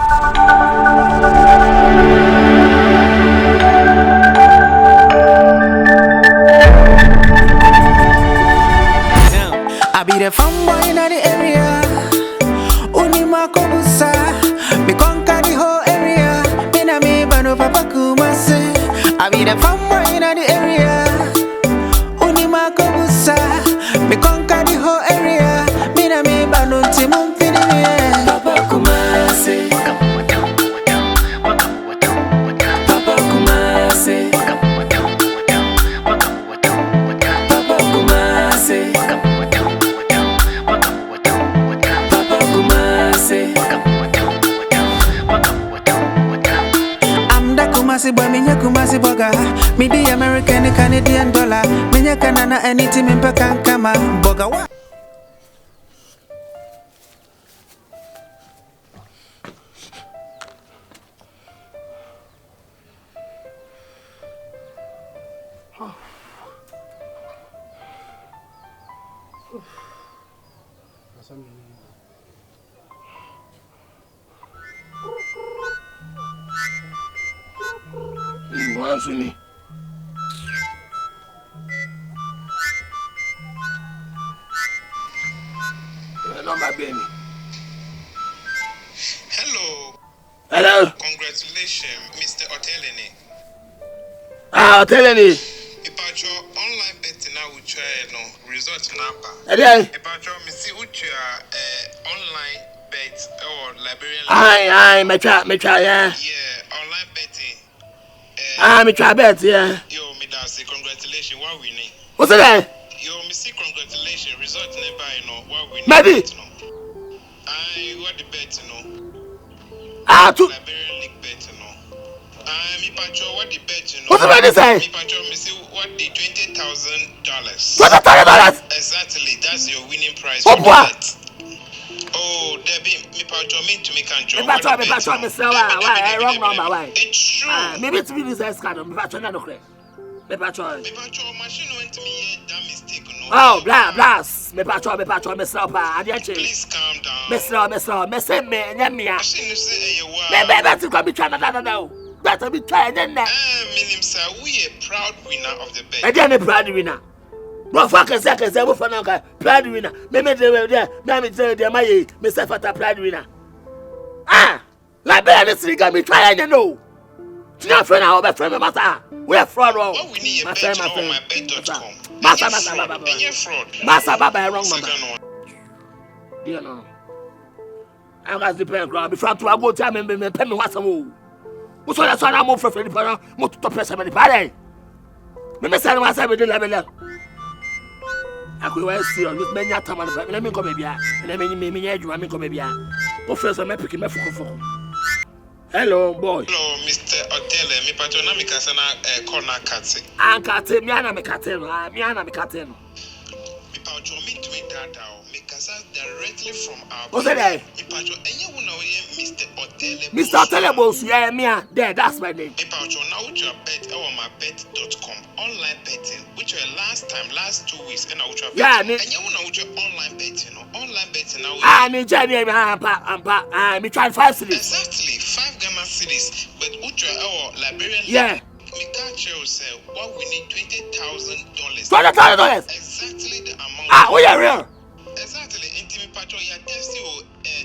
I be the fun boy in the area. Unima kobusa, me conquer the whole area. Me na me bano papa kumase. I be the fun boy in the area. Unima kobusa, me conquer the whole area. Me na me bano timum fini me. Papa kumase, Papa kumase, Papa kumase. I'm the Kumasi boy, me Kumasi boga. Me the American, Canadian dollar. Me Canana anything in Pekan Kama boga. What? Me. Hello. Congratulations, Mr. Otelene. Otelene. About your online betting now we try no result number. About your Missy Ucha online bet or librarian. Aye, me try, yeah. Yeah, online betting. Me try bet, yeah. Yo, me da say congratulations, what winning? What's that? Yo, me say congratulations, result never, you know, what winning. Maybe. Aye, what the bet, you know. To Liberian League bet, you know. Me patcho, what the bet, you know. What's the bet say? Me patcho, me say what the $20,000. $20,000? Exactly, that's your winning prize for the bet. Oh, Debbie, me patcho, me to me control. Me patcho, me say why? Wrong number, why? It's true. Maybe it's me this card, me patcho no correct. Me patcho, machine went to me that mistake, no. Oh, blast. Me patcho, me stop. I didn't change. Please calm down. Me stop. Me say me, Machine say you wow. That's going to be trying no. That's be trying then. Minim sir, we a proud winner of the bet. I didn't a proud winner. Bro, fuck a second, say for now, proud winner. Me there, me tell you, my myself at a proud winner. Like this thing got me trying, you know. It's not friend, our best friend, master. We are fraud. What we need a bet on my bet.com. Master, fraud. Baba, wrong man. You know. I got the pen ground before I go to me, pay me what's a move. What's all that son? I'm for the para, more to press somebody. Pare. Me say myself with the level. I could well see on this many time. Let me come here. Let me come here. Professor, me picking me for. Hello, boy. Hello, Mr. Otele. Me patrona me kasana corner cat. Ankate, me ana me katen. Me patro me to me data. Me kasa directly from our. What's that? Me patro enye wuna we Mr. Otele. Mr. Otele boss, yeah, me there. That's my name. Me patro now which your bet on my bet.com online betting. Which your last 2 weeks and which your yeah, enye wuna which your online betting. Online betting now. Me journey me try 5 cities. Exactly 5 Ghana cities, but ultra our Liberian. Yeah. Me can't tell you what we need $20,000. $20,000. Exactly the amount. Oh yeah, real. Exactly. Intimate patron, you text you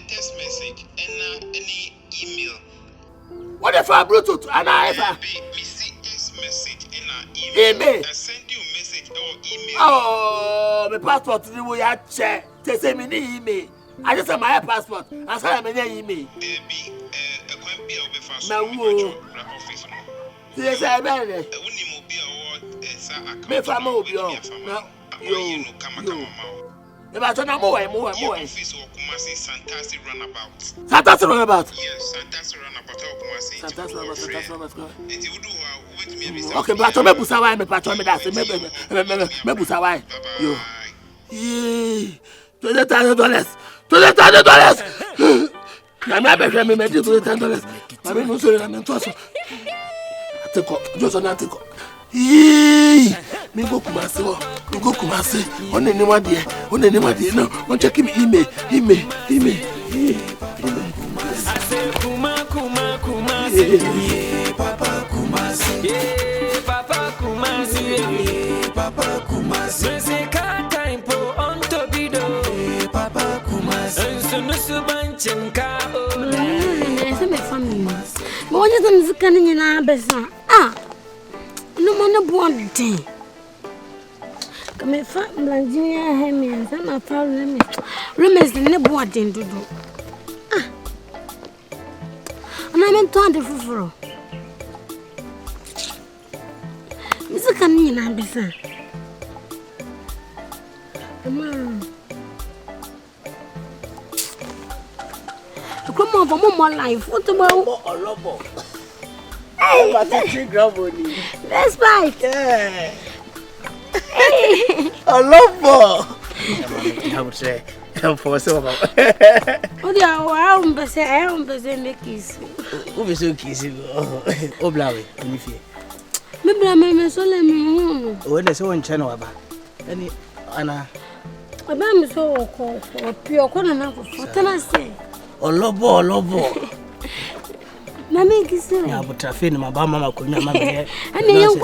text message and any email. What if I Bluetooth and I me see text message and email. I send you message or email. Oh, my passport you will check. They say me email. I just have my passport. I said I'm in email. Baby, a can be over fast. My office. Yes, I bet it. Me family will be on. Yo. If I turn more. Office or Kumasi Santasi runabout. Santasi runabout? Yes, Santasi runabout. Santasi runabout. Okay, but me busawai me patron me that me busawai. Yo. $20,000. Na me abehwe me do $20,000. Ma me no so na me to so. Ateko, just on ateko. Me go Kumasi. On any one day. No, on check me email. Papa Kumasi, Papa Kumasi, Papa Kumasi. Mesika time po on tobido, Papa Kumasi. Ensunu subanchenka o. Ese me family. But what is the music in our besa? Ah, no man born day. Come a fat Blanginia Hemi and some of our remembrance in the board to do. Ah, and I'm in 24. Mr. Canina Besa. Come on, for more life. What about a lobo? that's right. Yeah. A lobo. I would say, for so. Oh, yeah, I don't make kiss. Who is so kissing? Oh, Blawy, Maybe I'm so let me. When there's one channel about any Anna. I'm so called for pure corner what can I say? Lobo. Mammy kissing. I would traffic my mamma could not and the young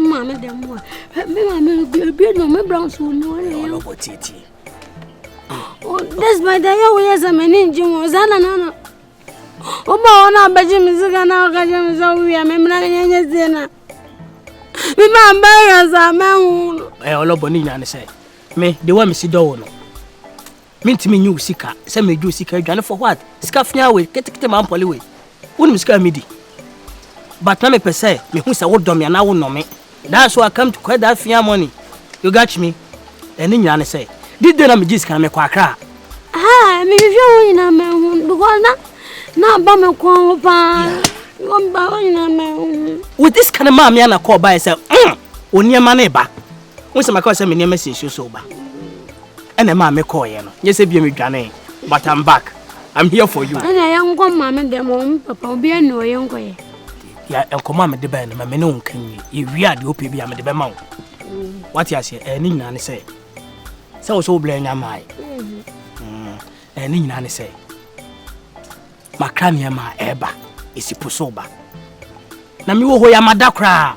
mamma, them more. Mamma will be no my brown soon. Oh, that's my day. Oh, yes, I'm an engine was Anna. Oh, no, but Jim is a gun. I'll get him so we are memorizing dinner. Remember, as a man, I love Bonina and say, me, the one Missy Dono. Mean to me, you seeker, send me do seeker, Johnny for what? Scuff me away, get the man polyway. Wouldn't scare me. But let me per se, me who's a wood dummy and I won't know me. That's why I come to quite that fair money. You got me? And then you say, did the damages can make quack? Ah, maybe you're in a man, because not bum a qualify. With this kind of mammy and I call by herself, when your money back. Once my cousin, my message you sober. And a mammy call you. Yes, if you're Johnny, but I'm back. I'm here for you. And I am one mamma, the mom, Papa, be a no young way. Yeah, and command the band, my menon can you read the OPB am the Bemount. What you say, and in Nanny say. So blame am I. And in Nanny say. My crania, my eba. Is pusoba. Na mi wo ho ya madakra.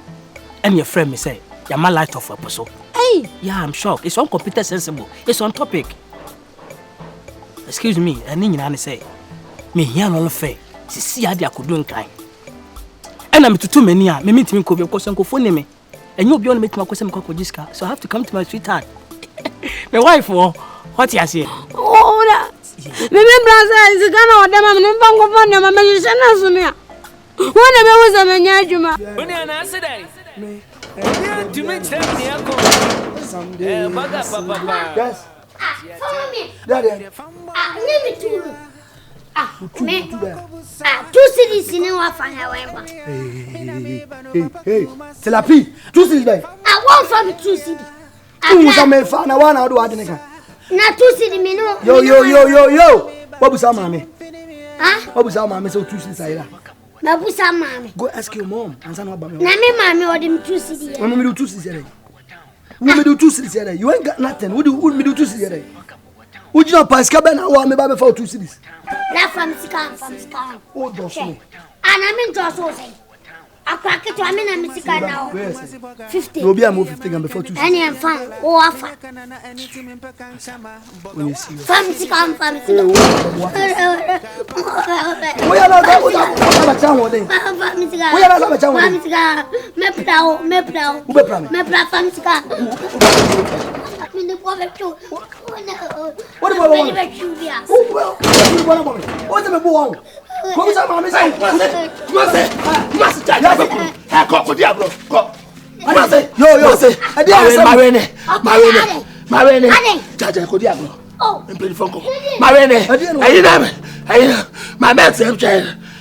And your friend me say, "Ya my light of a puso." Hey, yeah, I'm shocked. It's on computer sensible. It's on topic. Excuse me, and you say, "Me here no fair. See how they could do kind." And I'm too many. Me meet me ko be question ko phone me. And you be on meet my question ko jiska. So I have to come to my sweetheart. My wife, what you say? Oh, that. Maybe brother is gonna order my number of my magician. When I was a management, when I answered to make them someday. Yes, follow me. Two cities in our final. Hey, Telapi, 2 cities. I want from 2 cities. I found one out of the not 2 cities. Yo. What was our mommy? Huh? What was our mommy? So 2 cities. Babusa mommy. Go ask your mom. Answer no about me. Na me mommy or them 2 cities. When me do 2 cities. We do 2 cities. You ain't got nothing. Would me do 2 cities? Would you not pass cabin? I want me baby for 2 cities. That from Scan. Oh, does so. And I mean just so say. I crack it to I mean I'm sick now. 50. You'll be a move 50 and before 2 cities. And I'm fine. Oh, offer. When you see family. We are not a child. We are not a child. What about you? What's the boy? Come on, mamma. Marine. Jaja Kodiablo. Oh, and play phone. Marine. My bet,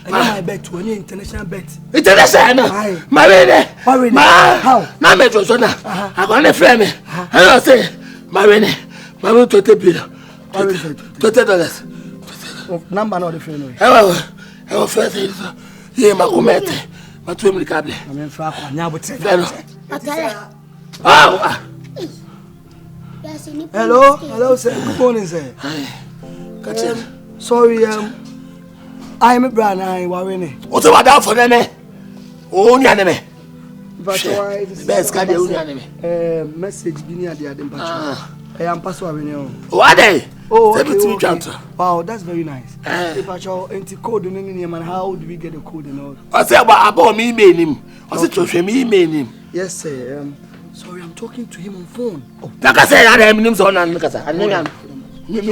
my bet to an international bet. International. Marine. How? My metro, son. I want a friend. I don't say, Marine. My room to the bill. $20. Number not the friend. I will first say, here, my committee. My twin cable. I'm in fact, I now would say, oh, hello, sir. Good morning, sir. Sorry, I am a brand. I worry. What's about that for them? Oh, enemy. But why? Best can you enemy? Message be near the Adam. I am password. What day? Oh, 17 okay. Wow, that's very nice. But your anti-code in name and how do we get the code and all? I said about me him. I said to me him. Yes, sir. Sorry, I'm talking to him on phone. Oh, like I said, I am him son and Mikasa. And then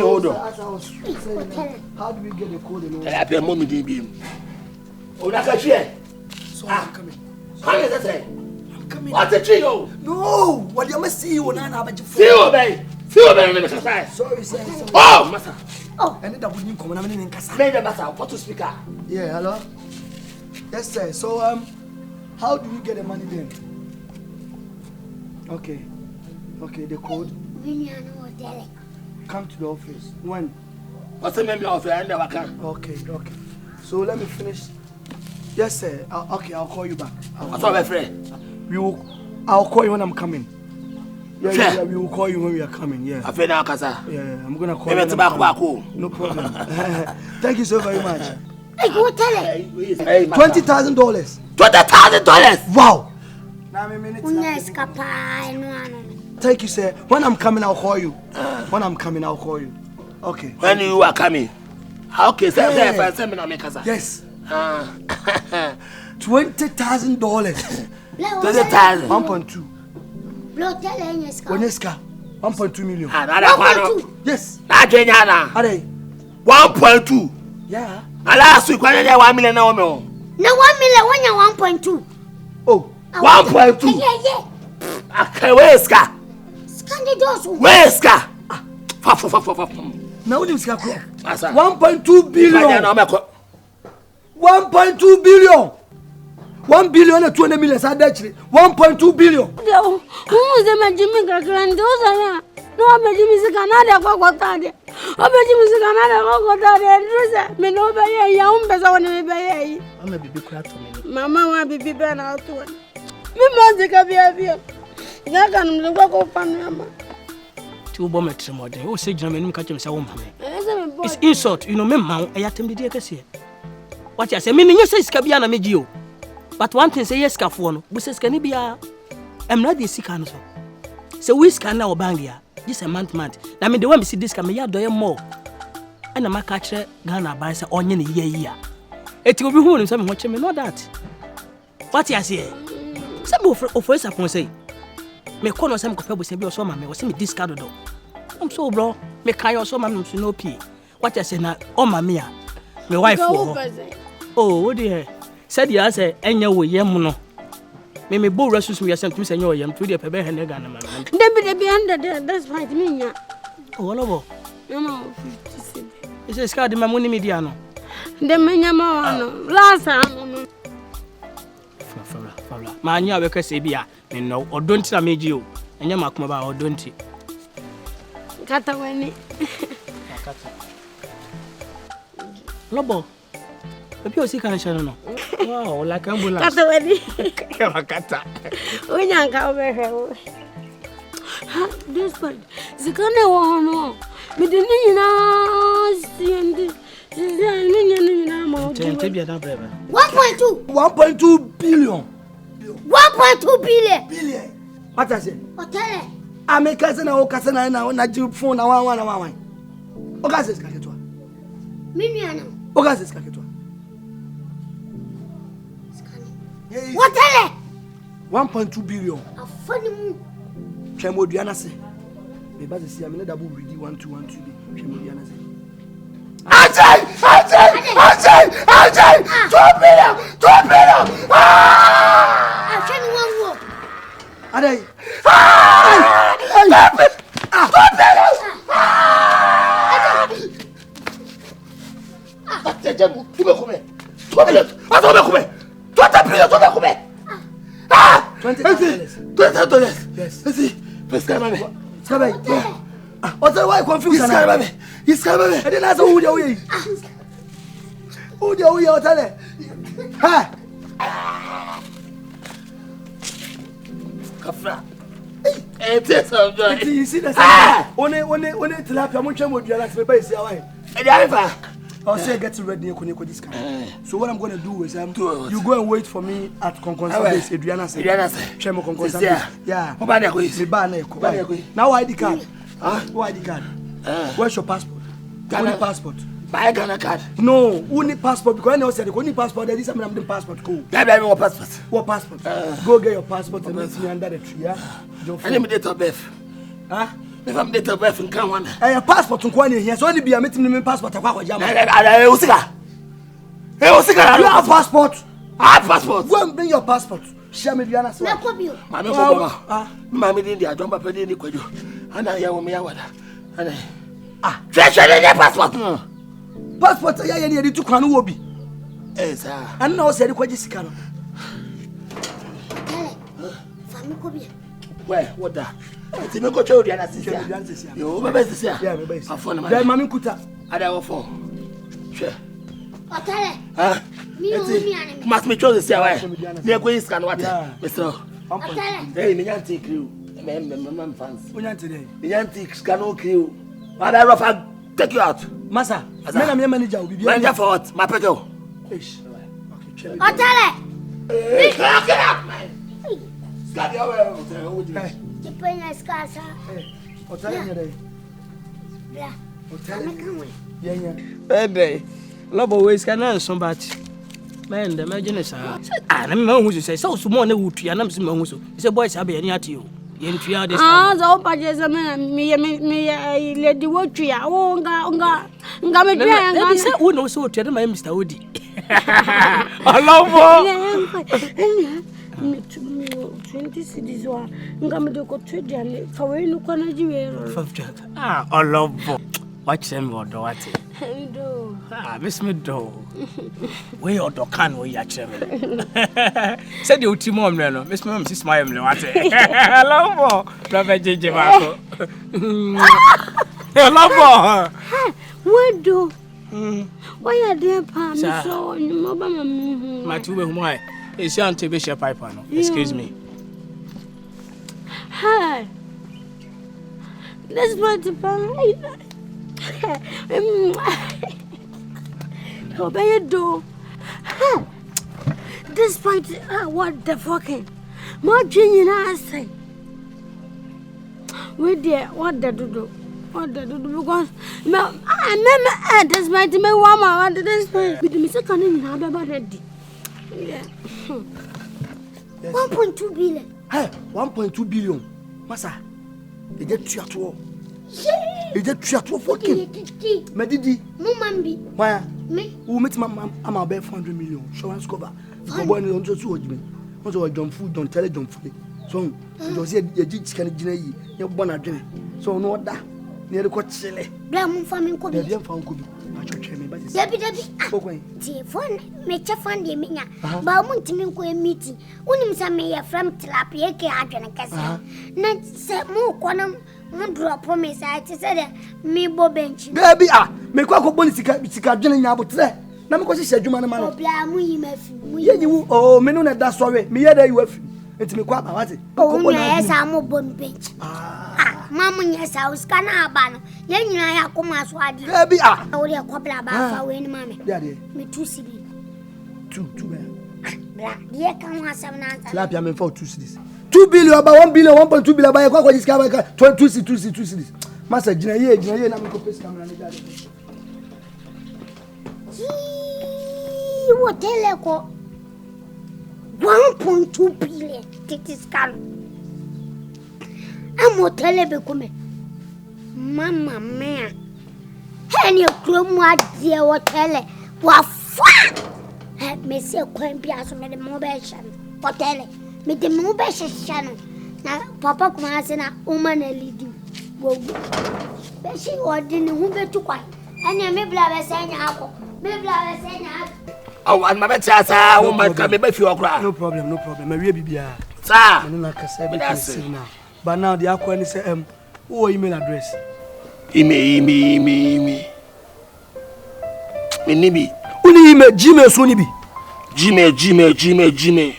hold on. As I was saying, how do we get the code and all? I have your mommy DB. Oh, that's a chair. So I'm coming. How is that? I'm coming. What's a trio? No, what you must see you on an average. See you, babe. See you, babe. Sorry, sir. Oh, master. Oh, and then wouldn't come and in Casa. Made the master. What to speaker? Yeah, hello. Yes, sir. So, how do we get the money then? Okay. Okay, the code. Come to the office. When? What's the name of your never can? Okay. So let me finish. Yes, sir. Okay, I'll call you back. What's up, my friend? I'll call you when I'm coming. Yeah, we will call you when we are coming. Yeah. I feel now, Casa. Yeah, I'm gonna call you. No problem. Thank you so very much. Hey, go tell it. $20,000. $20,000. Wow. Thank you, sir. When I'm coming, I'll call you. Okay. When you are coming. Okay, sir. Yes. $20,000. 20,000. 1.2. Weneska. 1.2 million. 1.2. Yes. 1.2. Yeah. And last week, when you 1 million, no. No, 1 million when you're 1.2. Oh. 1.2. Yeah. Okay, where's Ska? Where's Ska? Now, what is Ska? 1.2 billion. 1.2 billion. 1 billion and 20 million. 1.2 billion. Who is the Jimmy Grandosa? No, I'm a Jimmy Canada. I'm a Jimmy Canada. Mamma will be banned out to it. Me must take a beer. You can look up on Mamma. 2 bombs more than you say, German catch himself. It's insult, you know, Mamma. I attempted to say. What I say, meaning you say, Scabiana Megio. But one thing say, yes, Cafuano, which says, can it be a. I'm not the sick answer. So we scan now, Bangia. This a month. I mean, the one we see this can be a more. And a catcher, Ghana buys an onion a year. It will be who and some watching me, not that. What I say? Some of us upon say, me call some couple with or some was me discarded. I'm so bro, me carry or some to no pee. What I say now, oh, mamma, my wife. Oh, dear. Said the answer, and you will yemuno. Me bo resus me sent to say your yam to the pebe and Ghana. Then be under there, that's right, me. Oh, no, no. It's a scar, the Mamuni Mediano. The Minyamano, last time. Mania, because Sabia, and no, or don't I made you, and your Macmaba or don't you? Cataway. Lobo. The people see can channel. Wow, like ambulance. Cataway. Cata. When you come over here. This part, the kind of one, but the Nina, 1.2 billion. 1.2 billion. What I say? What tell it? I make cousin now na you phone na one. Okaze skaketwa. Miniano. Okaze skaketwa. What tell it? 1.2 billion. A funny move. Chemodiana say. Me ba say am na double ready 1212 be. Chemodiana say. Ajay! 2 billion! I'll tell you one more. Adai. 20,000. Yes. What's the why confused? He's coming. I didn't ask who you are. Tell it. Ha! Kafra. You see that? Only tilapia. I'm trying to do that. I'll say get ready and this kind. So what I'm going to do is you go and wait for me at Conconsa base. Adriana say. Chemo Conconsa base. Yeah. Now ID card. Who ID card? Where's your passport? Ghana passport. Buy Ghana card. No, who need passport? Because I know said the only passport there is something the passport cool. What passport? What passport? Go get your passport and meet me under the tree. Yeah. And date of birth. Huh? If I'm date of birth in Kawan. Your passport to Kwani here. So only be a meeting me passport to Kwakwa Jama. You have passport. I have passport. Go and bring your passport. Share me Diana. Mammy did the Ajomba Pedi in the Quadio. And I am Miawada. And I passport. Passport, I need to Kanu Wobi. Yes, and now said the Quajisicano. Where? What that? It's a go show the answer. You my best, yeah, my best. I found my Mammy Kuta. I don't for. Sure. Must me choose the way. They're going to scan what? Mr. Hey, me can't take you. Man, fans. We can't today. We can't take scan crew. What I rough, take you out. Massa, I'm your manager. Will be manager for what? My petal. Otale. Get up, man. Got your way. You pay your scars. Otale. Yeah. Yeah. Baby. Love always can answer, but man, the imagination. And I'm who say so small, no wood, and I'm small. It's a boy's happy any at you. Ah, the pages of me, lady Wotria, oh, Gamma, who knows so tell my Mr. Woody. I love 20 cities or Gamma trade for when you can do. Ah, I love watch them or do what? Miss me do. We or do can we actually said you Timon, Miss Mum, she's my hello, Brother J. Marco. Hello, what do? Why are there palms so my two why? It's your auntie Bishop Piper. Excuse me. Hi. That's what the obey you do. Despite what the fucking more genuine I say. We dear, what the do? What the do? Because I remember despite me one more this way. With the Mr. Canning, how about ready? Yeah. 1.2 billion. Hey, 1.2 billion. Massa, they get 2 at all. Is that true? Fucking Medidi, Mumambi. Why? Me? Who met my I'm about 400 million. Insurance cover. For one on to me. Also, I don't food, don't tell it, don't food. So, it was here, you did can generate your bonnet. So, no, that near the court silly. Blam farming could be found could be. I should tell me, but it's Debbie. Phone, make a fun day, Mina. But I want to make a meeting. When some may from Tilapia, and Casa. Not say more quantum. Drop promise. I said, me bo bench. Baby, me kwa bonisica jina nyabo tre. Na me kwese adwuma na ma no. Obla mu yimafi. Ye oh me no na da sorry. Me ye da you afi. Enti me kwa ba wate. Oh na esa mo bon bench. Mamu nyesa uska na aba no. Ye nyina ya koma so ade. Baby O le kwabla ba fa we ni mame. Daddy. Me 2 cedi. 2 be. Bra, ye kan wasam na answer. Tilapia me for 2 cedis. 2 billion about 1 billion 1.2 billion by kwa this guy 2 cities. Master jina ye na me ko pesa camera ni daddy. What teleko 1.2 billion this can. I'm hotel be come. Mama mia. Any chrome what dear hotel wa fa. Help me see kwan bia so me the mobile channel. Hotel me the mobile channel. Na papa kuma se na woman na lead go. Be she ordin hu betu kwan. Anya me bla be say nya akọ. Me bla be say nya. Oh, and my better woman can be if you are. No problem. Me we bibia. Sir. Me na kasa be now. But now the akwa ni say who email address? Me nibi. Uni email Gmail so ni bi. Gmail.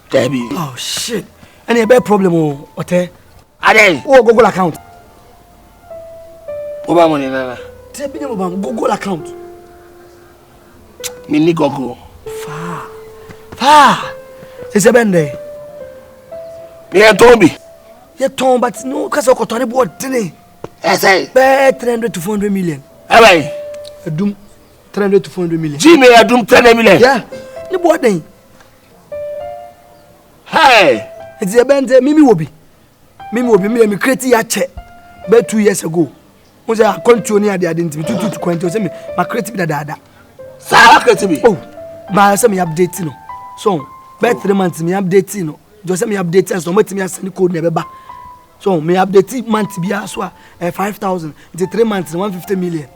Debbie. Oh shit. Any bad problem o ote? Ade. Oh Google account. Oba money nana. Tell me about Google account. Mini Google. Far. It's a bende. Yeah, Tommy. Yeah, Tom, but no, because I got on the board today. I say, 300 to 400 million. Hey, A doom 300 to 400 million. Jimmy, I do 10 million. Yeah, the board day. Hey, It's a bende. Mimi will be. Me create a check. About 2 years ago. Was a continue the identity to quantum. My creative dada. Sarah to me. Oh, but some updating. So, about 3 months me updating. Just me update and so much me send code never back. So me update month be as well 5,000. It's 3 months 150 million.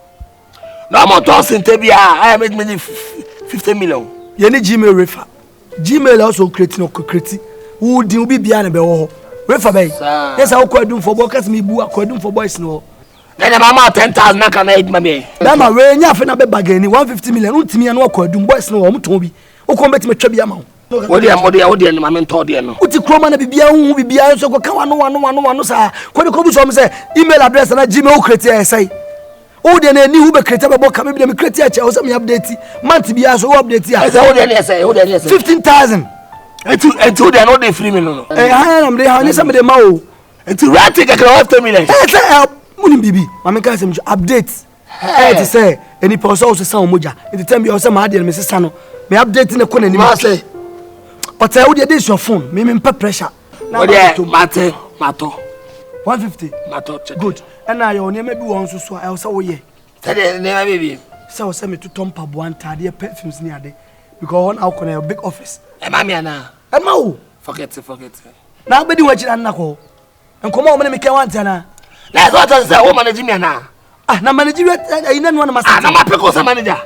No more tossing Tebia. I made me 50 million. You need Gmail refer. Gmail also creating or creating. Who do be behind the wall? Refer bay. Yes, I could do for workers me boo, I could do for boys no. Then the mama 10,000 I can aid me. Dama when you have a bagani 150 million. Ultimi and walk do boys no Mutobi. Who come back to me Trebi amount. What do you and my mentor dear no? Uti Croma be behind so go no sir. When you come to say email address and Gmail create say. Oh, then any who be create about come be create or some update. Month be as update here. I say, what do you say? 15,000. And two they are not the free million. I am they have some of them out. And to rat take a after million. Help. Munim bibi. Mama can say update. To say any person also sound moja. It tell me also my dear Mrs. Sano. Me update in the corner ni say. But I would this your phone. Me put pressure. Now matter. 150. Matter. Good. And now your name maybe one so I also oh yeah. Tell the name baby. So send me to Tompa one tadi perfumes near there. Because one out on a big office. E mama na. E ma Forget. Now be watching and nako. And come on me want na. Let's what I say woman manage me na. Ah na manager you know one master. Ah na my peko sa manager.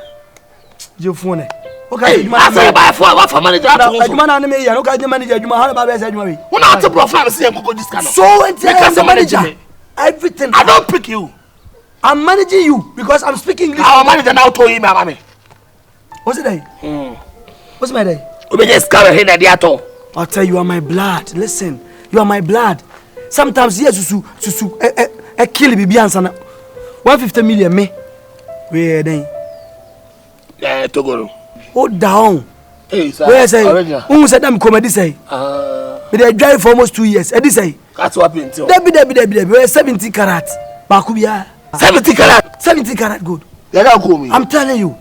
Je phone. Okay, I say buy for manager. Aduma na me ya no ka manager aduma how ba be say aduma we. Una to profile say go this kind of. So because the manager everything. I don't pick you. I'm managing you because I'm speaking English. Our manager now told him mama. What's it day? What's my day? We just carry him at all. I'll tell you are my blood. Listen, you are my blood. Sometimes yes susu kill bibi answer 150 million me. Where then? Togoro. Oh down. Hey, sir. Where say? Who said I'm comedy say? They drive for almost 2 years. Edi say. That's what happened to. Debi. Where 70 carat. Bakubia. 70 carat. 70 carat good. They don't call me. I'm telling you.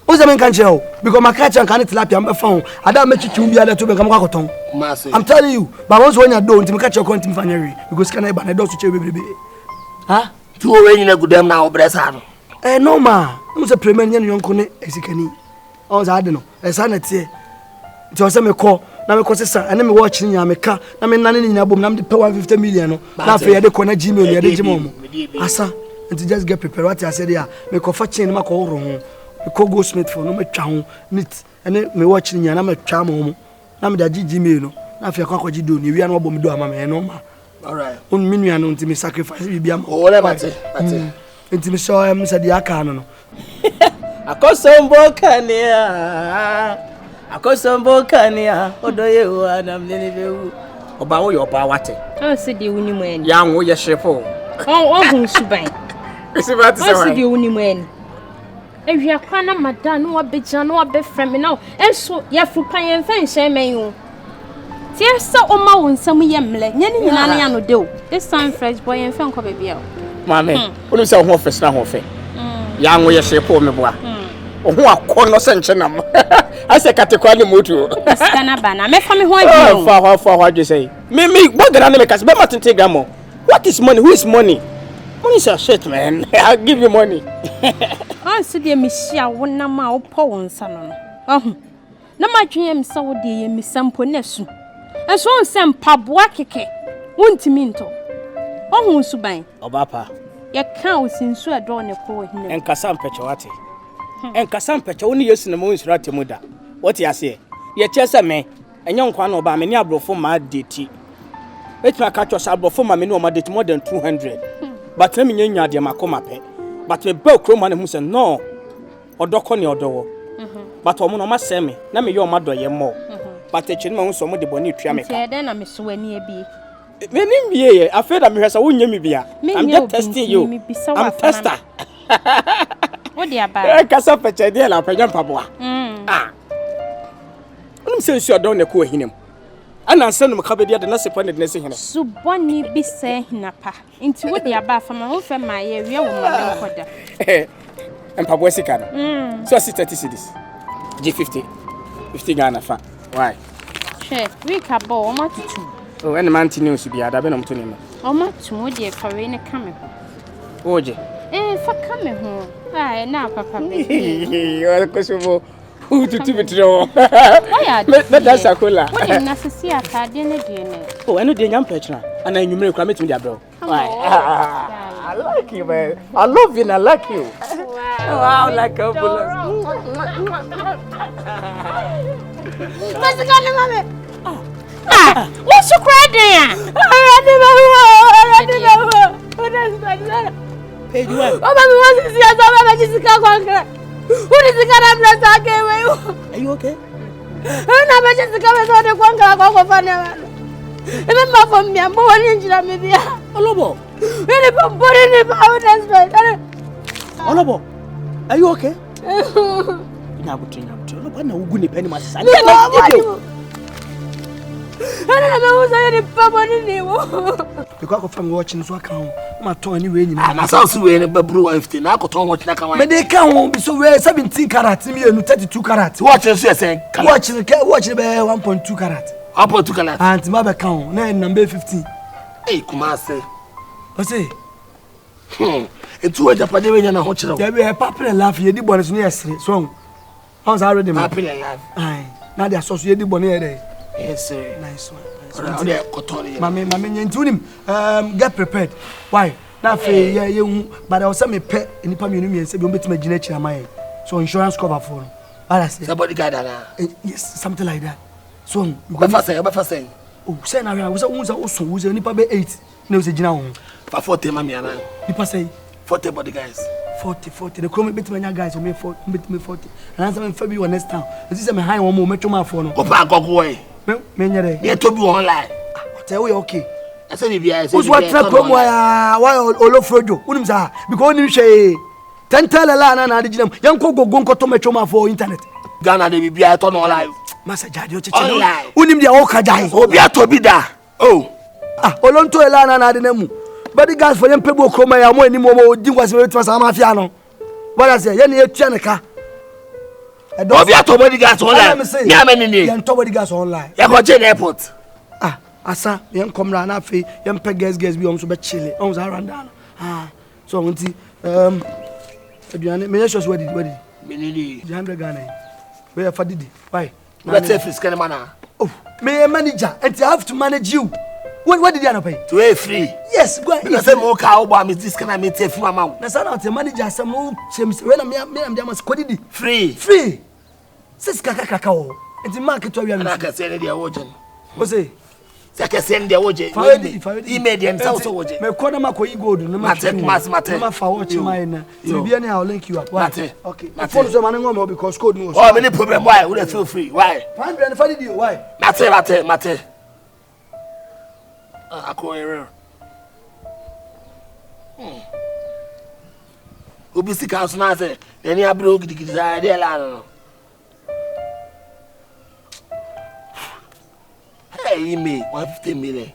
What's the man can tell? Because my catch and can't tilapia on my phone. I don't make you to be able to become a I'm telling you. But once when you don't, you catch your content fanary. Because can I ban a dog to check baby? Huh? 2 already know good them now, bless her. No, ma. I'm a premium young cone as you can eat. I don't know. A son at say. It was a call. Now, because and I'm watching your car. I mean, none in your boom. I'm the power 150 million. Now, for the corner Gmail, the Jimmo. Asa, and to just get prepared. What I said, yeah, make a fat chain, my call room. The Kogo Smith for no me chow, knit, and then me watching you, and I'm a charm home. Now, the Gmail. Now, if you're going to do, you are not going to do, mamma, and no ma. All right. 1 million until me sacrifice will be a whatever. Until me saw him, said the Akano. I got some Bocania. I got some Bocania. What do you want? I'm living about your power. I said you win when young with your ship. Oh, Subai. It's about to say you win when. If you are crying, madame, no big John, no big friend, no, and so you have to pay and fence, I may you. Tears so on my own, some yamlet, Yanny, no do. This time, fresh boy and fan cover be out. Mammy, what is our office now? Young with your ship, oh, my boy. Oh, who are corner sanctionum? I say, Catequali Mutu. Scanabana, make for me what you say. Me, what the animal has better to take gamo. What is money? Who is money? Money is a shit, man. I'll give you money. I said, dear Monsieur, one number of pounds, son. Oh, no, my dream so dear, Miss Sampo Nessu. And so some pub wakeke, won't minto. Oh, Subai. Oh, Papa. Your cows in so adorn a poor and Cassam Petrovati. And Cassam Petro only used in the moon's ratimuda. What you say? Your chesa me, and young Quan Obama, near before my DT. Let my catch us out before my menu more than 200. But let me know your Macoma pay. But we broke Roman who said no, or dock on your door. But woman must say me, let me your mother ye more. But the children so much the bonny triamic. Then I'm so near be. Meaning be, I feel that me has a wound me be. I'm just testing you. I'm tester. What dear ba? Kasa peche de la penya mpaboa. Onim se nsu odon ne ko hinem. Ana ansan no ka be de na sepa ne de se hene. Suboni bi se hinapa. Nti what dear ba fa ma wo fe ma ye wi wo ma nkoda. Mpaboa sika no. So 30 cedis. G50. 50 Ghana fa. Why? Che, we ka bo o ma tutu. Oh, and man tini usu bia da be no mto ni. O ma tumu de fa we ne ka me. Oje. Fa ka me ho. Ai na papa be. Yo ko subo. Tutu bitro. Me da sakola. What in na sisi atade ne de ne. Oh, eno de nyam pechna. Ana enwumre kwa metimi de abro. Why? I like you, man. I love you and I like you. Wow, like a bullet. What's going on, mommy? What's your cry there? Page well. Oh, mommy wants to see us. Oh, mommy just can't conquer. Who is the kind of blessed I gave you? Are you okay? I'm not just coming to the conquer. Remember from me, I'm born in Jamaica. Olobo. Really, I'm born in the powder. Olobo. Are you okay? Na butinga mtu. Olobo na ugu ni penny masasa. Because of from watching so account. My to anyway ni. Na sauce we ne babru 150 na akoton watch na kan. Me dey kan so we 17 karat me no 32 karat. Watch so say watch be 1.2 karat. 1.2 karat. And ma be kan na number 15. Eh kuma say. O say Etu we japade we nya na ho kire. Ya be papre laugh ye di bonus no yesre so. How's already ma? Papre laugh. Ai. Na dia so ye di bonus ye dey. Yes sir. Nice one. Ora kotori. Mama nyentunim get prepared. Why? Na fe ye but I was me pe nipa me no se bi on betima gina kira mai. So insurance cover for. What I say? Somebody guide na. Yes, something like that. So you go fast. Oh, say na we say nipa be 8. Na we say gina ho. For 40 mami ana. Nipa say 40 body guys. 40. The come betima nya guys o me 40. And answer me February one next time. This is me high one more metro ma for no. Go pa gogo e. Me nyere. Ye to be online. Tell you okay. I say bia I say. Who's what trap come why olofrojo. Unim sa because onim hwe. Tentele la na na de ginam. Yanko gogo nkoto metro ma for internet. Ghana de bia to no live. Masa jade o cheche. Unim dia o kajai. Obi atobi da. Oh. Olonto ela na de namu. Bodyguard for them pebo kroma ya mo enim mo di kwase we twa sa mafia no. What I say? Ye na etua ne ka. Obi atobi bodyguard online. Ya me ni. Ye nto bodyguard online. Ya go change airport. Asa ye nkomra na afi ye mpe guest bi omso be chile. On za randa no. So nti aduane me yeso so wadi. Me ni 100 Ghana. We are fadidi. Why? Let's say fiscal man. Oh, me a manager and I have to manage you. What did you pay? To a free. Yes, go ahead. I say more cow bomb is this can I meet a few amount. Na sana the manager some more seems when I'm just coded free. Sis kakao. And the market to I can send their origin. What's it? I can send their origin. Email them also watch it. Me kono mako igo do no matter. No for watch mine. To be any I'll link you up. Okay. Phone so man ngom because code no. Oh, any problem why? We feel free. Why? 100 for the why? Mate. Ako error. Obi si council na say, any abro gidigidi za dey la no. Hey, me 150 million.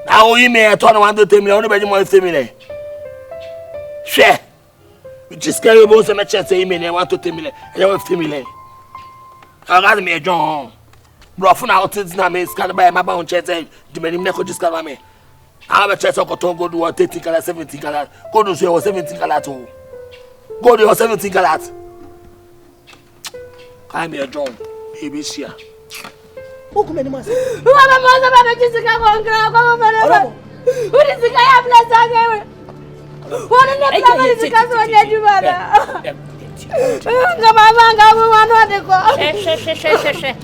Now you me turn 150 million, only be 150 million. Share. We just carry both some chance say me 150 million, and 150 million. I got me a John. Bro, for now, things na me scan by my bound chest. The many me could just scan me. I have a chest of cotton go do 30 color, 17 color. Go do say 17 color too. Go do 17 color. I'm a John. Baby, share. Who come any mas? Who am I just to come on ground? Who is the guy bless again? What in the family is because when you are.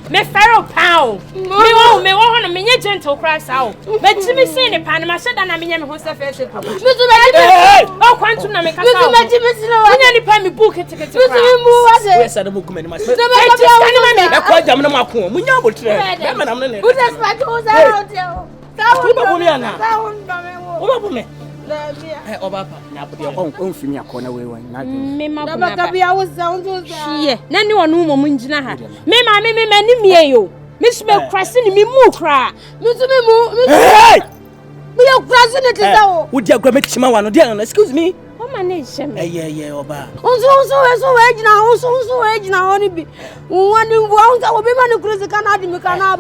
Me Pharaoh pound. Me want me gentle crash out. But to me see the Panama said and I mean who's the first. Oh, quantum na me ka. Any pay me book ticket. We said the book many mas. I quite jam no makon. We nya botre. Me na me. Who just back who's out there? Who ba me ana? Who ba me? Hey, Obapa, now put your own film corner way when nothing. Me, my baby, I was down to here. Nanny or no woman, Jana. Me, my many you. Miss Mel Crassin, me moo cry. Mr. Hey! We are crossing it. Would you grab it, Chima? Excuse me. What my name? Yeah, Oba. Also, age now, also age now, only be one who wants our women who cannot be cannot.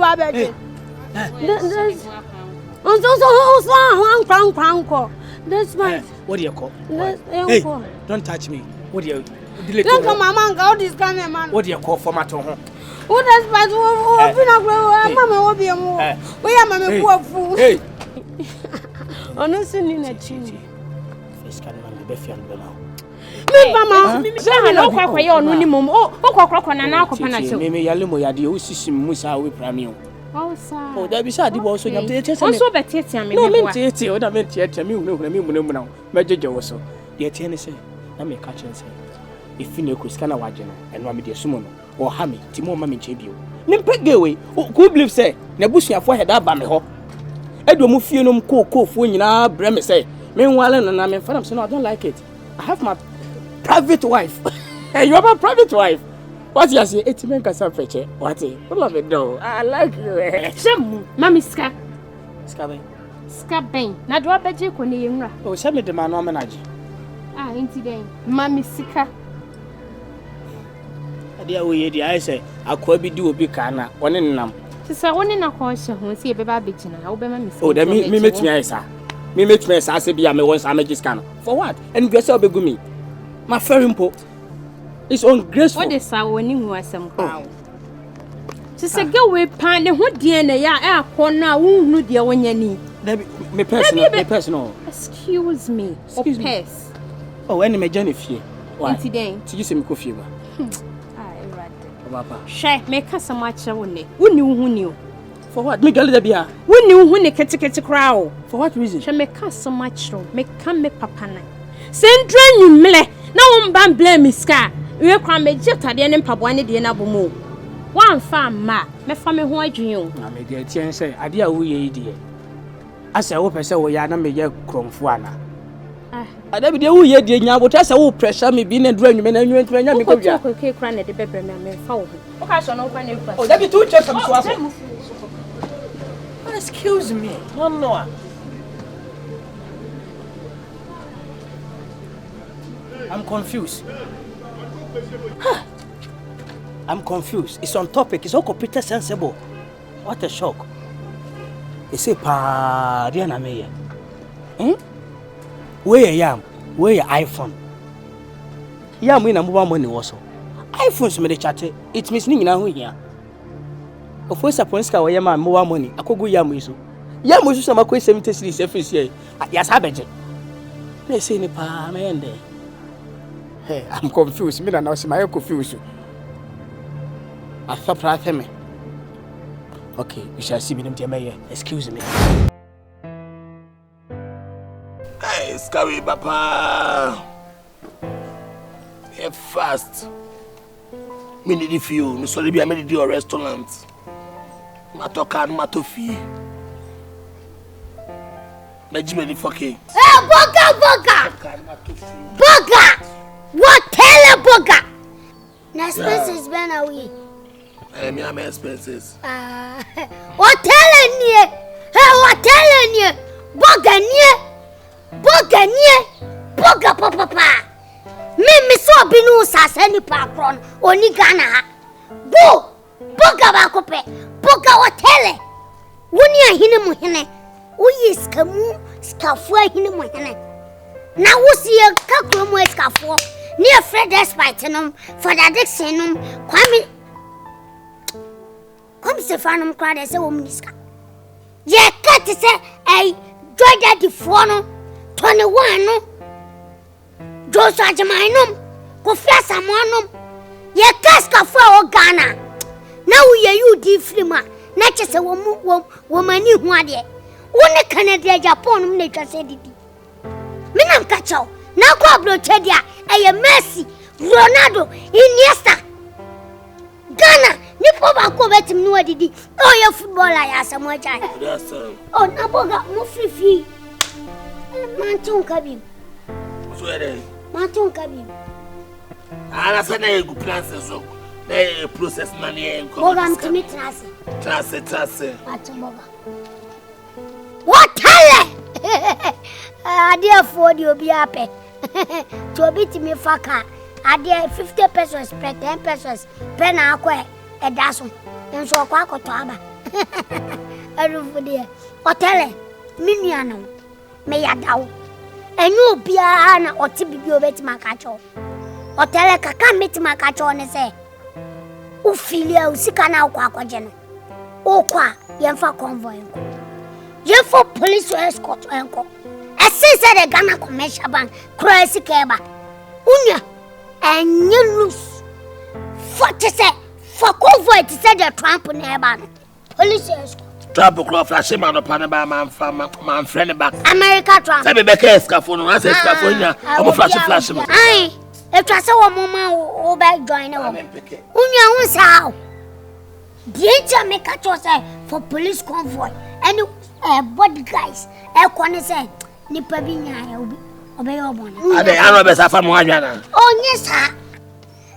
That's my. What do you call? Hey, don't touch me. What do you? Don't come, Mamma, go this kind of man. What do you call for my tongue? What does my Mamma will be a more? We are Mamma poor fool. Hey, honestly, in a chin. Face can be found below. Mamma, no quack on minimum. Oh, quack on an alcohol. Maybe Yalumo Yadi, who sees Musa with Pramio. Oh, there be sad. Also, you have to also bet it. I mean, what I meant yet. I mean, no, Major also. The attorney say, I may catch and say, if you know Kuskana Wagena and Rammy Sumono or Hammy, Timo Mammy Chebio. Nimpegaway, who believes say, Nebusia forehead up by me hop. Edward Mufianum co when you know, Bremer say, meanwhile, and I'm in front of so I don't like it. I have my private wife. Hey, you have a private wife. What you say? It's me can fetch it. What it? Love it though. I like you. Some, Mammy Ska. Scabane. Now do I bet you when you oh, send me the man on manager. Ah, indeed. Mammy Sika. Dear, we I say, I could be do a big canna, one in them. Just I want in a horse who see a baby bitch. I'll be my oh, that me makes me, sir. Me makes me, I say, be a me once I make this can. For what? And yourself be good me. My fair import. It's ungraceful. What is our winning was some crown? Just a girl with pine and what dear air corner won't know dear when you need. Me personal. Excuse me. Excuse me. Oh, any my journey fear. Why today? To use some coffee. Papa. Shay, make us a match only. Who knew? For what? Make a little bit. Who knew when they catch a crowd? For what reason? Shall make us so much room. Make come me papa. Send drain you mele. No one blame me scar. We are cramming jet at the end of Pabuani the Nabumo. One farm, ma, me family who I dream. I made the chance, I dear, we dear. As I hope I say, we are not made Cromfuana. I never do ye, dear, now, but as I will pressure me being a drain, men and you went to any okay, crying at the baby and phone. Okay, so no funny. Oh, that be two checks from Swap. Excuse me, no. I'm confused. I'm confused. It's on topic. It's all computer sensible. What a shock. They say, pa, Diana Mayer. Where yam? Where your iPhone? Yam win a mobile money also. iPhones made a chat. It means Nina here. Of course, a point scar yam mobile money. I could go yam with you. Yam was some acquaint 76 FCA. Yes, I bet you. They say, ni pa, man. Hey, I'm confused. Me and I see my confused. I thought I had me. Okay, we shall see me in the mayor. Excuse me. Hey, scary papa. Hey, fast. Me need if you. No sorry, I made a restaurant. Matoka, matofi. Najime the fucking. Hey, Boga! What tell a Boga? Na expenses been away. Me am expenses. What telling you? Hey, what telling you? Boga papa. Me so binu saseni pakron oni Ghana. Go. Boga bakope. Boga what tell? Woni ahine mu hene. Uyi skamu skafu ahine mu hene. Na wosi e kakro mu skafu. Ni afred despite no for the addiction no kwame Stefanum cried as a woman's. Ye cut to say, a Georgia the Fono 21 no Joshua Jaminum, Kofia Samonum, ye casca for Ghana. Now we are you, dear Flima, not just a woman you want yet. One Canada Japan, nature said it. Minam Cacho, now Pablo Chedia, I am Messi, Ronaldo, Iniesta. Ghana, Nipo Bako bet him no didi. Oh, your footballer, I some more child. Oh, Naboga, no free. Manton Cabin. So there. Manton Cabin. I said they go plans so. They process money and come. I'm to meet Trace. What tell I dear for you be happy. To beat me faka. I dear 50 pesos per 10 pesos. Pen aqua a dozen. And so quack or taba. I don't for dear. What tell Miniano. May I doubt. And you be an or Tibi bet my catcho. Or tell a caca meet my catcho and say. Ufilia usika na kwa jeno. Okwa yemfa convoy enko. Yemfa police escort enko. Essence the Ghana Commercial Bank crazy keba. Unya enye loose. For convoy to say the Trump neba. Police escort. Trump cloth flash man upon by man friend back. America Trump. Say be escafon, I say escafon. I'm flash. Aye. If I saw a woman who back join a woman, Unya was how the make a choice for police convoy and bodyguards. A corner said, Nipabinia, obey your bonnet. Are they Arabs are from Wajana? Oh, yes, sir.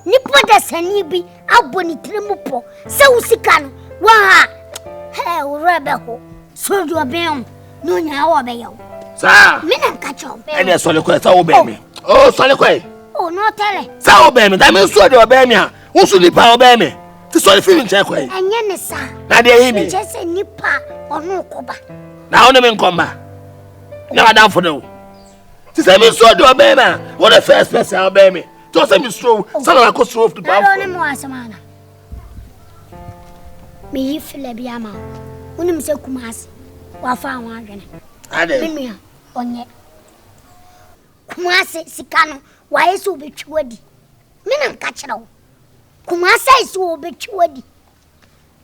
Nipoda Sanibi, our bonny Trimupo, so sican, wah, hell, rebel, so do a beam, no now obey you. Sir, men catch up, and a solid obey me. Oh, solid. Oh, no, tell it. So obey me. That means so they obey me. Who should the power obey me? To solve feeling check way. And yes, sir. Now they hear me. Just a nipper or no coba. Now the men come back. Now down for them. To say me so they obey me. What the first person obey me. To say me stroll. Some of I could stroll to I don't know what's a man. Me feel a biama. Unim se kumas. Wafa wagon. I did. Me on yet. Kumase sikano. Why is so be chwadi? Men am catch now. Kumasa is so be chwadi.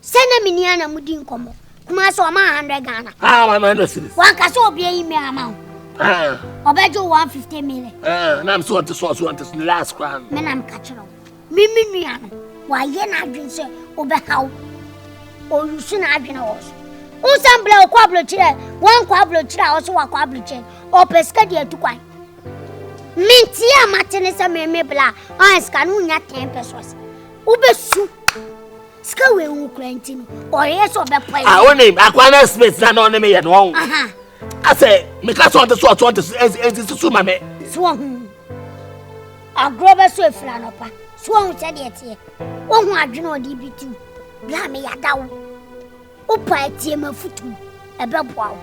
Send a miniana mudin como. Kumaso a man 100 Ghana. Ah, my man is. One caso be a me amount. Ah, I bet you 150 million. and I'm so to the last crown. Men am catch now. Mimiano. Why yen I drink sir over how? Or you soon have been horse. Oh, some blow quabble chair. One quabble chair also a quabble chair. Or pescadia to quite. Mintia Martinez me mebla, I scanunya 10 pesos. Ubesu Scawe Ukraine, or yes, or the place. I own him, Aquana Smith, not on me at home. Aha, I say, make us want to sort to swim, me. Swan. I'll grab a swift flanopa. Swan said yet here. One word, you know, DB2. Blammy a down. Opa, team of foot, a bubble.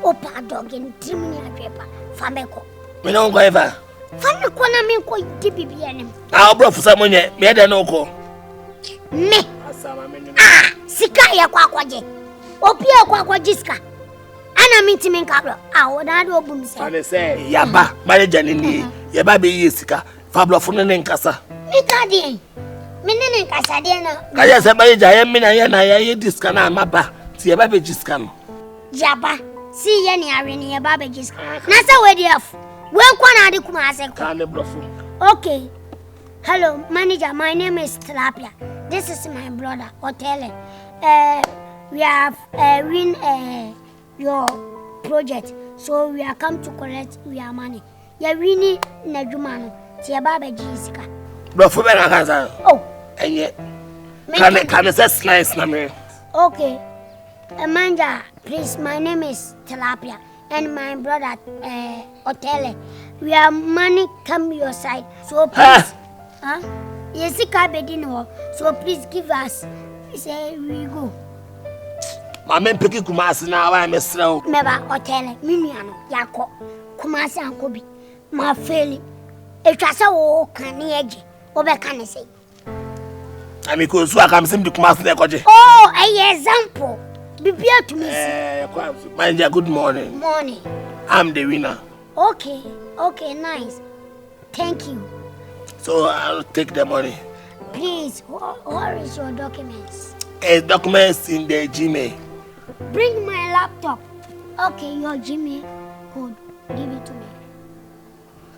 Opa dog in 3 minute paper, Fameco. We don't go ever. Find the corner me quite DBN. I'll bro for someone yet, me at no call. Me. Ah, Sikaya Quaquaje. Opia Quaquajiska. Anna meet him in Cabra. I would not open say. Say, Yaba, manager in the Yababi Yisika, Fablo Funan Casa. Mikadi. Minin Casadena. I say, manager, I am in a discana, Mapa, see a baby discan. Jabba. See any arena babbages. Nasa way off. Well, one Kumase. Okay. Hello, manager. My name is Tilapia. This is my brother, Otele. We have win your project, so we are come to collect your money. You're winning Najumano. Tia Baba Jessica. Oh, and yet, can I say slice number? Okay. Amanda, please, my name is Tilapia and my brother Otele. We are money come your side. So please. Huh? Yes, so please give us. Say we go. My men picking Kumasi now, I'm a slow. Never Otele, Miniano, Yako, Kumasi and Kobi. My failing. If I saw can edge, over can I say? I mean, because I come sim to Kumasi. Oh, a example. Be here to me. Mind you, good morning. Morning. I'm the winner. Okay, okay, nice. Thank you. So I'll take the money. Please, where is your documents? Documents in the Gmail. Bring my laptop. Okay, your Gmail code. Give it to me.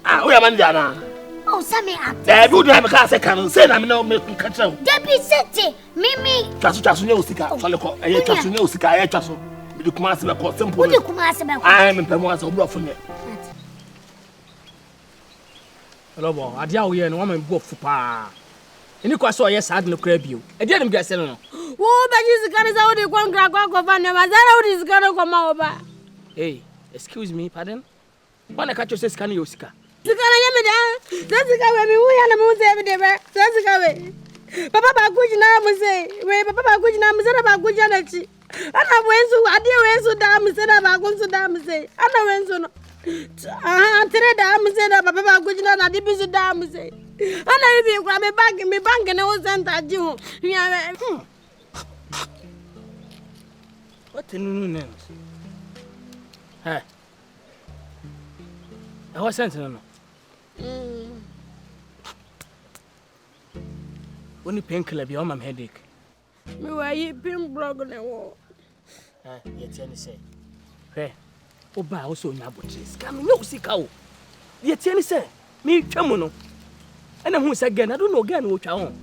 Ah, we are manager now. Oh, Sammy, after. There do have a car second. Say I'm not making catch up. Debbie City, Mimi. Trasu no sika. Soleko. I trasu no sika. I trasu. You come ask me simple. Who do you come ask me? I am in Pemoas or Brophone. Lobo, I dear we and woman both for pa. And you quite saw yes, I didn't crab you. I didn't get selling. Oh, but you got out the one crack of an is gonna come over. Hey, excuse me, pardon? When I catch you, says, can you, Oscar? You can't that's the guy we had a moon every day. That's the guy. Papa, good name say, where Papa, good name said about good energy. And I went so I didn't so damn said about going so damn say. And I went so. Today, damn said about Papa, good name, I didn't so damn say. And I didn't grab me bank and I was sent at you. What in names? Hey, I was sent to When you painkiller be on my headache. Me why you been blog on a wall. Yet, any say, hey, oh, by also Nabotis, coming no sick out. Yet, any say, me, Chamono. And I'm who's again, I don't know again what I own.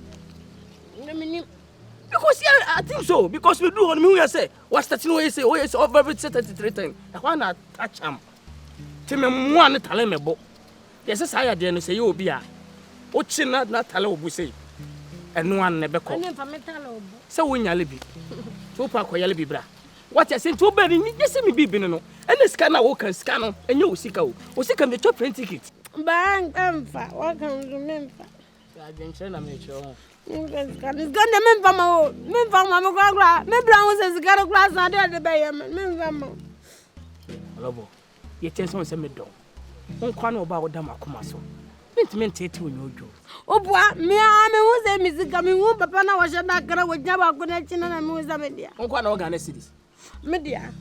Because yeah, I think so. Because we do on me, I say, what's that you say? Oh, it's over every 33 times. I want to touch him. Tell me one tell me about. Yes, as I didn't say you be a. Watching not tell we say. And one never call. So when you live, so far, quite be bra. What I said to Benny, just me be no. And the scanner walk and scanner, and you see how. Was he come the top plane ticket? Bang, what can you remember? I didn't say I'm sure. It's gonna remember my grandma. Maybe I was a got a glass under the bay. Hello, you tell someone send me down. One corner about Damacomaso. Mint to you. Oh, boy, me, I am a music coming home, Papa. I was not gonna with Java connection and I'm with a media. One corner organized Media.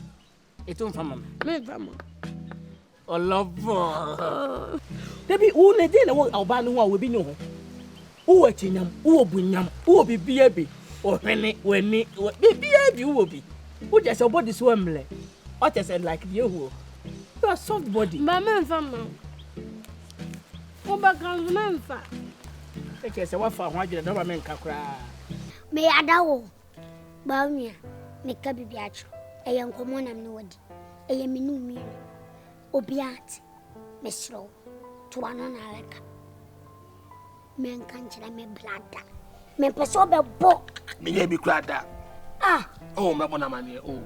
It's on from me. Oh, love. Debbie, who ne did Albano will be no. Who are Tinyam, who will be yam, who will be baby, or when it baby will be. Who just a body swimmer? What I said like you. You are soft body. Mamma, Famma. Oh, but comes Memphis. Okay, so what for 100 men can cry. May I know? Bawnia, make a biatch, a young common and nobody, a minu me. Obiat, Miss Row, to one on Alec. Men can't me blood. Men persobe book. Me be cried that. Ah, oh, my money, oh.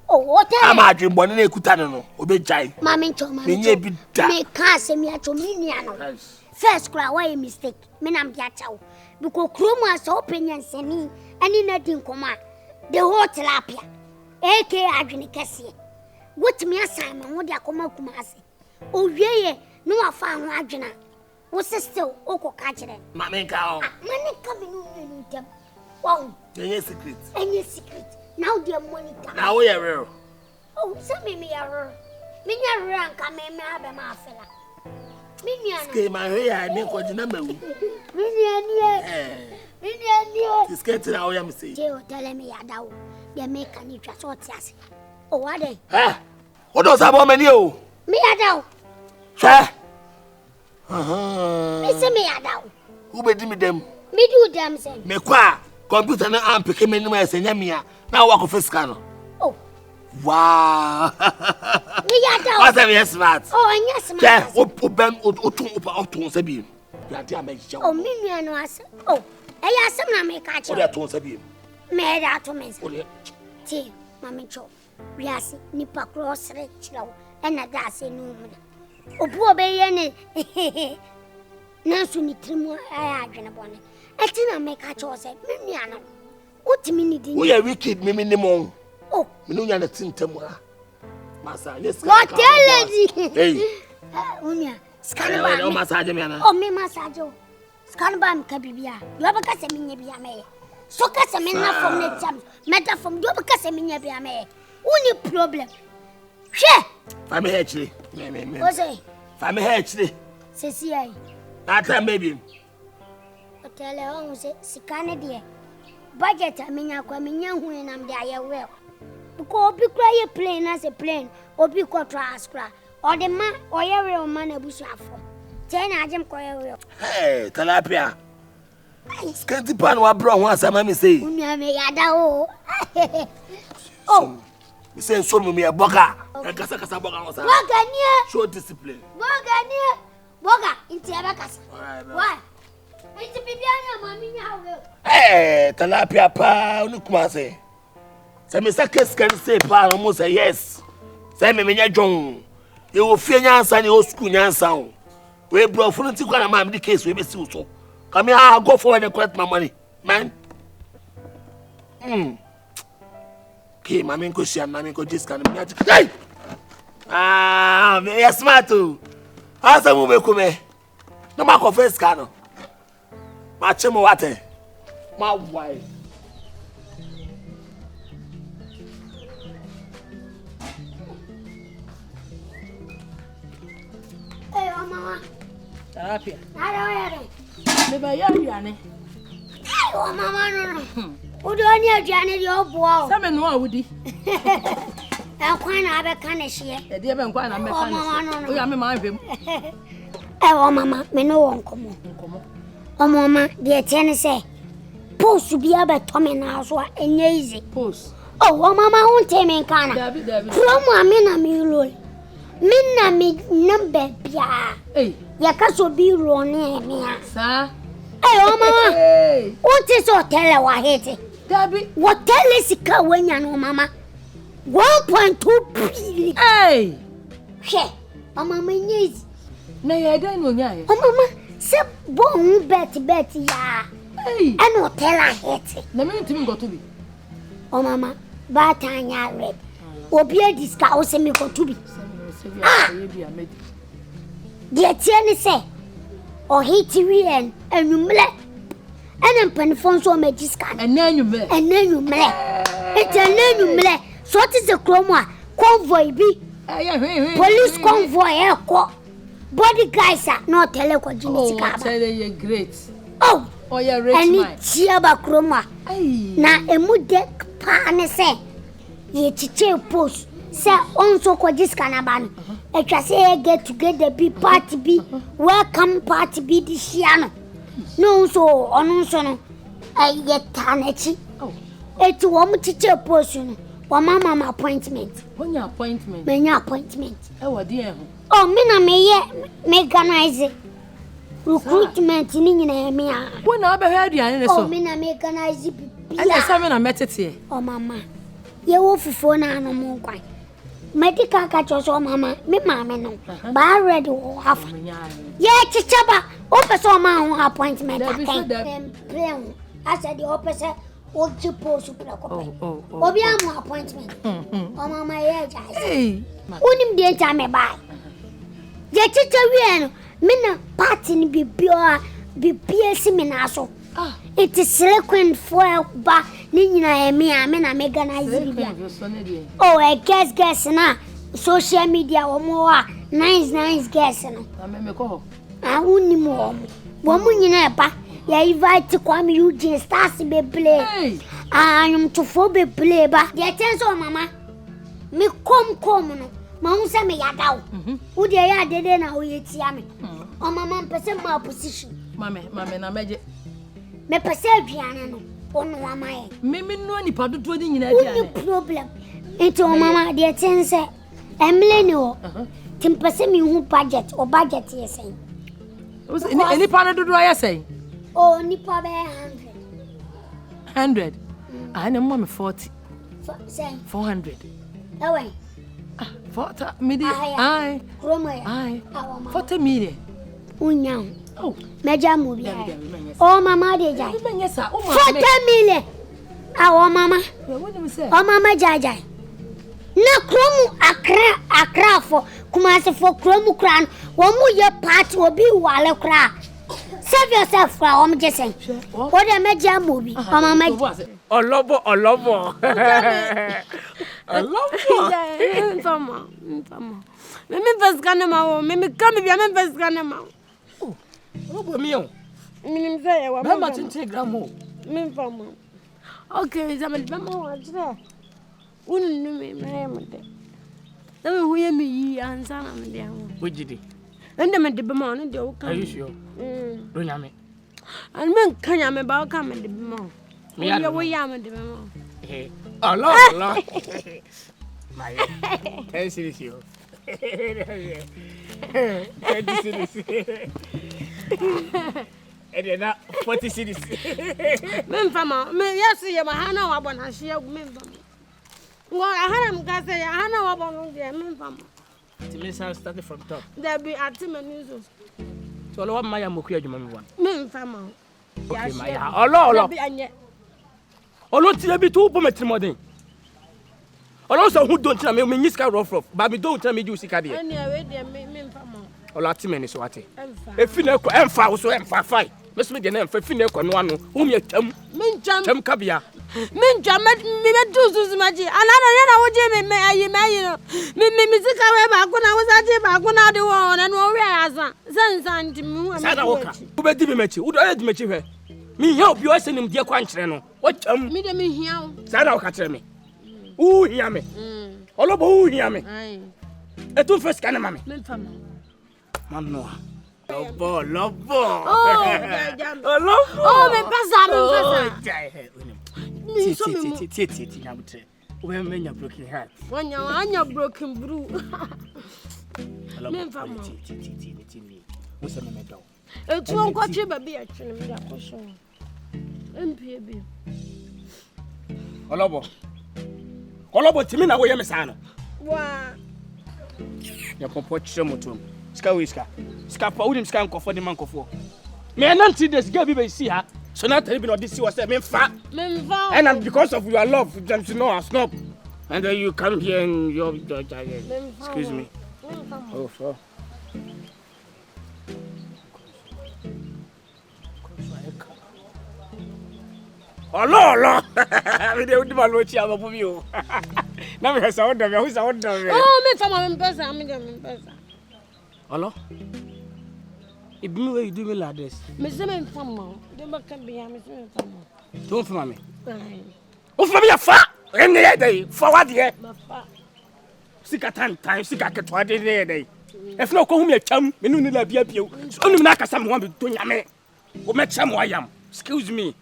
Oh, what am I dream one in a cutano, obey Jai? Mammy told me, me can't say me at Dominiano. First cry, why a mistake? Menam Piato. Because Chroma open and send me, and in a din command. The whole tilapia. A.K. Agnicassi. What me a Simon, what ya come up Kumasi? Oh, yea, no, I found Agina. What's still Oko catching? Mammy cow. Money coming in them. Wow, any secret? Any secret? Now dear money. Now we are real. Oh, some me error. Minya rank, I may have a mafia. Minya came my hair, I make what the number. Minya, it's getting out. I am saying, tell me, I doubt they make a new trust. Oh, what they? Ah, what does that woman you? Me, I doubt. Sir, Listen, me, I doubt. who made me them? Me do them, say. Me qua computer na amp came in my senya. Now walk of scanner. Oh, wow. me, I doubt. What's that? Yes, smart. Oh, and yes, Yeah, open or Sabi. Oh, me, no, I said. Oh, I asked him to make a that to Sabi. Made out to me. Tea, Mammy Cho. We are Nipper cross rich low, and a dassy no. Oh, poor baby, Nancy, Trimo, I agree upon it. I didn't make a choice. Mimiano. What minute? We are wicked, Mimimon. Oh, Minuan at Tintamwa. Massa, let's go. what tell lady? Hey, Unia, Scanner, Scanner, massage, oh, me massajo. Scanner, Cabibia. You have a Casamina me. So Casamina from the jam, matter from Doba Casamina me. Only problem. Share. I'm actually. What's it? I'm actually. Says I. That time, baby. Tell her, say, Sicana dear. Budget, I mean, I'm young when I'm there. Well, because be cry a plane as a plane, or be quatraskra, or the man, or your real man a bush for. 10 I jam coil. Hey, Talapia. Scanty pan wa bro once I may say. Oh, you say so me a boga. Kasa boga once. Bogania, Show discipline. Bogania. Boga, into Abacas. Why? It's a baby, mammy. Eh, Talapia pa, Nukumase. Say, Mr. Kiss can say, pa, almost say yes. Say, me, John. You will fear your son, your school, your sound. We brought for the one of the case, we be so. Come here, I'll go forward and collect my money, man. Okay, mammy, go share, mammy, go this kind of. Hey! Ah, me, you're smart too. How's the movie come? No, my confess, Cano. My chemo water. My wife. Hey, Mama. Talapia. I don't Me ba ya aduane. Hey, Mama, no. Who do I need Janet your boy? Say me no awudi. I'm quite a canish here. E dey be nkwa na me kan. O ya me ma hwem. Oh, Mama, me no one come. Oh, Mama, the tennis say. Post to be able to me now, so easy. Post. Oh, Mama won't tell me, Kana. David. From a mina me roll. Minna me number pia. Hey. Yakaso be running me. Sir. Hey, Mama. Hey. What is your tell wa hate? David. What tell is ka when you know, Mama? 1.2 billion. Hey. She. Mama me needs. Na ya dan no nya ye. Oh, Mama. Se bon bet ya. Hey. I no tell her hate. Na me ntimi go to bi. Oh, Mama. Batanya red. Obi a diska o se me go to bi. The tiani say, or hate and you mle, and penfon so majiscan, And then you me. It's a name you mle. So what is the chroma? Convoy be police convoy, bodyguard, not teleco Oh, tell you great. Oh, you're rich. and it's chiaba chroma. Hey. Na emu dek pane say, ye chiche post. Say also kwa jiskana bano. Etwa say get together be party be welcome party be this year no so onu so no ayetanechi Oh etu wo mu teacher post no wo mama appointment when your appointment menya appointment e wodi e ho oh me na me organize recruitment ni nyina me a when na be hwe aduane ne so oh me na me organize bi and say me na metete oh mama ye wo fufuo na anu mu kwan medical catch mama me mama no ba ready wo hafa ye chichaba o person ma appointment plan I said the opposite o chipo super ko obi am appointment o mama ye jai unim de nta me ba ye chicha wi no me na party ni bibia si me na so it is sequent for ba ni nyina me na me organize bibia oh I guess na social media omo a nice guess no me ko unim wo mu nyina ba ya invite Kwame Eugene stars be play anyum to fo be play ba ye tenso mama me kom no ma hu se me yadaw wo de ya dede na wo yetia me o mama mpese ma position mame na meje me pese aduane no ono amaye me no nipa dodo ni nyina aduane no problem ento mama de tense emle ni o timpese me hu budget yesen any pan dodo ayesen oh nipa be 100 I know mama 40 say 400 away 40 midi ai Roma ya ai 40 million unyam oh meja mu bia oh mama de jai 40 million awo mama oh mama jai na kromu akra fo kuma se fo kromu kran wo mu ye party obi wale kra save yourself for am jesen o de meja mu bi oh mama Olobo Mfama mimi vaskana mawo mimi kama bia mimi vaskana mawo Olobo mi o mimi mzee wa mama 20 gram o mimi mfama okay zamani bama wa jira unu me mde dama huye mi yi ansana mde awo wojide ende me de bama no de o kan are you sure do nyame an men kanya me ba o kan me de bama wo ya me de bama Allah my 10 series yo And not 40 cities. Memfama, me yes, you mahana wabona shia memfama. Well, I had him gas say I know about the memfama. To me, I started from top. There be at him and news. So, what my Mokia, you one. Memfama. Okay, my Allah. Allah, tell me 2 points more than. Also, who don't tell me, Miss Carroll, but don't tell me you see Cadia. Anyway, they memfama. All our team is what. If you know, I'm far, so I'm far fight. Miss me the name for Finnick on one whom you tell me, Jam Cabia. Min jam me do maji. Anana yana woje me ayi me sika we ba ko na wo saje ba ko na de won na no we asa. San ntimi Sada woka. Wo be di me machi. Wo do ayi di machi hwe. Me hia obi o se nim de kwa nkyere no. Wo cham. Me de me hia wo. Sada woka kire me. Wo hia me. Olobo wo hia me. Ai. Etu first kana mame. Me fama. Mano. Lobo. Oh, jam. Oh, me pesa. We menya broken heart. Anya broken brew. We say me do. Etu onko chi ba bi a twene me akoso. Empie bi. Olobo timi na wo ye me sa no. Wa. Ya popo chire motom. Ska whisker. Ska pa udim ska nkofo de mankofo. Me nanti this girl be see her. So now tell me this was me fat. And because of your love, them to know us no. And then you come here and you're excuse me. Oh, for. Allah. We dey do my lochi aba for you. Na me say order me, who say order me? Oh, me fama me pesa, me pesa. Allah. If me way you do me like this. Me say me fama. Dem ba kan be me say me fama. Don't fama me. O fama me fa. Any day forward here. Ma fa. Sika time sika ketwa de dey. If no ko hu me cham, me no ni la bia bio. Onum na akasa me wan be to nyame. O me cham ayam. Excuse me.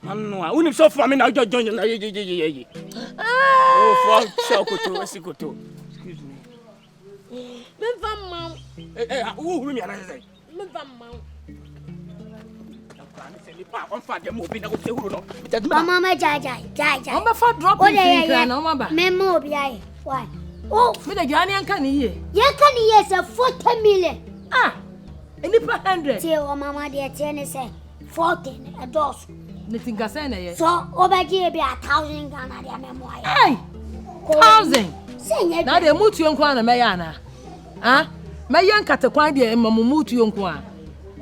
Manu, unim so for me na join na ye. Oh, for chokoto, asikoto. Excuse me. Me fama. Who me na say? Me fama. Mama jai. Mama fa drop in na mama. Me mo bi ai. Why? Oh, Me da gani anka ni ye. ye kan ye say 40 million. Ah. Any per 100. Tie o mama de tie ne say 40 a dos. Ne tinga say na ye. So, obaji be 1,000 Ghana de me mo ai. Hey. 1,000. Say ye. Na de mutu yonko na me ya na. Ah? Me yan katekwan de mamu mutu yonko a.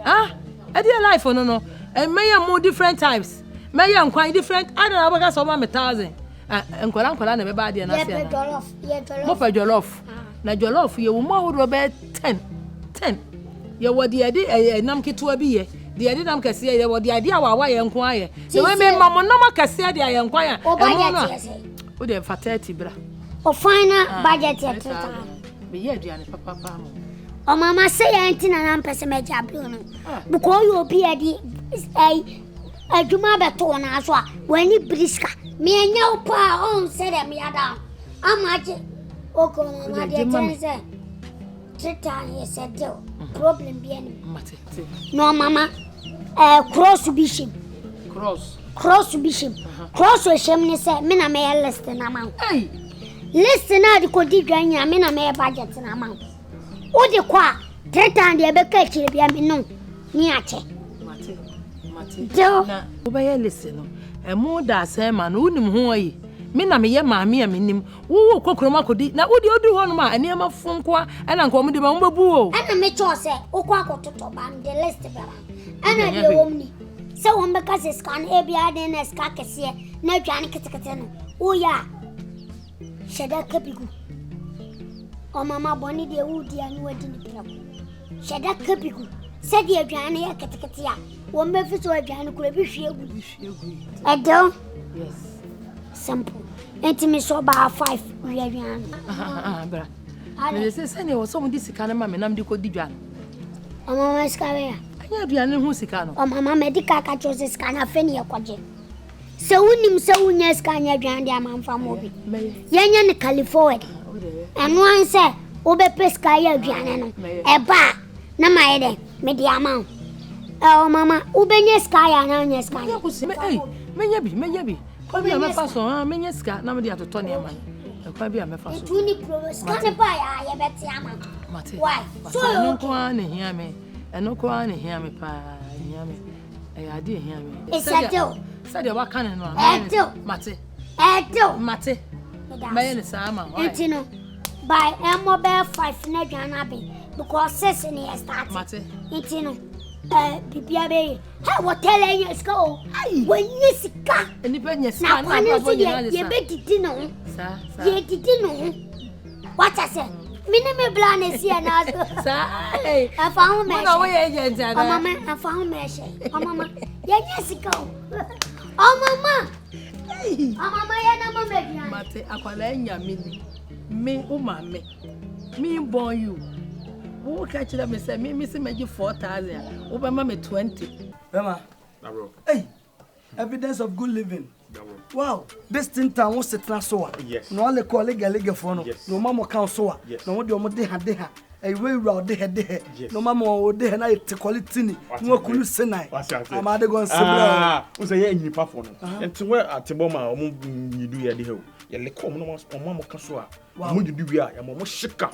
Ah? E dey life no. And me yan more different types. Me yan kwan different. I don't know about so ma me 1,000. Nkola na be ba de na say na. Ye Mo fa jollof. Na jollof ye wo mo wo be 10. Ye wo de nam ketua bi ye. De nam kase ye wo de ade awawa ye nko aye. Se we me mamo nam kase de aye nko ya. O budget ye say. O de fa 30 bra. O final budget ye 3,000. Be ye aduane papa mo. O mama say ye ntina na mpese me jablo no. Because you be adi adwuma beto na so a wani briska me anya pa on say dem ya down amaje oko mama de tense tretan ye said problem be any Mate. no mama cross bishop cross we shem ni say me na me list na man Hey. list na de ko di dwan me na me budget na man o de kwa tretan de be ka kire bia me no ni ache Na obeye listen no. Emo da say ma no unim ho ayi. Me na me ye maame a menim. Wo kokroma kodi. Na wo de odu ho no ma aniema fonko a na nko mo de ma mo bebu o. Ana me cho say okwa akototo ban the list baba. Ana de womni. Se won be ka se scan e bia de na ska kese na dwane ketekete no. O ya. Sheda kapigu. O mama boni de wudi anu wadi ni pira. Sheda kapigu. Se de dwane ya ketekete ya. Won be fi so dwane kura bi hwiegu. Edo. Yes. Simple. Enti me so ba 5 we dwane. Bra. Me say ne wo so mo di sika na ma me nam di ko di dwan. O mama ska we ya. Anya aduane ho sika no. O mama medical ka chose ska na fe ne yakwaje. Se wunim se wunya ska nya dwan de amamfa mo bi. Yenya ne California. Eno an se Obe pesca ya aduane no. Eba na maye de me di ama. Oh mama, ubenye sky na onye sky. Hey, menya bi. Kwa bi amefa so, menya sika na me di atoto ne ma. Kwa bi amefa so. Tuni pro sky pa ya beti ama. Mate. Why? So no kwa ne hia me. Eno kwa ne hia me pa, hia me. Ade hia me. Esadio. Sadia wa kan no. Mate. Mate. Maye ne sama. Etino. By mobile 5 na dwana be because 6 ne start. Mate. Etino. Bibia be. Hey, what tell you go? When you sika. Enipa nya sika na papa ye be didi no. Sa. Ye didi no. What I say? Me plan is here now. Sa. Hey. I found me. No way agent. Mama, I found me. Mama. Ye sika. Oh mama. Hey. Mama ya na mama be. Mate akwala nya me o mama. Me born you. Who catch them and say, me say, 4,000. Over me 20. Bema. Hey, evidence of good living. Wow, this thing town was set na so. Yes. No only colleague for no. No mama can so. No what you de ha. A way round de. No mama o de na it quality ni. No kunu senai. Am ade go nsebra. We say ye nyipa for no. Enti we ateboma o mu yidu ye de he. Ye le kom no mama ka so a. Mo yidu wi a ya mo shika.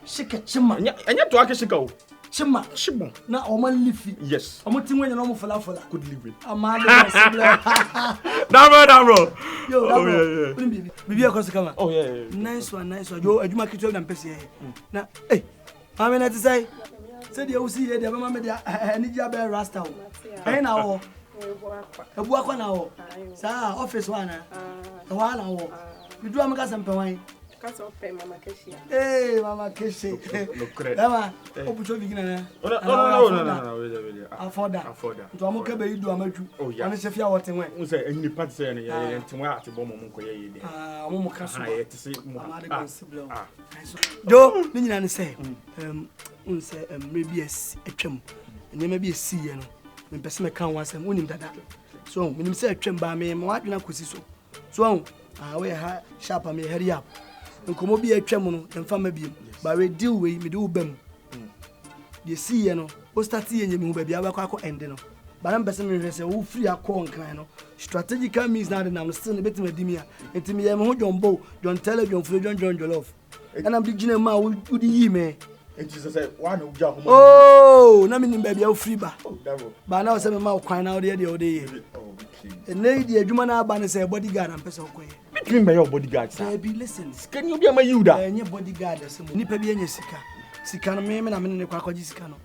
Shika chima. Anya to ake shika o. Chima. Shibon. Na o man lifi. Yes. O mo tinwe no mo fala. Good living. Amade go nsebra. Damro. Yo, damro. Bibi akoso kama. Oh yeah. Nice one. Yo, aduma kitu na mpese ye. Na, Mama na tisai. Say the usi ye, the mama me dia ani dia be rasta o. Na wo. Ebu akwa na wo. Sa office wa na. Wa na wo. Bidu amaka sampe wan. Kasa ope mama keshi. Mama keshi. No credit. Mama, opucho bigina na. No. Wait. Afoda. Nto amoka be yidu amaju. Ani se fia wote wen. We say any party say ye ntimwa atebo mo nko ye de. Mo mo kaso. Ye tese mo. Do ni nyina ne say unse maybe atwam. Nyema bi esi ye no. Me pese me kan wasem unim dada. So, minim say atwam ba me ma wadwena kosi so. So, we ha sharp am hurry up. Nkomo bi atwam no emfa ma biem. Ba we deal we me do bam. The see ye no, o start ye nyemi hu ba bia ba kwa end no. Ba na mpese me hwese wo free akọ nkan no. Strategical means na na still betima dimia. Entimi ye me ho jombo, John Tele, John Flo, John Jollof. And I'm beginning ma wo di yi me. And Jesus said, "Why no uja homo?" Oh, na me nim ba bia wo free ba. Oh, that Ba na o se me ma kwan na o de ye. Oh, okay. And lady adwuma na aba ne say bodyguard am pese okoye. Mean by your bodyguard, sir. Be listen. Can you be my yuda? Enye bodyguard se mo. Nipa bi enye sika. Sika no me na me ne kwa kwaji sika no.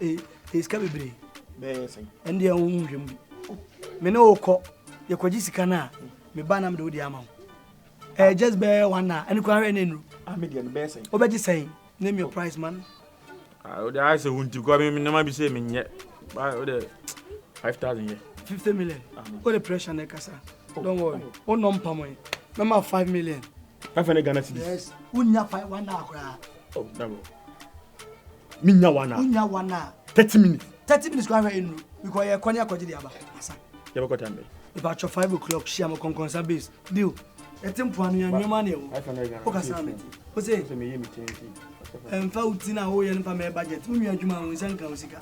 Sika bebre. Be say. Ende ya unhwem bi. Me ne okọ ye kwaji sika na me ba na me do di ama. Just be one na. Ani kwa hwe na nru. Median be say. Obeji say. Name your price man. The I say won't you go me no be say me yet. Buy the 5,000 here. 50 million. What the pressure na kasa. Don't worry. O no mpa mo. Mama 5 million. 500 Ghana cedis. Yes. Unya 5 one na akura. Oh, double. Minya one na. Unya one na. 30 minutes. 30 minutes kwa hwe nru. Because ye kwanya kwaji di aba. Asa. You have got time. About 5 o'clock share mo konkonsa base. Deal. Etempo anu ya nyoma na ewo. 500 Ghana. O kasa me. O say me ye meeting. Emfa utina ho ye nfa me budget. Unwa adwuma ho nsanka osika.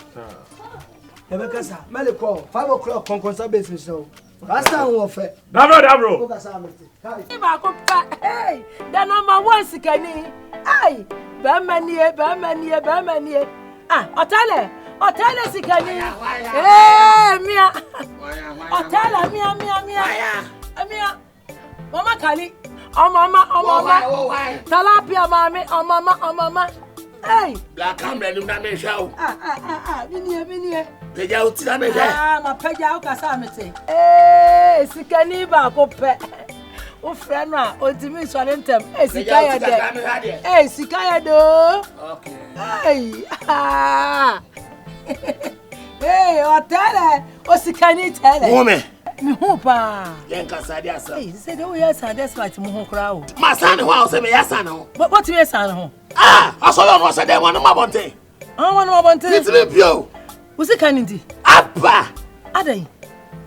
Ebe kasa. Mele call 5 o'clock konkonsa base so. Rasta wo fe. Dabro. O kasa me. Hey, ba ko pa. Hey, the number 1 sikani. Hey, ba manie. Ah, Otale sikani. Hey, mia. Otale mia. Mama Kali. Oh mama. Talapia mami. Oh mama. Hey. Black camera ni na me show. Minie. Peja uti na me show. Ma peja o kasa mete. Eh, sikani ba ko pe. O friend na otimi so ntem. Eh, sikaya de. Eh, sikaya do. Okay. Hey. Hey, Otale. O sikani tele. Woman. Me hu pa. Yen kasa dia sa. Hey, say do yes and that's right mo hu kra o. Ma san ho a say me yasa na ho. What you san ho? Asolo no say dem one ma bonte. One ma bonte. Little pio. What's it kind of? Abba. Adai.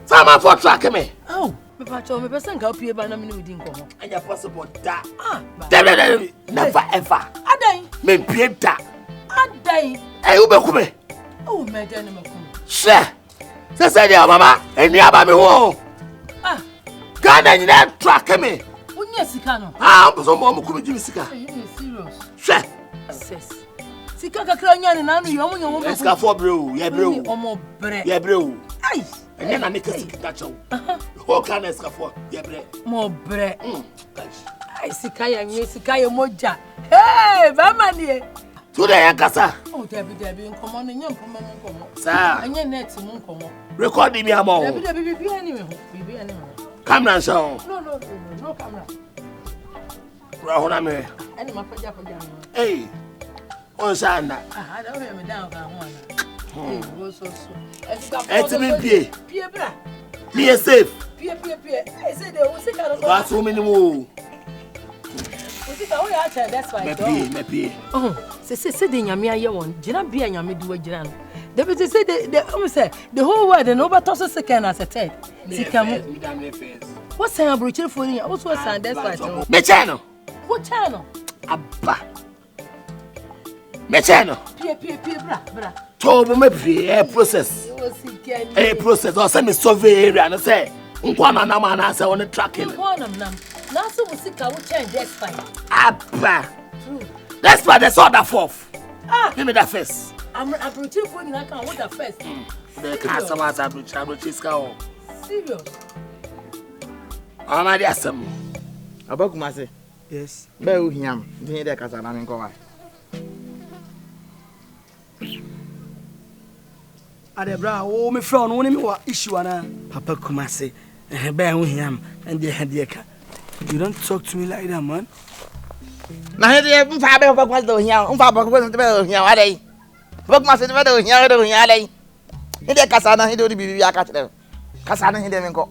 Sama for track me. Oh, me pacho me person ga opie ba na me no din ko ho. Anya possible da. Never ever. Adai. Me pieta. Adai. Eh, ube kume. Oh, me dene me kume. She. Se dia mama, eni aba me ho. Ah. Gana nyina track me. Unye sika no. Ah, mbo so mo kume jimi sika. You serious? She. Sis. Sika kakra nyane na no yomo yomo. Eska for bro, ye bro. Omo bre. Ye bro. Ai. Enya na make sika chow. Ho kan eska for ye bre. Mo bre. Ai sika ya nwe sika ya moja. Hey, mama nie. To the yankasa. Oh, Debbie, come on, and young woman, come on. Sir, And your net, come on. recording me among. Debbie, be anyway. Camera show. No camera. Rahona me. And my pajama. Hey, on Sana. I don't have me down. Hey, so. It's me, Pierre, Pierre safe. Pierre. I said there was a That's so many more. That's why. Me pay. Oh, say the Yamia Yawan, Jina be and Yami do a Jiran. They will say the whole world and over toss a second as a ted. What's her brutal for you? Also, that's why. Me channel. What channel? Abba. Me channel. Bra. Tobo me pay process. A process or semi survey area and say, Unkwana Namana say on the tracking. Now, so we see how we change that's fine. Abba. That's why they saw that fourth. Give me that first. I'm brutal for you. I can't want that first. The customers are brutal. Serious. I'm at the assembly. About Kumasi. Yes. Bear him. He the Casana and go. Adebra, oh, me friend, only me what issue ana. Papa Kumasi. Bear him and the headache. You don't talk to me like that, man. Now, here, Faber was doing here. Faber wasn't there here, are they? What must it matter here? He the Casana, he don't be a cat. Casana, he didn't go.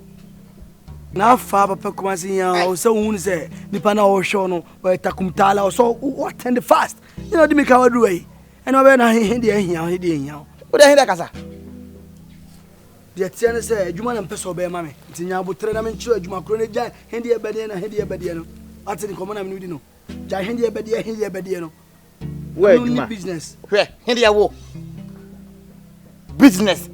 Now, Father Pakumasi, so wound say, Nipana or Shono, or Takumtala, or so what tend fast. You know, the make our way. And when I hear he did. What the Casa? The Tiana said, you want to peso bear mammy. Tina would train them in church, Macronia, Hendy Badiana, Hendy Badiano. I think common I'm new. Hendy Badiano. Where you business? Where? Hendy a walk. Business.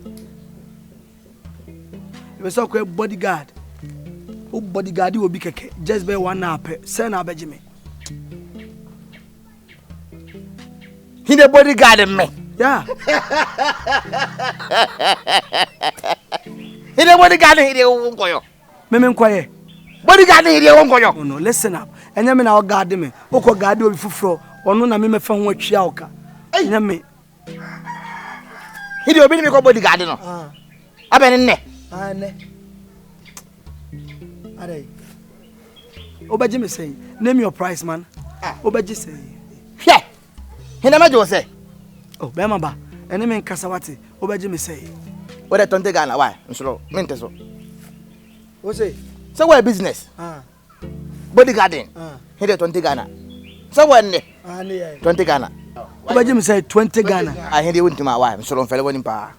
It was so quick bodyguard. Oh, bodyguard will be just by 1 hour. Send our Benjamin. He the bodyguard me. Yeah. He the bodyguard he the won't go. Memem quiet. Bodyguard he the won't go. No, listen up. And you mean our guard me. Oko guard will be for or no, I mean, from what Chiauka. I me. He the me bodyguard. No. I been in there. Obaji say, name your price, man. Obaji say. Yeah. He never do say. Oh, Bemaba. And I mean Kasawati. Obaji say. What I don't take Ghana, why? So, Minteso. What's it? So, what business? Bodyguarding. He don't take Ghana. So, when 20 Ghana. Obaji say 20 Ghana. I hear you went to my wife, so don't fellow in power.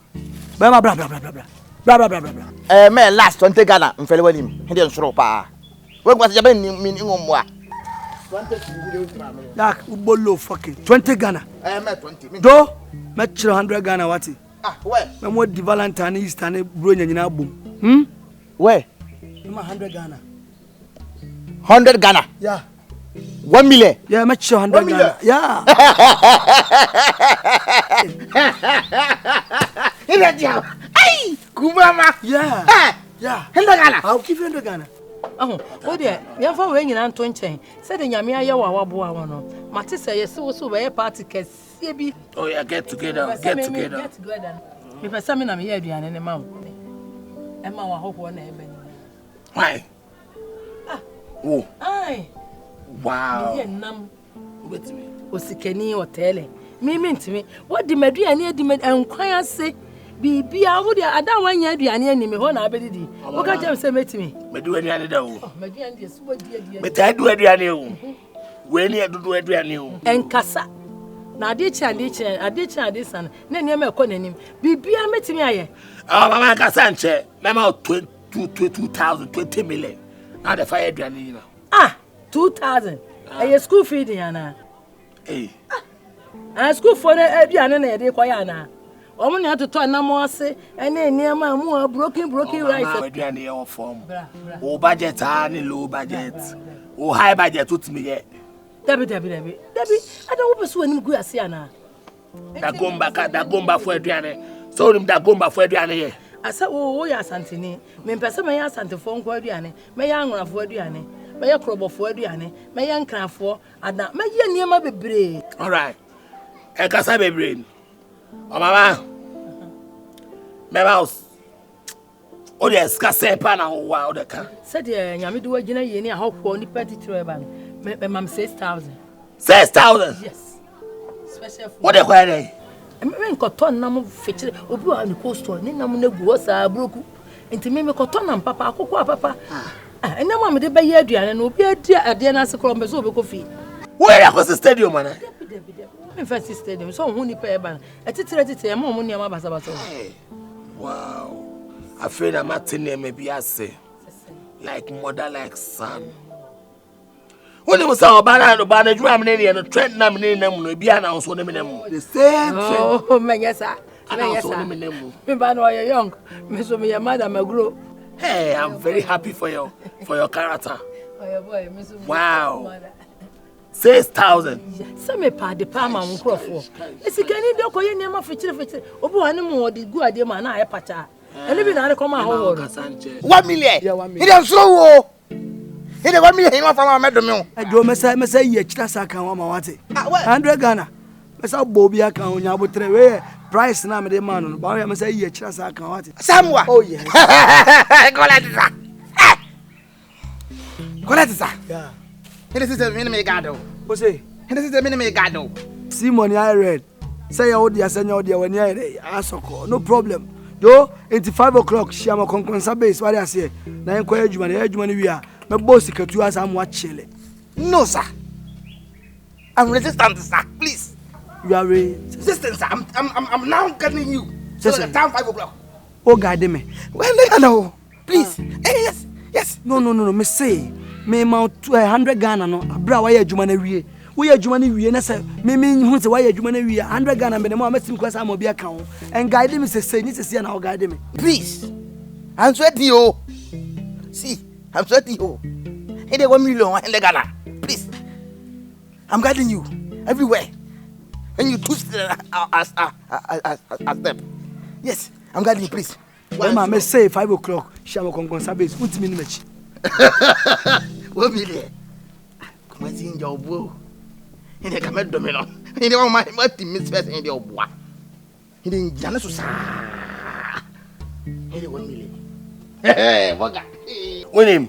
Blah, blah, blah, blah, blah, blah. Blah, blah, blah, blah. Man, last 20 Ghana, and fellow him. He didn't throw power. What was your meaning on what? 20 Like, Ubolo fucking 20 Ghana. I am at 20. Do, match 100 Ghana, what? Where? I'm what the Valentine is standing, brilliant in our boom. Where? 100 Ghana. 100 Ghana. Yeah. 1 million. Yeah, match 100 Ghana. Yeah. Hey, Kumama. Yeah. Yeah. 100 Ghana. I'll give you 100 Ghana. Oh, dear, we are for winning and 20. Said the Yamia Yawa Boano. Matissa, yes, so by a party case. Oh, yeah, get together. Get together. If I summon a year and a mount. Emma, I hope one name. Why? Oh, aye. wow. Num with me. Was the Kenny or telling me to me. What the Madria near the and choir say? Be I would I don't want you and enemy when I believe. What can you say to me? But do any other though. But I do a new. When you do a new. And Cassa. Now, ditch and this and then you may call him. Be I met me. Oh, Mamma Cassanche, Mamma 2020 million. Now the fire, 2,000. A school feeding, Anna. Hey. And school for every another day, Koyana. Only had to turn no more say, and then near my more broken rice. Oh, budget, low budget. Oh, high budget, to me yet. Debbie, I don't pursue any good as Siana. That gomba for Adriana. So him that gomba for Adriana. I said, oh, yes, Antony. May person may ask Santa phone for Adriana, may young of Adriana, may a crop of Adriana, may young craft for, and that may you near my baby. All right. I can say brain. Oh, Mama. My mouse. Oh, yes, Cassay Pana, wow, the car. Said, Yammy do a dinner in a hawk for the petty trouble. My mum 6,000. 6,000? Yes. Special for what a query. I mean, cotton number fetch Obu on the coast or Ninam was a broke. And to me, cotton and papa, papa. And now, Mamma, the Bay Adrian and will be a dear at the answer Columbus over coffee. Where was the stadium, man? In fact, stadium, so only pay a ban. I tell you, more money about wow. I feel I'm at maybe I say, like mother, like son. When it was our banana, drum and a trend nominating them will be announced on them. The same. Oh, my yes, sir. Remember, you're young. Miss me, your mother, my grow. Hey, I'm very happy for your character. Wow. 6,000. Some may pay the palm and crop for. It's a canny dog or your name of Fitch. Obu animal, the good idea, man, I pacha. And even I come out. 1 million. It is so. He never me him from our medal. I do say ye chasa can one mawati. 100 Ghana. Mesa Bobia can yabutre price na me de man. Ba ya say ye chasa can what. Samwa. Oh yeah. Coletta. Yeah. This is a minimum gado. Who say? This is a minimum gado. See money I read. Say your dear senior dear when you asoko. No problem. Yo, 5 o'clock, she am a conconsa base. What I say? Now encourage money we are. My boss can do as I'm watching. No, sir. I'm resistant, sir. Please. You are resistant, sir. I'm now getting you. So the time 5 o'clock. Oh, God, me. Well, I know. Please. Yes. No. Me say, me amount 100 Ghana. No, bra, why you money we? We are Jumani, we and I say, me mean who say why you money we 100 Ghana, but the more I met him because I'm a be account and guide him. Say, need to see and I'll guide him. Please. I'm sweating you. See. I'm sweating you. Hey, they 1 million and the Ghana. Please. I'm guiding you everywhere. And you twist a step. Yes, I'm guiding you, please. When I may say 5 o'clock, Shamo Conconsabe, put me in the 1 million. Come and see your boo. In the Camet Domino. In the one my miss first in your bois. He didn't Janus. Hey, 1 million. Hey, what? William,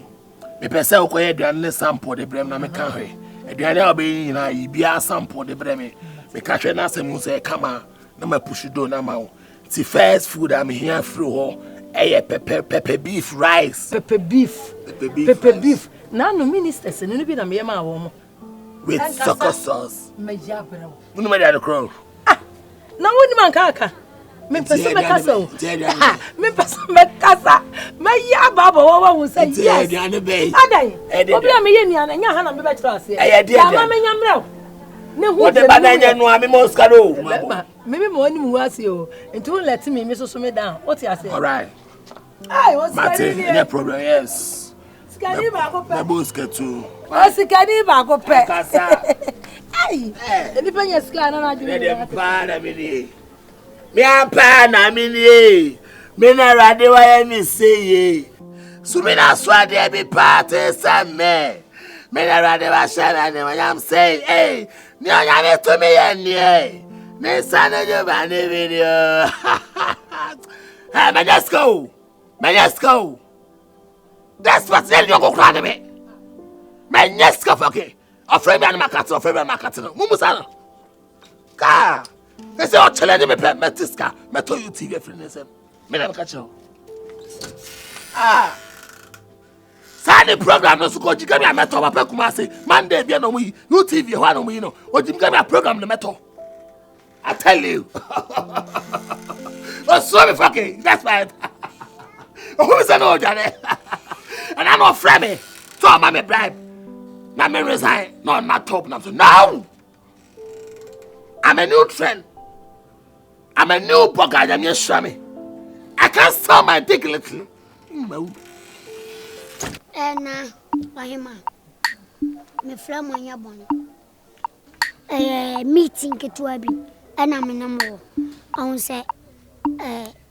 me pesa o koye aduane sample de brem na me ka hwe. Aduane a obeyi na ibia sample de brem me ka hwe na asem so e kama na ma push do na ma wo. Ti first food am here through ho pepper beef rice. Pepper beef. Na no ministers no bi na me ma wo mo. With soccer sauce. Me jabra. Unu me da crow. Ah. Na woni man ka. Me pesa me kasa. Me pesa me kasa. Me ya baba wa wo say yes. Adan. Obi a me ye ni ana nya ha na me be kira ase. Ya ma me nyamra. Ne hu de badanya no a me mo skado. Me mo ni mu ase o. Nti won let me so me down. What you say? All right. Ai, what's going on? No problem. Yes. Skani ba ko pe. Na bo skatu. O skani ba ko pe. Kasa. Ai. Eni panya skana na adwene. Ne pa na me ni. Me apa na me ni. Me na rade wa ye mi seye. So me na swade be party some me. Me na rade wa shara ne wa am say, hey, ni onya me to me ye ni. Me sana jo ba ne video. Hey, man, just go. That's what's telling you go cry me. Man, just go okay. Afraid me market, Mumu sana. Ka. They say, oh, challenge me metiska. Me to you TV friends. Me na catch you. Sani program no so go jika me meto papa kuma say Monday bia no mu you TV ho no mu you know. O jika me program no meto. I tell you. Oh, sorry fucking. That's why. Who is no Johnny? And I'm not friendly. So I'm a bribe. Now me resign. No, not top now. So now. I'm a new trend. I'm a new Bodyguard. I'm your shami. I can't sell my dignity. And Wahima, me flam on your bonnet. Meeting get to be, and I'm in a more. I won't say,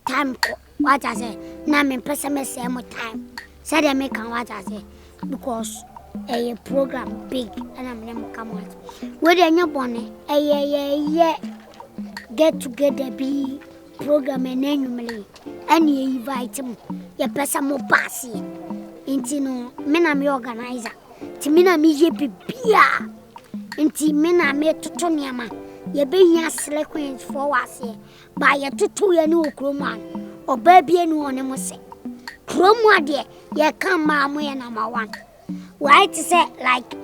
time, what I say, Nam pessimist, time. Said I make what I say, because a program big, and I'm never come out. Whether in your bonnet, get together be program and annually, and you invite him, your person more passy. Inti no, me na me organizer. Ti me na me ye bibia. Inti me na me toto niama. Ye be hia select for wase. Ba ye toto ye ni okromu oba bia ni one mo se. Kromu ade ye kan ma mo ye number 1. Why to say like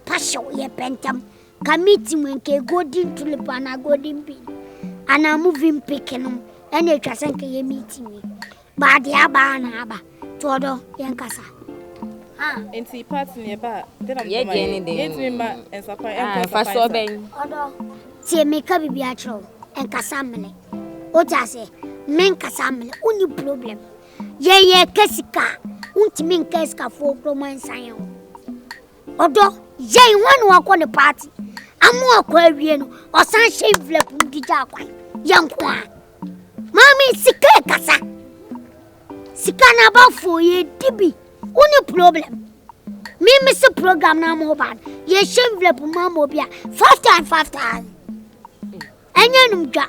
partial ye pentam. Committee when ke golden tulip and a golden bean. And a moving picking and a trasanke ye meeting me. Ba dia ba na ba. Todo yankasa. Enti part nearby. Then I'm Jenny. Get me ma and supply fast so ben. Odo. Tie me ka bibia tro en kasamle. O ta se men kasamle uni problem. Ye kesika. Unti men kesika fo promo ensan. Odo, ye wan wa ko ne party. Amu akwa awie no. Osan she envelope ndija akwan. Yankwa. Mami sika kasa. Sikana about for ye dibi. Only problem. Me miss a program na mo bad. Ye envelope mama bia 5 times. Anya numja.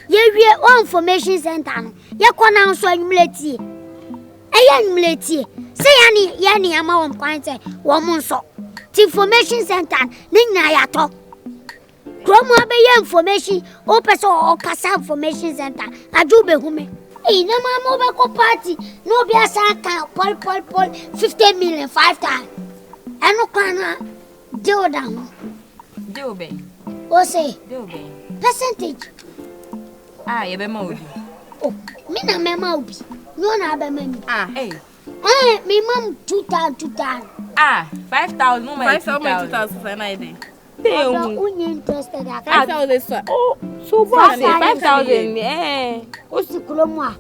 Ye we information center no. Ye ko na so anumleti. Anumleti. Say yani ama won kwan say wo mo so. Information center ni na ya to. Kromo be information o person o kasa information center. Aju be hume. Hey, no mama go party. No be a saka pol 50 million 5 times. I no can deal down. Deal be. O say Deal be. Percentage. You be more. Oh, me na me ma obi. No na be me. Hey. Me mom 2 times. 5,000 no my 5,000 for an idea. Unye interested. 5,000 so. Oh, so what? 5,000. Osi kulomu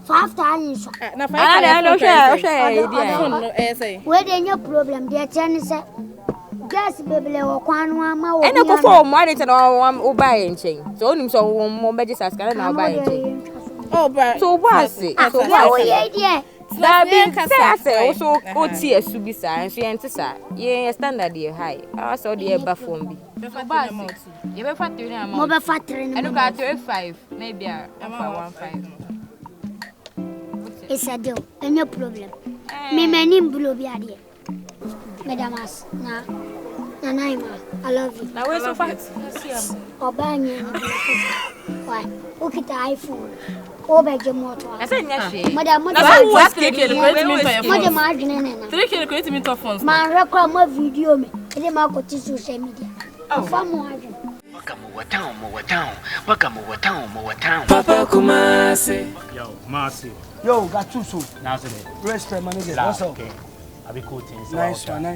5,000 so. Na 5,000. Where dey your problem? Dey tell say gas bebele wo kwanu ama wo. Ene ko for money to no buy enchen. So onim so mo be just ask na buy enchen. Oh, but so what? So what we dey? That be say also oti esubi sa enso yente sa. Ye standard ye high. I saw the eba phone bi. You be factory amount. Mo be factory no. I look at 5 maybe a 15. It's a deal. Any problem. Me manim blow bi ade. Medamas na naima. I love you. Now where so far? Obanya. Why? Okita iPhone. Obeje moto. I say nya Madam, what take it create me for your phone. Madam, adwene na. Take it create me to phones. Man record my video me. Ede ma ko ti social media. Afamu adwene. Welcome to town. Papa Kumasi. Yo, Marcy. Yo, got two so. Nice. Respect, my nigga. What's up? Okay. I be cool things. Nice one.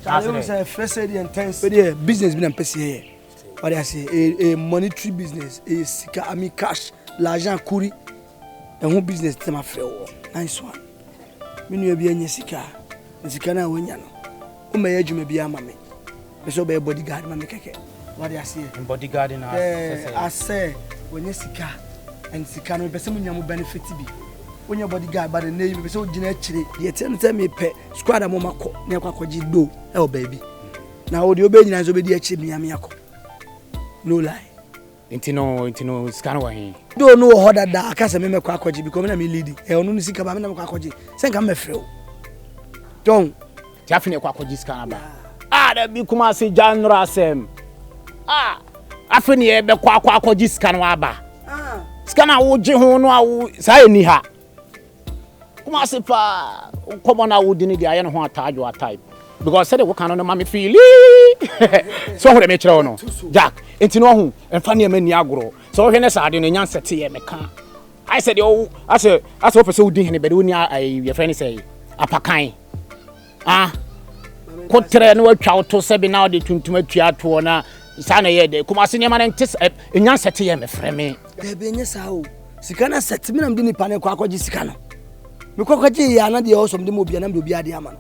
I always say first aid intense. But yeah, business been person here. What I say, a monetary business, a sika, I mean cash, l'argent couri. And who business to my friend. Nice one. Me no be any sika. Sika na wonya no. O me adwuma bia ma me. Me so be bodyguard ma me keke. What I say? In bodyguard in our I say when you sika and sika no be say munya mo benefit bi. When your bodyguard by the name be so gina chire. The tell me pe squad am mako na kwakoji do. Oh baby. Na o de obe nyina so be di achi mi akọ. No lie. Intino scan wa hin. Do no ho dada aka se me kwakoji because me na me lead. E onu ni sika ba me na kwakoji. Se nka me frɛ o. Don. Ti afine kwakoji scan ba. Da bi kuma se janro asem. Afine e be kwakoji scan wa ba. Scan a wo je ho no a wo sa eni ha. Kuma se pa komo na wo dini dia ye no ho atajo type. Because said we cannot mama feel so ho me kire no Jack entino ho emfa ne mani agoro so hwe ne saade no nyan sete ye meka I said oh as a person who din he be do ni your friend say apakan kotre no atwa auto se bi na de tuntum atua to na sa na ye de kuma se nyama na nte enyan sete ye me freme e be nye sa o sika na set me na mde ni pane kwa akwaji sika no me kwakwaji ya na de o som de mo bia na mde obi ade ama no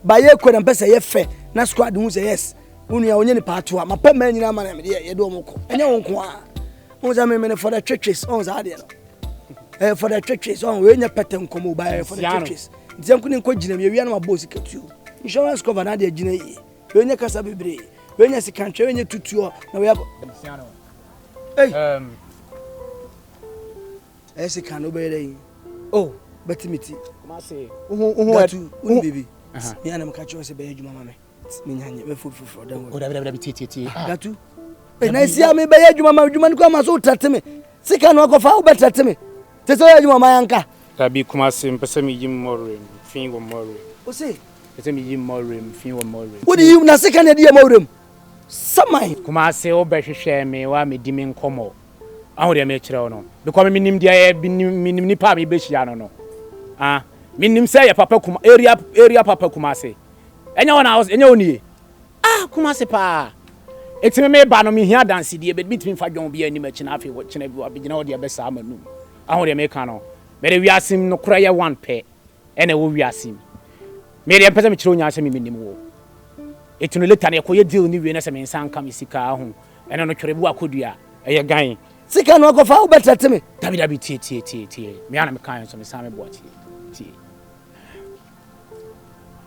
ba ye kwe na mpese ye fe na squad hu say yes unu ya onye ni pato a mapa ma nyina ama na me de ye do mo ko enye wonko a unu za me for the churches on za de no for the churches on we nya peten komo ba for the churches ntia nkuni nko gina me wi na mabo sika tuo insurance cover na de gina yi we nya kasa bebre we nya sika ntwe we nya tutuo na we ese kan obere oh betimiti kuma se baby me ana makacho se be adwuma mame me nyanye be fufu dan o da titi gatu na sia me be adwuma mame adwuma ni kwa ma so tateme sika no akofa wo betateme te so adwuma ma yanka tabi kuma se mpese me yim more fin wo more o se mpese me yim more fin wo more wo di na sika na de more samai kuma se o be hwehwe me wa me di me nkomo aho de me kire no because me nim dia minim ni pa me be hia no minim say ya papa kuma area papa kuma se enya wona house enya oni kuma se pa etime me ba no me hia dance die be bitimi fa dwon bia ni machi na afi wo chena bi wa bigina wo de be sa manum aho de me ka no me de wiasim no kura ya one pe ena wo wiasim me de pese me kire onya se me minim wo etunu leta na ekoye deal ni we na se me nsan ka me sika aho ena no twere bu akodua eye gan sika no akofa wo betateme dabi tie me ana me kan so me sa me bo tie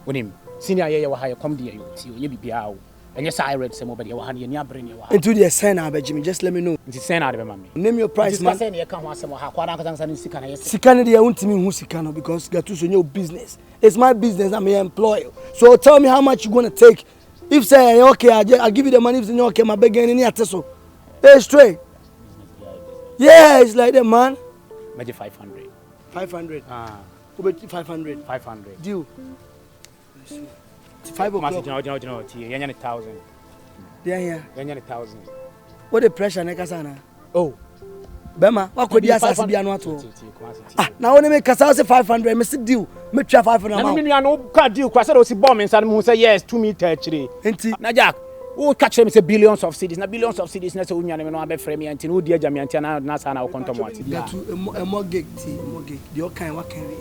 wonim senior ye wa ha come there you tie onye bibia o enye sa I read some obedi wa ha ne ni abre ne wa into the sign abegimi just let me know nti sign na de be ma me name your price man say ne ka ho asem ha kwa na nkansa ne sika na yes sika ne de ya untimi hu sika no because gatu so your business it's my business I'm your employer so tell me how much you going to take if say okay I give you the money if say okay my begin ni ateso hey straight yeah it's like that man maybe 500 500 deal 5 o'clock. No, yanya 1,000. Yeah. Yanya 1,000. What the pressure neka sana? Oh. Bema, what could you assassin be ato? Now when me kasa say 500, me say deal. Me try 500 now. Me no ka deal. Kwa say o si bomb inside me say yes 2 meter actually. Enti. Na Jack, who catch me say billions of cities. Na billions of cities na say unya me no abe frame me anti no dia jam anti na sana o kontom ati. That a mortgage. The kind what can we?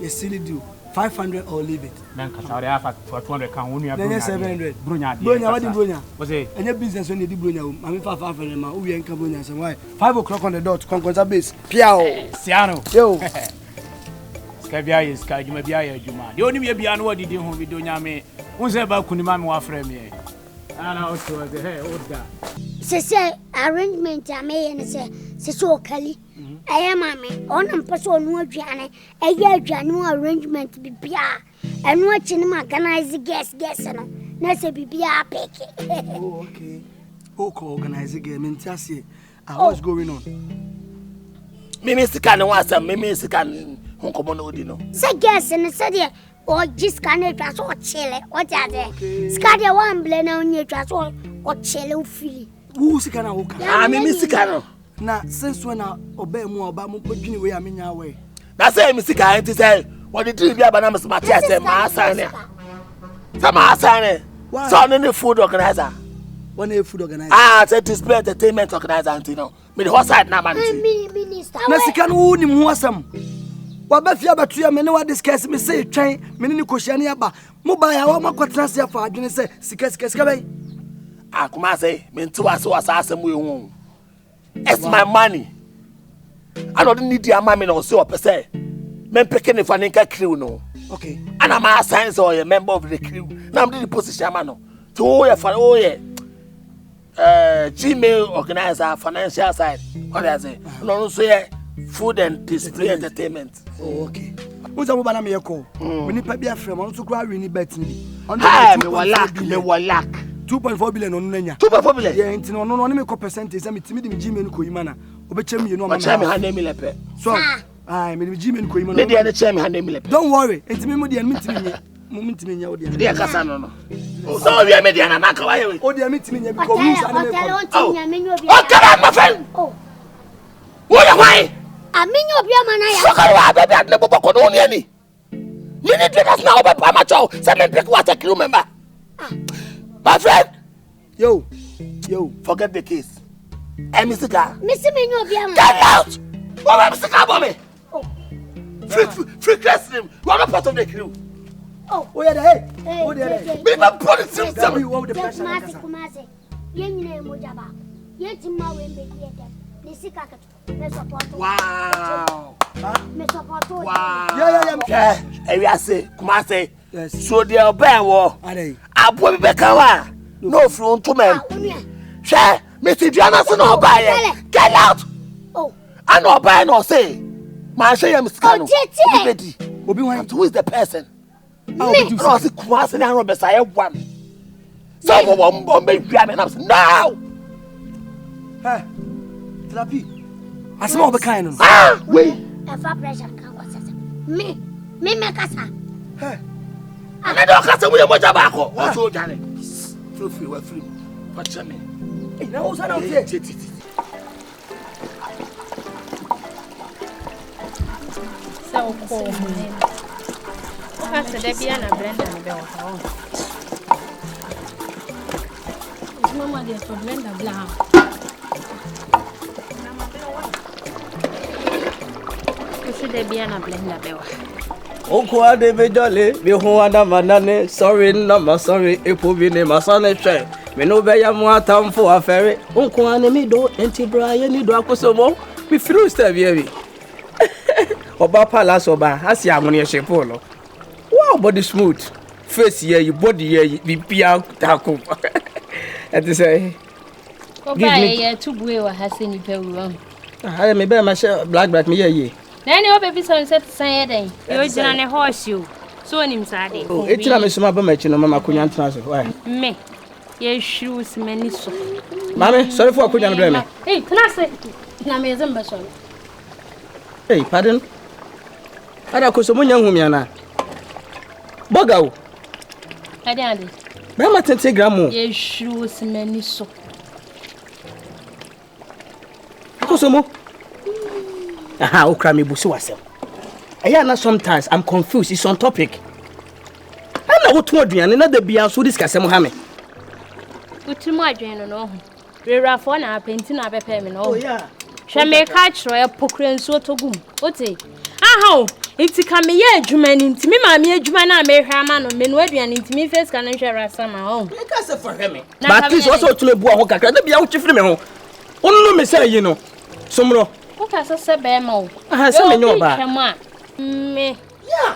You silly deal. 500 or leave it. Then kasa o dey have for 200 kan wonu ya bronya 700. Bronya what bronya? Was it? Any business when you do bronya, I mean 500 ma, we enka bronya say why? 5 o'clock on the dot, konkonza base. Piao. Siano. Yo. Skabia is ka juma bia ya juma. The only bia no didi ho bi do nyame. Won say ba kunima me wa frame me. Ana o so the hey order. Say arrangement am say so kali. I am mammy, on and person no Johnny, a year Janu arrangement bibia, and watching him organize the guest, and that's a bibia pick. Oh, okay. Who organize the game in Tassie? What's going on? Mrs. Can was a Mrs. Can who come on Odino. Say guess and said, or just can't dress or chile, or that. Scadia one blend on your dress or chile free. Who's the kind of walk? I'm Mrs. Cano. Na since when I obey more about my putting away, I mean, your way. That's a Mr. Kind to say, what did you be about Matthias and my son? Some son, son in the food organizer. One a food organizer. Said display entertainment organizer, you know. Me the horse side now, man. Minister, Mexican wood in Wasam. What about you about 3 minutes? Discuss me say, train, Minnie Koshaniaba, mobile, I want my quatrasia for I didn't say, Sikas. I come and say, mean to us, so assassin we won't. It's my money. I don't need your money or so per se. Men picking if I think crew no. Okay. And I'm a science or a member of the crew. Now I'm the position man. To oh yeah. Gmail organizer financial side. What I say? No so food and display entertainment. Oh okay. Who's a woman me call? We need pay from on to cry we need bet me. Hi, me walack. 2.4 billion on Nanya. 2.4 billion. Yeah, into no make percentage. I mean, Timmy Jimmy Koimana. Obechem, you know, my chairman hand me lepe. So, I mean, Jimmy Koimana. Lady and the chairman hand me lepe. Don't worry, it's me, Modi and Moment in your audience. Dear Cassano. So, we are Mediana Naka. Oh, dear, meeting me because oh, my friend. Oh, what am I? I mean, your man, I never got on any. You need to us now, but I'm a child. Some people what a crew member. My friend. Yo. Forget the case. Hey, Mr. Car. Mr. Menyo, get out! What Mr. Car, mommy? Free Christian. You are not part of the crew. Oh, yeah, hey. Oh, yeah, hey. We have put it in some. Kumasi. Yenye mojaba. Yeti mawe mbeki yete. Nisika katu. Me support. Wow. Me support. Wow. Yeah. Hey, we say Kumasi. Yes. So they are bad war. Abu Bekawa. No front to men. Share. Mr. Jonathan no buy. Get out. Oh. I no buy no say. Man say I'm scan. Obi wan. Who is the person? No say Kumasi na ro beside one. So bomb be no. Hey. Therapy. Asema obekan no. Ah, wait. Efa pressure kan ko sese. Me me kasa. Hey. Ana do kasa we moja ba ko. O so jare. Feel free, we free. Watch me. Hey, na o sa na o tie. So cool. Pastor Debbie and Brenda and Bell. Mama, there's for Brenda Blanc. Should there be an Brenda Bell? Oh, David Jolly, be who and a manane, sorry, no, sorry, it will be named my son and share. Me no be a more time for a ferry. Uncle Anime do, anti Brian, you do a cosomo, be through Stavieri. Oba Palace Oba, as Yamonia Shepolo. Wow, body smooth. Face here, you body here, you be out, taco. And to say, go buy a 2 boy or has any pay wrong. I may bear myself black me ye. Then your baby son said, say, you're a horseshoe. So him sad. Oh, it's not Miss Mabba Machin, Mamma Kunyan Transfer. Why? Me, your shoes, many so. Mammy, sorry for Kunyan Bremer. Hey, can I say, Namazamba son? Hey, pardon? I don't so young woman. Bogo. I did. Mamma, 10 grams. Your shoes, many so. Kosomo. Aha, o kra me busu wasem. Eya na sometimes I'm confused. It's on topic. Na wo to aduane na da bia so discuss am ha me. Utumu aduane no. Rerafo na apenti na bepe me no. Oh yeah. Hwe me ka kiro e pokre nso togum. Ote. Aha, enti ka me ye adwuma ni enti me ma me adwuma na me hwe ama no me no aduane enti me face ka na hwe rasa ma ho. Me ka se for hwe me. But this also to me bu ho kakra da bia wo chifiri me ho. Onu me say yi no. Somro. Oka se be ma o. Aha, se me nyo ba. Me. Yeah.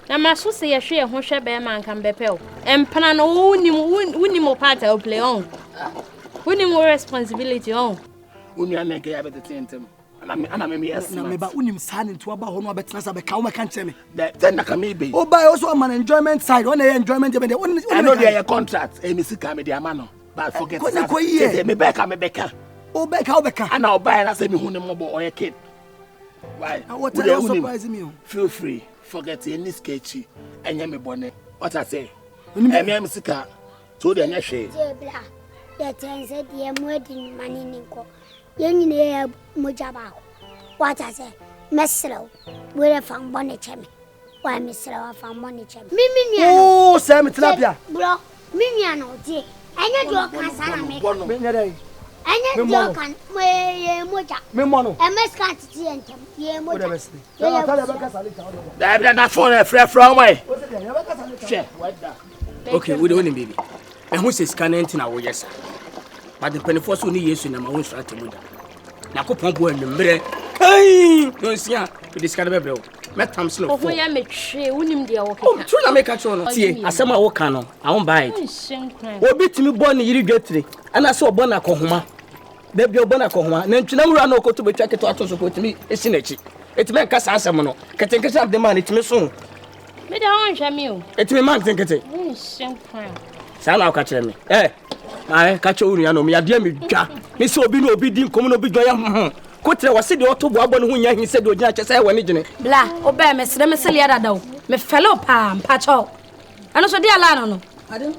Na maso se ye hwe ho hwe be ma nkan bepe o. Empana no unim part o play on. Unim responsibility on. Unya na ke ya betete ntem. Ana me yes. Na me ba unim sa ne to aba ho no abetena sa be ka wo meka nche me. Then na ka me be. O ba also am an enjoyment side. One enjoyment be dey. I know there contract. E mi sika me dey amano. But forget that. Me beka. Obeka. And I'll buy and say me who mobo or a kid. Why? What are you surprising me? Feel free. Forget any sketchy. And you me bonnet. What I say? I am Sika. So the next shade. That I said, the wedding money Nico. Young near Mujaba. What I say? Messro. Where I found bonnet chemi. Why Miss Row found money chemi? Mimian. Oh, Sam Tilapia. Bro, Mimian, dear. I know your cancer. Anya jo kan moja me mono e mes kan titi entem ye moja da bia na phone from my okay we don't baby e hu se scan enti na wo yesa but the penifo so ni yesu na ma won strate moja na ko pompo enumre kai don sia we scan be bre metam slow for ya metwe unim dia wo keka true na make a tro no tie asema wo ka no I won buy it obi timi bo ne yiri dwetire ana se obo na kohoma da bi obo na kohoma na ntwina mura na okoto betwa keto ato so potimi esi na chi etime nka sa asem no ketenkete am de man etime so me da won hwa mi o etime man ketenkete sa na ka kire me ai ka che unu ya no me ade me dwa me se obi na obi di nkom na obi dwa kotre wase de oto bo abo no hu nya hin se de ogina che se wani gine bla oba me sere me sele ya dada o me felo pa mpacho ano so de ala no ade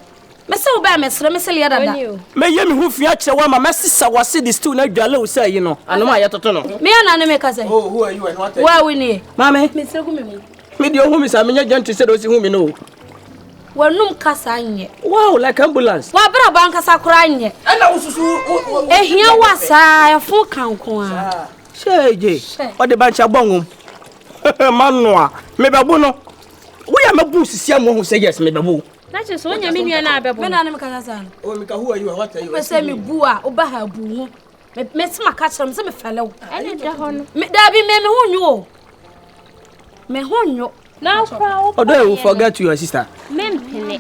me se oba me sere me sele ya dada me ye me hu fia che wa ma mesisa wase de stew na dwale o se yi no ano ma ye toto no me ya na ne me ka se oh who are you and what where we ni mama me sere ku me me de hu mi sa me nya gente se do si hu mi no Wanum kasa nye. Wow, like ambulance. Wa bra ban kasa kura nye. Ena ususu Ehia wasa ya fo kanko a. Sheje. O de bancha bongum. Manua. Me babu no. Wo ya mabu sisi am ho say yes me babu. Na che so nya me nua na abebo. Me na me kasa san. Oh, me ka who are you? What are you? Me say me bu a oba ha bu ho. Me sima ka kire me say me felew. Ene da ho no. Me da bi me ho nyo. Me ho nyo. Na kwa Odo you forget your sister. Mempene.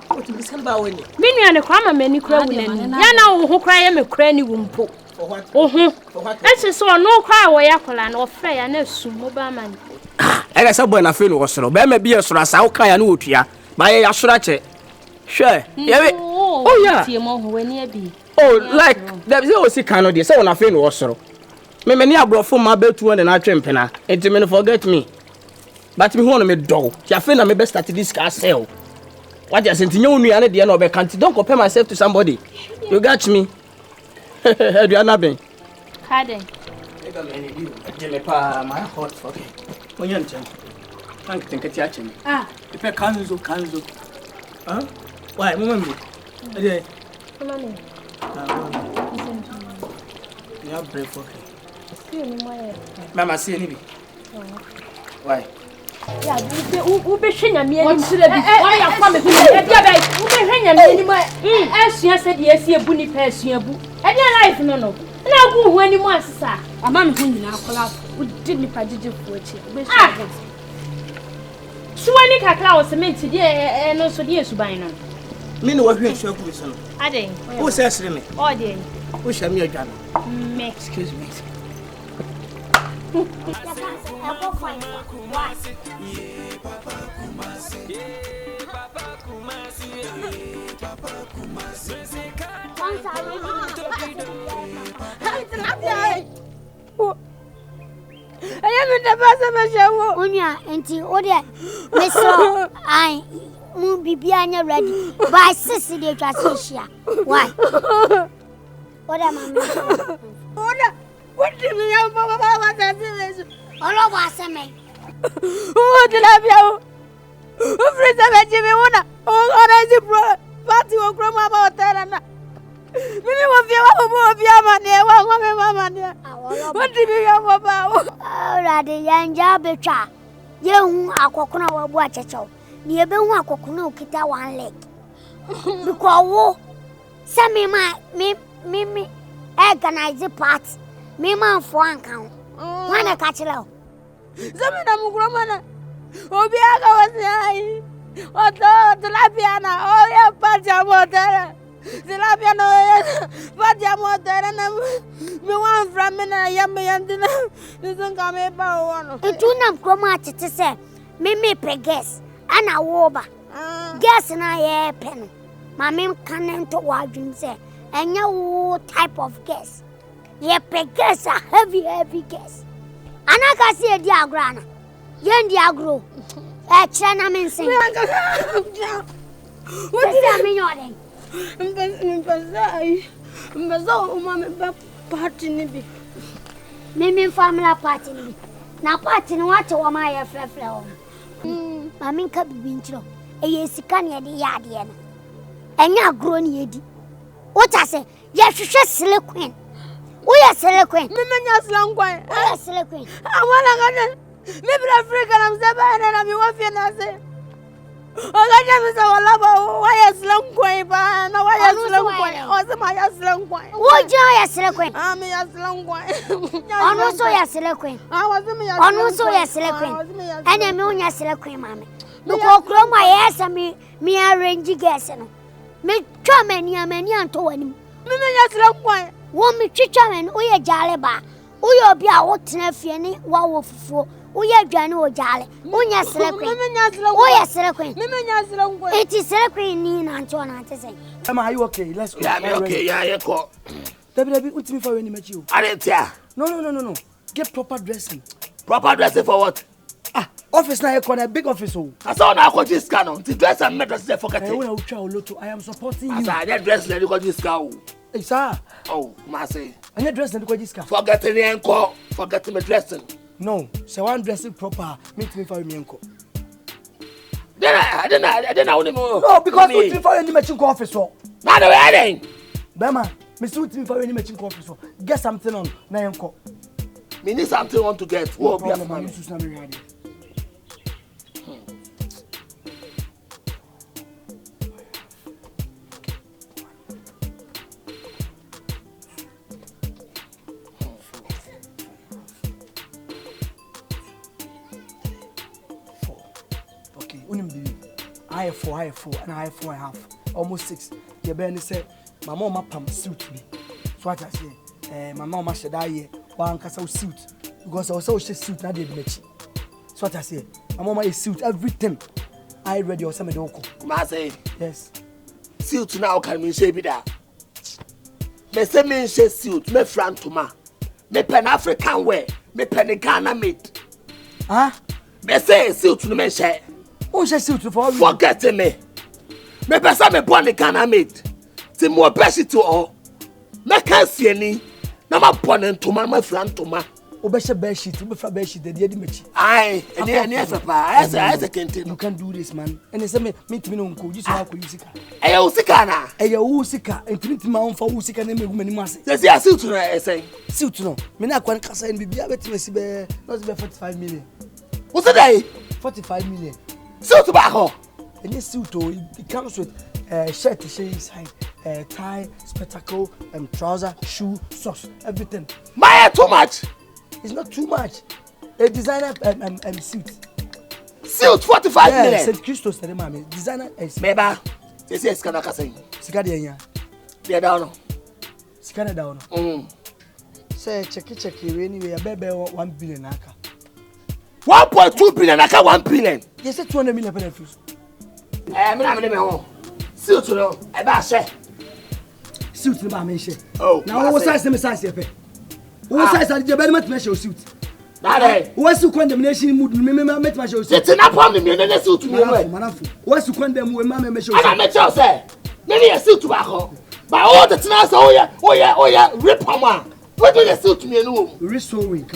What to December when? Me nua ne kwa ma mani kura wunani. Ya na wo ho kura ye me kura ni wumpo. For what? Oho. For what? Eche so no kwa wo ya kola na ofre ya na sum mobile man. Ega say boy na fe no wosoro. Be ma bi esoro asa wo kan ya na otua. Ba ye ya soro che. Hwe. Ye. Oh yeah. Tie mo ho wani abi. Oh, like there is o si kan no dey say na fe no wosoro. Me mani abrofo ma betu na atwempena. Enti me no forget me. But me want me dog. You feel na me best start this car sell. What you saying? You know, they no be can't. Don't compare myself to somebody. You got me. Do you not been? Hade. My heart. Okay. When you enter, thank you. Think me. Ah. If I can't. Huh? Why, mama? Okay. Come on. You have break for See you my. Mama, see any? Why? Ya, ube hwenya me ani. Why ya kwa me hwenya? E dia bai, ube hwenya me ani ma. Asua se de esi ebu ni pa asua bu. E dia life no no. Na ku hu ani mu asesa. Ama me hu nyina akola. Udi ni pa jije fu echi. Ube sha get. Suwani kakra o cement de no so de esuban no. Me no wa hwe asua ku so no. Ade. Who say asire me? O de. Who shall me adwa no? Me. Excuse me. Unya, enti ode meso ai mu bibia nya ready by 6 dey transition. Why? Ode mama. Ode what do you have baba say? Olo wa say me. Oh, de la bia. O frisa me jimi una. O ora ji pro party o kroma ba otera na. Mimi wo fie wo bia ma ne wa wo me mama ne. What do you have baba? Ora de yanja betwa. Ye hu akokona wa bu achechew. Ni ebe hu akokona okita one leg. Because wo say me organize party. Me man for account. Wana kachira. Zami na mukroma na. Obi aga wasi ai. Oto tilapia na oya paja motera. Tilapia na oya paja motera na me wan from me na yambe yandina. Nizun kame pa wono. Etuna mkroma atete se me preges ana woba. Gas na ye pen. Mama kan to wadwum se enya wo type of gas. Ye preges a heavy gas. Anaka see di agrana. Yen di agro. Chana mense. What is that mean yore? Mbezo uma me party ni bi. Me family party ni. Na party ni wache wa ma ye frefre o. Mami nka bibi ntiro. Eye sika ne de ya de no. Enya agro ni yedi. What say? Ye hwehwe sele queen. Oya sele queen. Me menya sele queen. Oya sele queen. Awala ngana. Me bra Africa na mzaba na mi wafia na se. Ogaja mi sa wala ba waya sele queen ba na waya sele queen. O se ma ya sele queen. Wo ja ya sele queen. Ah me ya sele queen. Onu so ya sele queen. Ah wa se me ya. Onu so ya sele queen. Ene me onya sele queen mame. Because kroma yes me arrange gas no. Me twa mani anto wani. Me menya sele queen. Wo me twitwa men wo ye jale ba wo ye obi a wo tena fie ni wa wo fufuo wo ye adwane wo jale wo nya sele kwen wo ye sele kwen me menya sele kwen eti sele kwen ni na nto na ante say am I okay? Let's go. Yeah, me okay. Yeah, yeah, go. Debbie, ultimi for any match you. Arentia. No. Get proper dressing. Proper dressing for what? Office na a big office oh. I saw na ko this car no. The dress and dress there forget it. When I try loto, I am supporting you. I said dress let go this car. Hey sir. Oh, ma say. I need dress let go this car. Forgetting the encore. Forgetting me dressing. No, so one dressing proper. Meet me for me uncle. Then I don't know. No, because we for any matching coffee so. Now the wedding. Bema, Mr. Utim for any matching coffee so. Get something on Nayanko. Me need something want to get. Who be a man? I have 4, and I have 4.5, almost 6. Your baby said, my mama pump suit me. So what I say, my mama said I one castle suit because I was so suit I did match. So what I say, my mama is suit everything. I ready or something don't come. I say, yes. Suit now can mean shape that. Me say me suit, me front to ma. Me pen African wear, me pen Ghana made. Huh? Me say suit no me share. Oh, she suit for forget me. Me pesa me born the Ghana made. Ti mo beshi to all. Me can see any. Na ma born into my friend to ma. Obesha beshi, to be fra beshi the di mechi. Aye, any papa. As a kente. You can do this, man. And they say me to me no nko. You say how you sika. Eh you sika na. Eh you sika. Intimate ma on for sika na me gu mani mase. Say say suit no say. Suit no. Me na kwan kasa en bibia betime si be not be 45 million. What's that? 45 million. Suit tobacco. And this suit, it comes with shirt, inside, tie, spectacle, trouser, shoe, socks, everything. My too much. It's not too much. A designer suit. Suit 45 million. St. Christos, the mommy. Designer. Meba. This is Canada Cassin. Cicadia. They're down. Cicada down. Say, check it, anyway, a baby 1 billion. 1.2 billion, I got 1 billion. You said 200 million benefits. I'm not home. Suit to know, I buy share. Suit to buy me share. Oh, now what size the size you pay? What size are the very much measure suit? That what's the condemnation mood? Remember, met my show. It's enough on the million suit to me. What's the condemn when Mamma measure? I met you, say. Maybe a suit tobacco. By all the tonight, oh yeah, rip on one. What do you suit me? Restoring.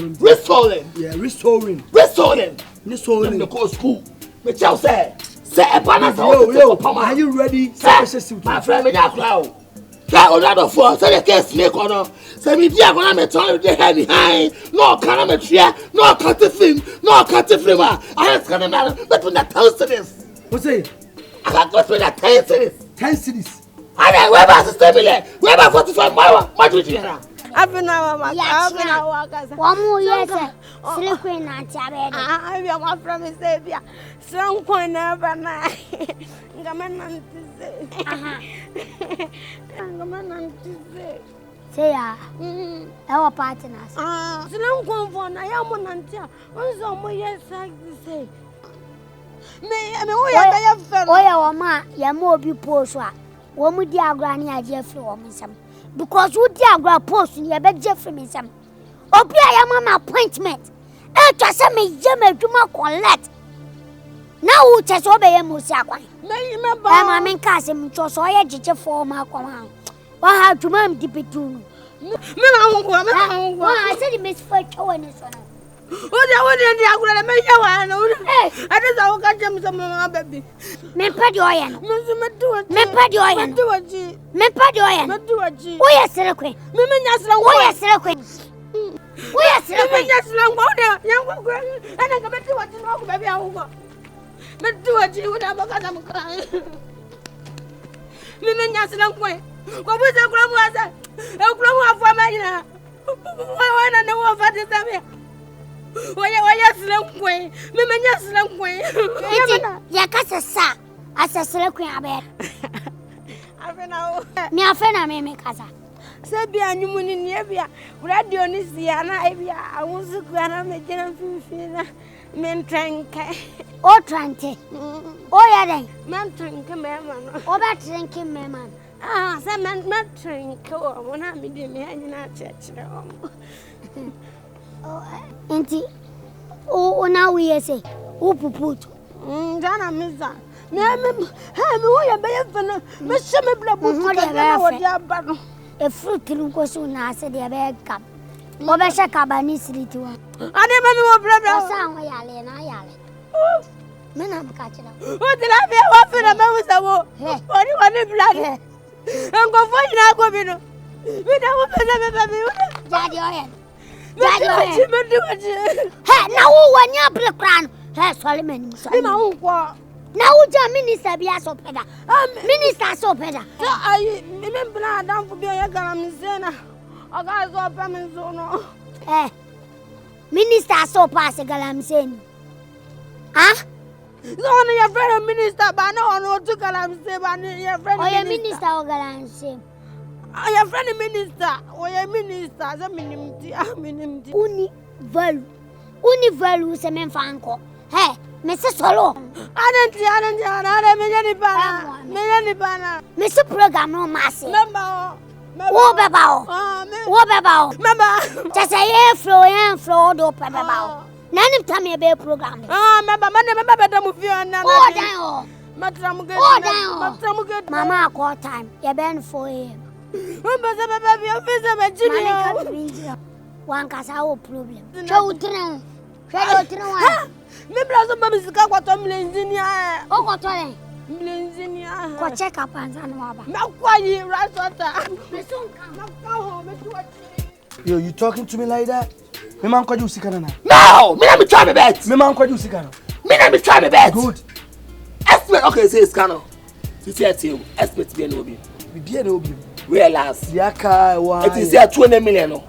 Yeah, restoring. Restoring the course school. But you say a banana. Are you ready? My friend, me that crowd. That other four, say the case make on. Say me dear, when I'm telling you, they have behind. No canometry, no cutting film, no cutting film. I have got a man, but when that 10 cities. What's it? I got got with that 10 cities. 10 cities. I know where about the stable, where about 45 miles. What do you know? One more year, sir. Sleeping and Tabby. I am my promise, Savior. Strong point never night. Gaman say, our partners. Strong one, I am one until one more years like to say. May I have oil, ma, Yamo be poor swap. One with dear granny, I Jeffrey or some. Because you dear grab post in your bed, Jeffrey me some. Opi, I am an appointment. And to send me Jemmy to my collect. Now, just obey a musaka. I'm in Cassim, so I edge for my command. What have to ma'am dip it to? I said, Miss Fletcher and his son. What I make you I just all got them some baby. Me Padioyan, me Padioyan, me Padioyan, we are Seraquin, Miminas, we are Seraquin. We are Seraquin, young girl, and I come to what you know, baby. But do what you would have got them crying. Miminas, long way. What was the grandmother? A grandma for Marina. Why not know what is that? Why, long way? Miminas, long way. Yakasa, as a silky abed. Mia Fena may make us. Sabia, you moon in Yavia, Radio Nisiana, Avia, I was a grand Fina, men trank. Oh, Trante. Oh, yeah, man, drink a man. Oh, that drinking man. Ah, some man, not drink. Oh, when I'm in the church. Oh, auntie. Oh, now we say, oh, put. Dana Missa. A fruit to go soon, I said, the bag cup. Obesha Cabani City. I never knew a brother. Mena mkachira. Utila be wafu na mawusa wo. Oni black. Engo fo na go bi no. Mi na wo pesa me ba mi. Daddy oyen. Daddy oyen. He na wo wanya prekran. He sorry men. Mi ma wo kwa. Na wo ja minister bi aso peda. Minister so peda. So ayi me bla dan fu bi ya garam zena. Oga so pa me so no. Minister so pass galamseni. Ah? So on your friend minister, but no on to galamse, but your friend. Oh, your minister or galamse. Your friend minister, or your minister, the minimum. Uni value se men fanko. Hey, Mr. Solo. I don't Mr. Program no massy. Member. Wo bebao. Member. Just a flow do pebao. None of time you be program. Member movie on Mama call time. You been for him. One cause our problem. Children. Me blazo mama sika kwa to mlenzinia. O kwa to mlenzinia. Kwa check up and waba. Na kwa yi rasota. Me sonka. Na kwa ho me tuwachi. Yo, you talking to me like that? Me man kwaji usikana na. No, me na me try me bet. Me man kwaji usikana. Me na me try me bet. Good. Estimate okay say scanner. You estimate be no obi. Be no obi. Realize. Yaka wa. It is say 20 million no.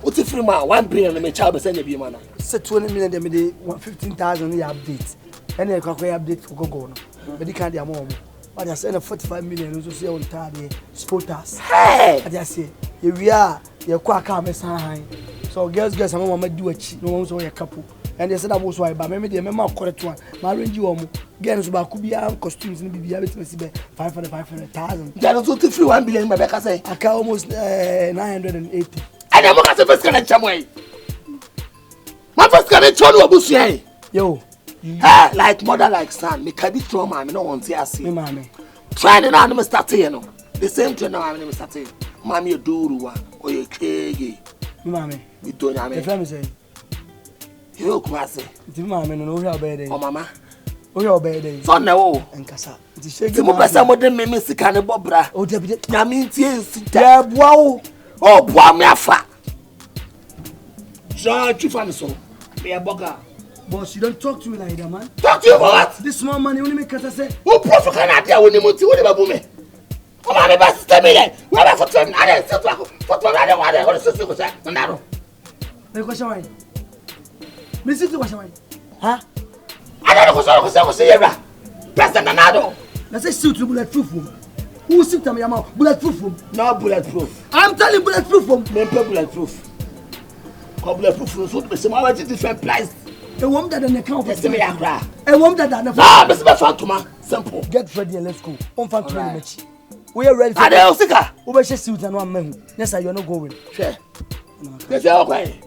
What if free man 1 billion me child be send be man. Say 20 million dem dey 15,000 you update. And then kwakwa update for go no. But they can't dey am. But they send 45 million so say on tarde spotters. Hey. I just say we are you kwa ka me san han. So girls am mama do achi no so your couple. And they said that was why but me dey me ma correct one. Ma arrange you omo. Girls ba ku bia costumes ni bibia betima si be 500,000. That is 1 billion me be ka say. Aka almost 980. And I'm going to first can chamwe. My first can chonu obusu yo. Like mother like son, me can be trauma, me no want to see. Me mama. Try to now start here no. The same thing now I'm start here. Mama you do ruwa or you kege. Me mama. Me do na me. The family say. You come say. Ti mama no no obey oh mama. O ya obey dey. So na wo. Enkasa. Ti shege. Ti mo pesa mo dem me sika ne bobra. O de bi. Nyame ntie sika. Ya bua wo. Oh boy me afa. So you find so. Me a burger. Boss, you don't talk to me like that, man. Talk to you for what? This small money only make us say. Who profit can I tell when you want to babu me? Come on, me best tell me that. What about for 10? I don't say for 12. I don't want to. What is this? Say no. Me question why? Me see question why? Huh? I don't know what say here. President Nanado. Let's say suit bulletproof. Who suit me am bulletproof? No bulletproof. I'm telling bulletproof. Me bulletproof. Bulletproof suit me say my different price. A woman that an account for me akra. A woman that an account. No, Mr. Fantoma. Simple. Get ready and let's go. On fan training match. We are ready. I don't sika. Over suit and one man. Yes, you're not going. Sure. Yes, you're okay.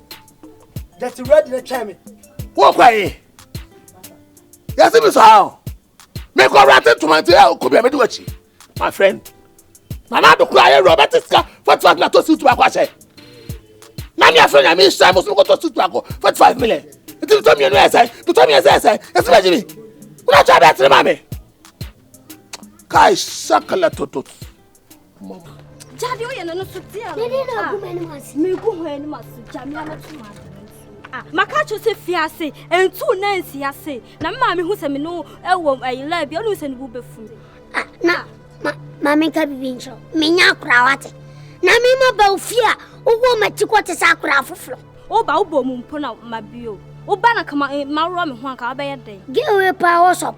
That's ready to try me. Walk away. Yes, it is how. Make a rat to my tail. Could be a midwich. My friend. Mama to cry Robert Iska for 12 not to suit to a question. Mammy, friend, I mean, I must go to suit for 5 million. It will tell me no say. To tell me as I say. It's imagine me. When I try better, mommy. Kai sakala toto. Jadi o ye no so tia. Me ni na go mani mas. Me go ho ani mas. Jami ana tuma. Ah, maka cho se fiase. Entu na nsiase. Na mama me hu se me no ewo ayila bia no se ni bu befu. Ah, na. Mama ka bibincho. Me nya kura wate. Na me ma ba ofia. Owo ma chikote sakura foforo. O ba wo mu mpo na mabio. Oba na kama maro me ho anka abaye den. Give away power shop.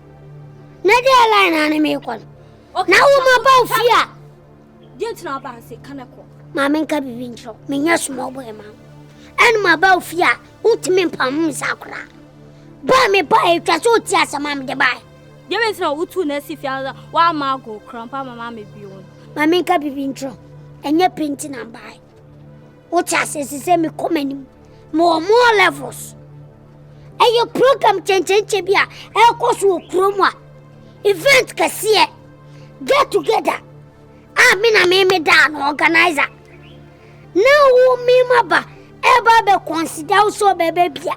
Na dey line na me kon. Na wo ma ba ofia. Dey tina ba se kanako. Ma men ka bibincho. Me nya small boy ma. En ma ba ofia. Utimi pam sakura. Ba me ba e twa so ti asama me de ba. Dey we tina utu na sifia wa ma go krampa mama me bio. Ma men ka bibincho. Enye print na ba. Uti asese me komani. More levels. And your program change bia e course wo kromwa event kase get together me na me down organizer now wo me maba e ba be consider so bebe bia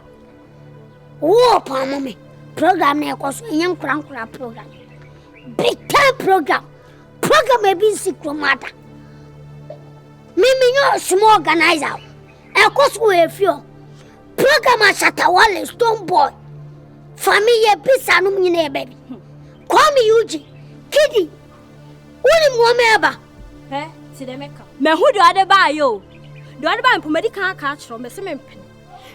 wo pa mo me program na ekoso enye nkura program big time program e bi sikromata mimi nyo small organizer ekoso we fio program a Shatawale Stone Boy family bisa no nyine e baby come Yuji kidi woni mo meba sidemeka me hu do ade ba yo do ade ba mpomadi kan aka chro me se me mpene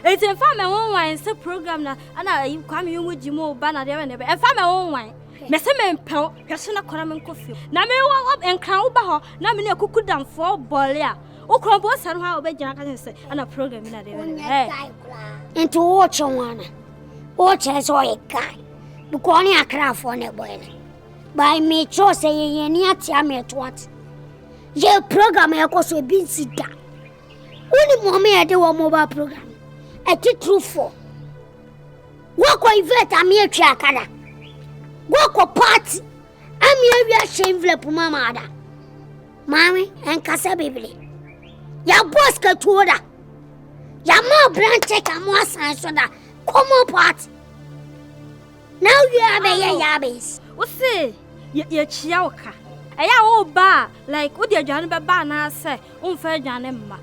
eti mfa me wonwan se program na ana kwame yomu jimo ba na de be mfa me wonwan me se me mpel hwese na kora me nkofio na me wo enkran wo ba ho na me na kuku damfo bole a wo kro bo sare ho a obegina ka se ana program na de into watch one watch as o guy because ni akra for ne boy by me cho say ye ni atia me to what ye program e ko so bi sida oni mo me e de wo mobile program e ti true for wo ko event am ye twa akada wo ko party am ye wi a envelope mama ada mami en kasa bibili ya boss ka tuoda ya ma branch ka mo asan so da come party now you have a yabis what say ye chiaoka eya wo ba like wo de adwane be ba na se wo fa adwane mma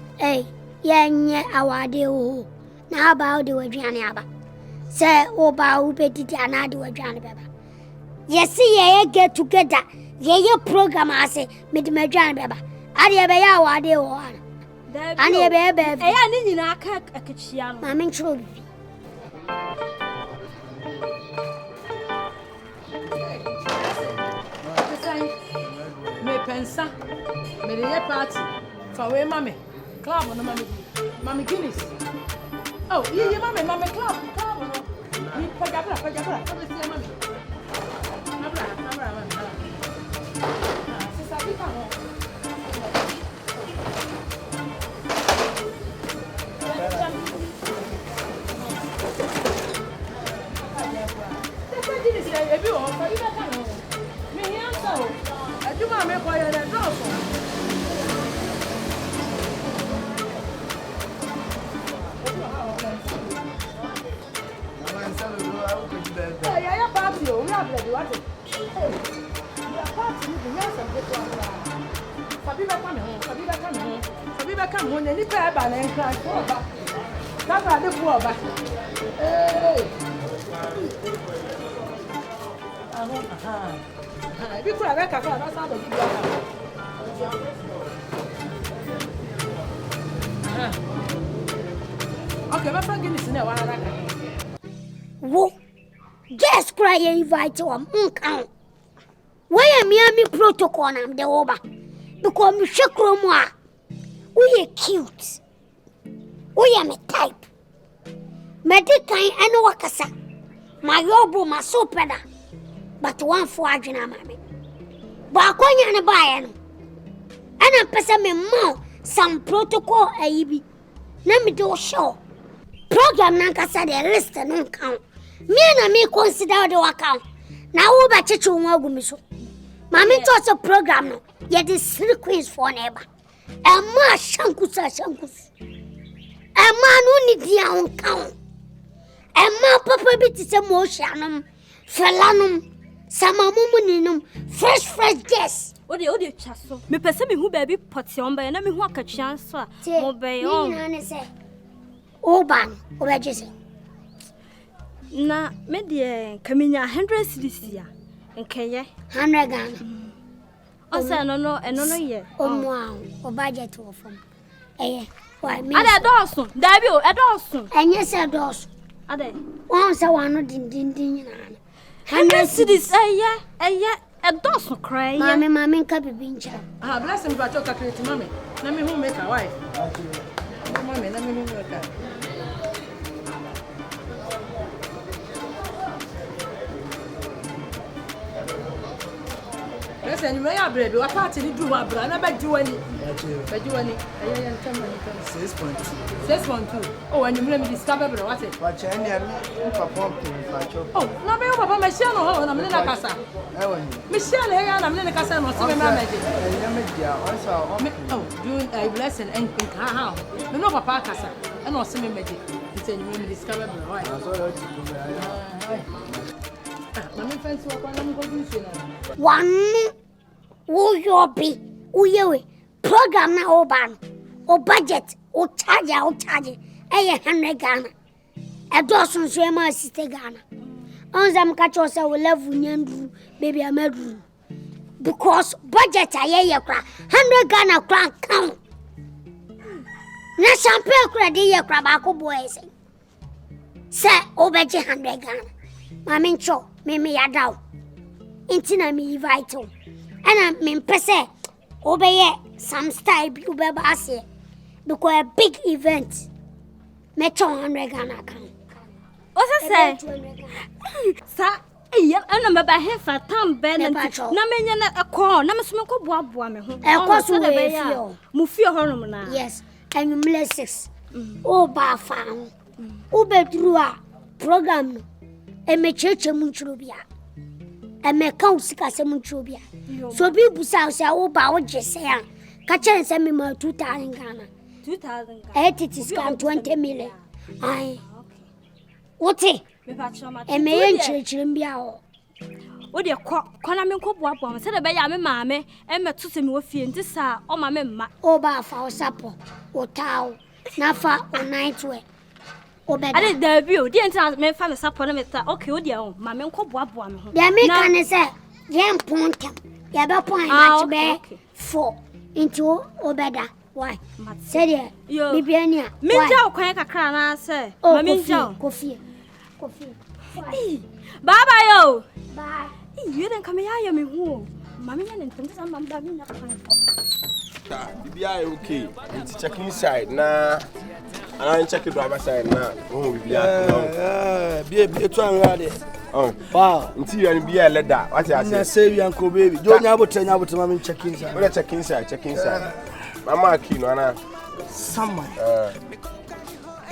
ye nye awade wo na ba de adwane aba se wo ba wo petiti anade adwane be ba yes ye get together ye program ase me de adwane be ba ade be ya awade wo ana ani be eya ni nyina aka akachia no ma men chro bi pensa me dey party for we mama club no mama Guinness oh ye mama club no ni pajabra what is your mama abra sisa bika no you mama boy and drop. Yeah, party. We are ready. What? Party. We are some good one. Fabiba come home. Fabiba come home. Any pair by and cry for back. That's why the poor back. Hey. Bi kura be kakra na sa do bi aka. Okay, ma fa Guinness na wa na ka. Wo. Just cry invite am nkan. Why am me protocol am de oba. Because me shekro mu a. We cute. We am a type. Medikai eno wakasa. My yobo ma so peda. But one for adwena mama. Ba akonya ne bae no. Ana pese me mo some protocol ayibi. Na me do show. Program na kasa de list no count. Me na me consider the account. Na wo ba cheche won agumi so. Mama to so program no. Ye the sequence for neighbor. E ma shankus. E ma no ni dia on count. E ma papa bi ti se mo hyanum. Felanum. Sama mumunum fresh guests. Ode chaso. Me pese me hu baby poti on ba na me hu akatwa so a mo be on. Na ne se. Oban, obejese. Na me de kaminya 100 cedis ya. Nkeye 100 Ghana. Osa no ye. Omo o budget wo fam. Why me? Ada doso. Dabi o edoso. Enye se doso. Ada. Won se wano din na. 100 cedis a dozen cry. Mammy, copy bincha. Ah, bless him, but talk to mommy. Let me who make a wife. Mommy, let me who make a. Listen, you may have bread. What party did you do? I never do any. But you any. 6.2. Oh, and you let me discover what it. But I perform to oh, no, Papa, Michelle, no, I'm in a casa. Michelle, I'm in a casa, no, so I'm oh, doing a blessing and how? No, Papa Casa, and also magic. It's a new discovery. Mami fancy wa na mo do so na. One wo yobi, wo yewe. Program na o ban. O budget, o charge, eye 100 Ghana. E do so so e ma 60 Ghana. On zam ka cho say we level nyandru baby amedru. Because budget aye kra 100 Ghana kra count. Na champagne kra de ye kra ba ko boys. Say obeje 100 Ghana. Mami ncho me yadaw. Intina me vital. And me pese obeye some style be ase because a big event. Me 200 Ghana account. What's that say? Sa iya ana me ba he fa tam be na menya na ekọ na me so me ko boaboa me ho. Ekọ so we fio. Mu fio honom na. Yes, and you 6. O ba fa ho. O bedru a program no. E me cheche mu nchurubia. E me ka usika se mu nchurubia. So bi busa say o ba wo jese a. Ka chen se me ma 2000 Ghana. 2000 Ghana. It is 20 million. Ai. Wote? E me yen chirechire mbia ho. Wo de kwana me ko boaboa me se de be ya me maame e meto se me wo fie nti sa o ma me mma. O ba fa o sapo. O taw. Na fa o night wear. Ale da bi o di enti me fa me sapo na me ta okay o di o ma me ko boaboa me ho. De me kan se yen pontam. Ya be pon match be 4 into obeda. Why? Say there. Bibiania. Minja o kwan kakra na se. Ma minja. Kofi. Baba yo. Bye. You then come here me hu. Ma me nya ntem sa ma ba me nya kwan. Bibia okay. It's check inside na. And I check the driver side na. Oh bibia. Be to anrade. Oh. Wow. Interior and be a leather. What you say? Na save yanko baby. Jo nya botre ma me check inside. We check inside. Mama Kino na someone.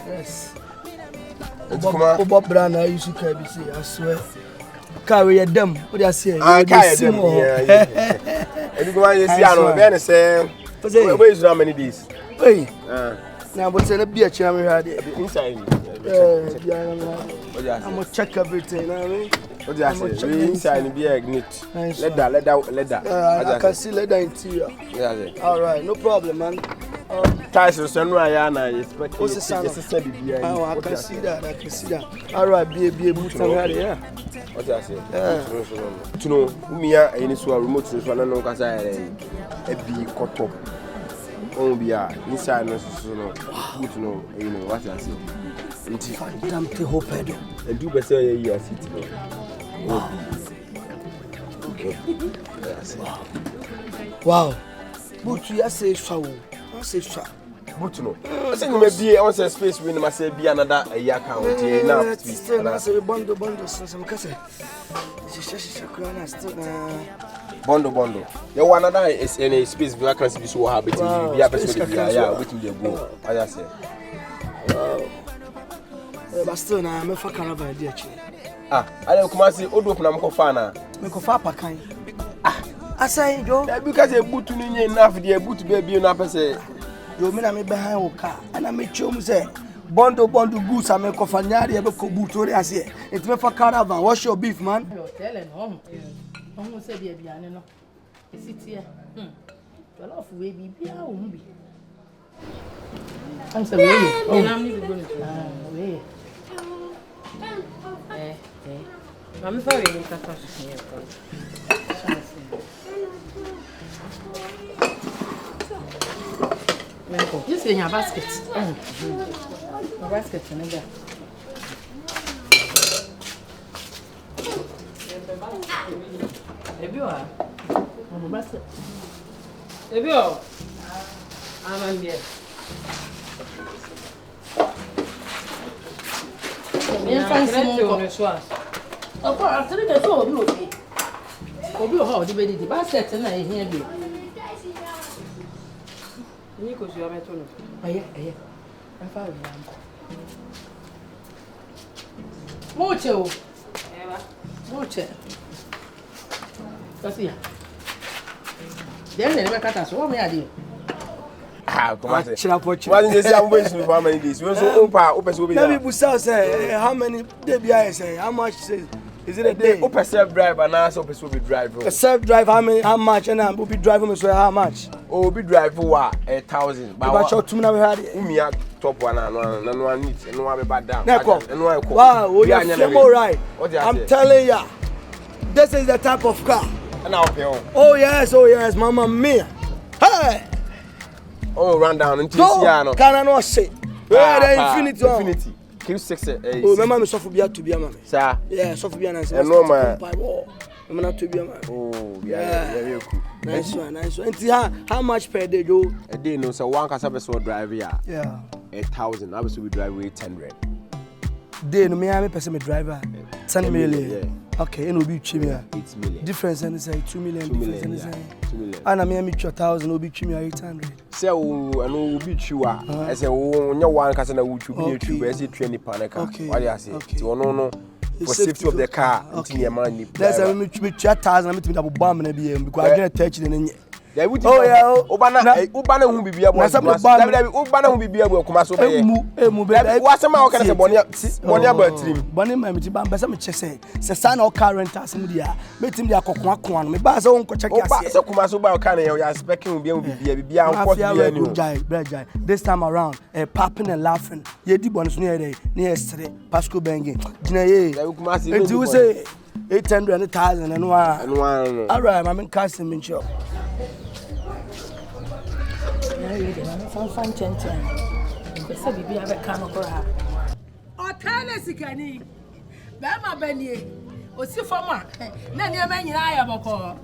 Yes. Obo brand I used to carry say I swear. Carry them. What I say? Carry them. Yeah. And you go and you see ano be na say. Where is how many days? Hey. Now but say na be a chairman here inside. I'm check everything, you know what I mean? What do you say? Inside be ignite. Leather. I can see leather interior. Yeah. All right, no problem, man. Ties so no ya na expect. I can see that. All right, be able to yeah. What do you say? To know umia any so remote so no kasa e bi kotop. On be inside no so no. Good to know, you know what I say. Damn te hopedo. And do better you sit. Okay. Wow. But you say so. I say so. But no. I say you may be on space when I say be another a year count. Now, still I say bundle some kase. Bundle. You want another is any space we can see so happy to be a person yeah, waiting to go. I say. But still na me fa caravan dey achi. I come see odo na me ko fa na. Me ko fa pakan. Asai jo. Because e butu ni nye enough dey butu be na person. Jo me na me behind wo car. Ana me chom say bundle goods am ko fa nyaade e be ko butu ori ase. It me fa caravan. What's your beef, man? Tell him home say be abiane no. Sit here. Well off we be bia o mu bi. I'm saying we. I'm need to go to. We. Mami fa we nka fa so here ko. Menko, this is your basket. My basket in there. Ebi wa. My basket. Ebi o. I'm here. Me fancy mo ko so a. Opo after the so obi obi. Obi o ha o di be di basket na e hia bi. Ni ko so ameto no. Aye. Afa o ya. Moche o. Eva. Moche. Kasi ya. Then be kata so o me ade. Come on. Why didn't they say I'm waiting for how many days? We so open so be. Let me say how many day be I say how much say Is it a day? Open self drive and now so people be driving. A self drive how much and we'll be driving so how much? Oh, be driving what 1,000. But short 2 minutes we had it. Top one and one needs and one back down. Wow, we are all right. I'm telling ya, this is the type of car. And I'll pay on. Oh yes, mama mia. Hey! Oh, run down into Siano. Can I not say? Where the infinity? Q6. Oh, my mom is soft to be a man. Sir? Yeah, soft be an answer. No, man. I'm not to be a man. Oh, yeah. Nice one. And how much per day, Joe? A day, no, so one customer will drive here. Yeah. 1,000. I was we drive 800. Day, no, me, I'm a person driver. 10 million. Yeah. Okay, and we'll be cheap. 8 million. Difference and say 2 million. 2 million. 2 million. And I'm here 1,000, we'll be cheap 800. So, and we'll be cheap. I say, oh, no one customer will be cheap. I say 20 pounds. What do I say? So, no. For safety of the car, until your money. That's why we 2,000. I'm going to bomb and be because I get touched in. Oh yeah, Obana who be able to Obana who be able to come so what's a man can say Bonia Bertrim? Bonnie, my Bassa say, San or current as media, met him the Akon, me Bass own check. So Kumaso can you are expecting to be this time around, popping and laughing. Ye did bonus near yesterday, Pasco banging. And you say 800 1,000 and one. All right, I'm in casting in shop. Fan chanting. Besa bibi abe kano kora. Otale sikani. Be ma benie. Osi foma. Na ni ema nyina ya boko.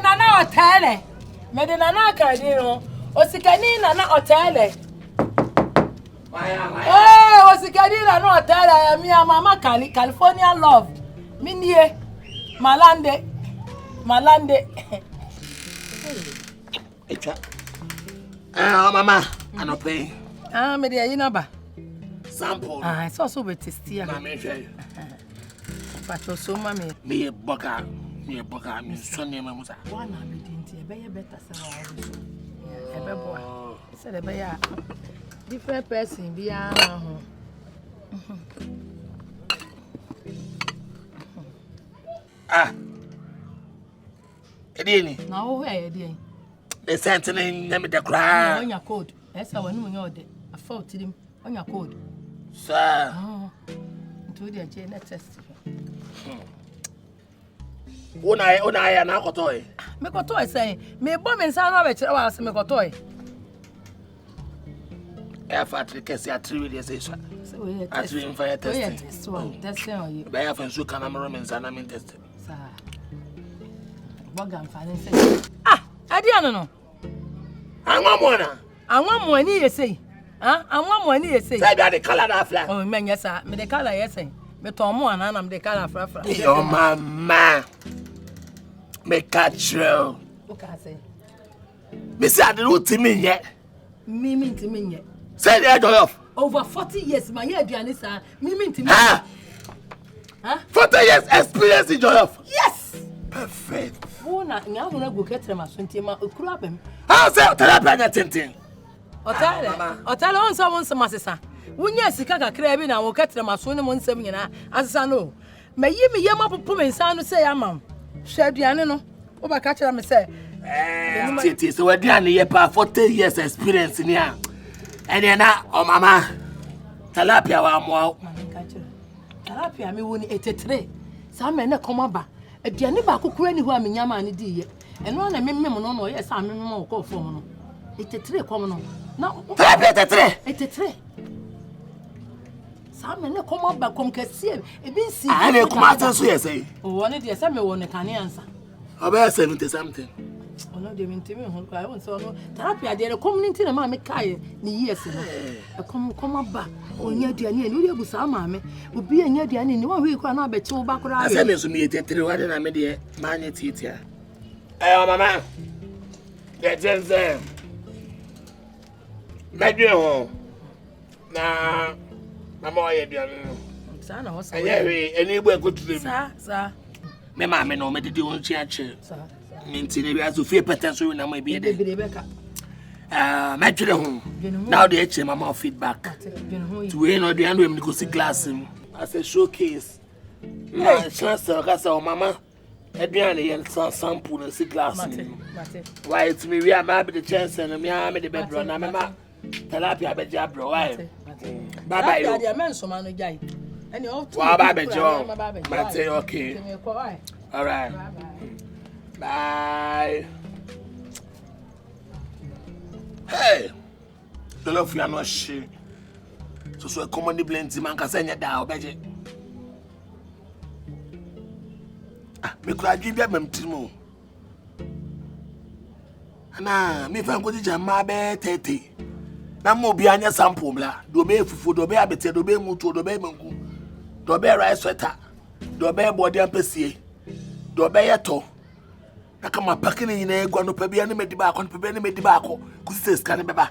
Nana otale. Me de nana ka di no. Osikani nana otale. Osikani nana otale. Mi mama California love. Minie. Malande. Echa. Mama, I not pay. Me dey you number. Sample. It's also be tasty. Mama, show you. But you so mommy. Me a boka, me son name Musa. One na be dinti, be better say e be boy. Say the be different person be ho. Edini. Now where edini? The sentening them the cry. On your code. That's how one know the a fault to them on your code. Sir. To the jail test. Una na kotoy. Me kotoy say me bomb and sound of it was me kotoy. Factory case ya 3 days session. So we are fire testing. Test one. That's how you. By have so can am and I'm tested. Sir. What gan finance? Adiano no. Anwa mo ani yesi. Anwa mo ani yesi. Say the color that flag. Oh men yes sir. Me the color yes. Me ton mo ana me the color fra. Your mama. Me catch you. Okay say. Me say I don't timi yet. Me timi yet. Say the joy of. Over 40 years my year aduane sir. Me timi. 40 years experience in joy of. Yes. Perfect. Una nya go ketre ma sontima okuru abem. How say therapy na tintin. Otale on so won sama sesa. Wunya sika kakra bi na wo ketre ma so ne mo nsam nyina asesa no. Mayi me yema popo me nsa no say amam. Hwe aduane no. Wo ba ka kira me say titi so aduane ye pa 40 years experience ni a. Ene na o mama. Tilapia wa mo. Tilapia me woni 83. Sa me ne komaba. Aduane ba kokura ni ho a menyama ne di ye. Eno na memmem no no ye sa memmem o ko fom no. 83 kom no. Na 83. Sa me ne komaba kom kase e bi nsi. Ne kuma tan so ye say. O woni de se me woni kane ansa. About 70 something. Ono de mintimi ho kwa won so no therapy de community na ma me kai ni years no. E komaba onya aduane ni ori abusa ma me obi anya aduane ni wa hwe kwa na abeche wo ba kora ase me so me 83 wa de na me de ma nya titia mama de jenze medwe ho na mama o ye aduane no sa na ho sa we eni gbo ekoture sa me ma me no me de won chi ache sa minti ne bi aso fie petenso na ma bi de beka match home. Now the HM feedback. To win or the end we go see glass as a showcase. Na chance ka say mama. Eduane yen sample na si glass. Why it's me we am be the chance and me am the bed run na me ma. Tilapia be jabro why? Bye bye. Ya dia men so ma no jai. Any of two. Wa ba be jo. Mate okay. All right. Bye. Hey. The love you no she. So common blend man ka say nya da obeje. Me kura dwi bia mamtimo. Ana me fa ngodi jama be tete. Na mo bi anya sample bla. Do be fufu, do be abete, do be mutu, do be mangu. Do be rice sweater. Do be body ampesie. Do be yeto. Na kama pakini nyina egwa no pa bia ne medi ba akon pa bia ne medi ba akọ. Kusi se ska ne beba.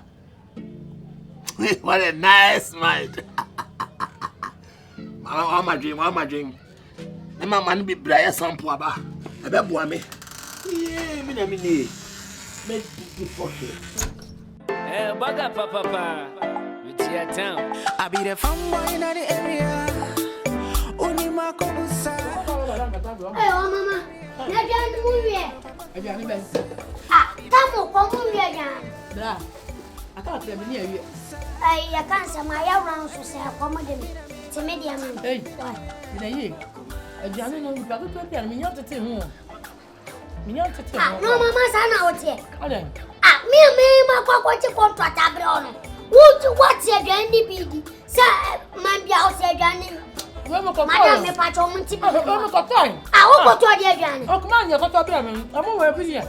What a nice mind. Mama dream. Emma man be braya sample aba. Ebe boa me. Me na me ni. Me di foke. Baga papa. With your town. I be the fun boy in the area. Unima kobusa. Hey, mama. Na jan muwie. Aduane ben. Tamo ko muwie jan. Bra. Aka atre me ni awie. Ay, ya kansa ma ya ran so se akomode me. Ti me dia me. Hey. Ina yi. Aduane no bi ka to pia me nyo tete ho. Me nyo tete ho. No mama sana otie. Adan. Me ma kwakwachi contract abre ono. What you aduane bi? Sa man bia o se aduane. We mo ko. Madam me pa cho munti bi. We mo ko toy. Wo ko to dia aduane. O kuma nya ko to bia me. Amo we bi dia.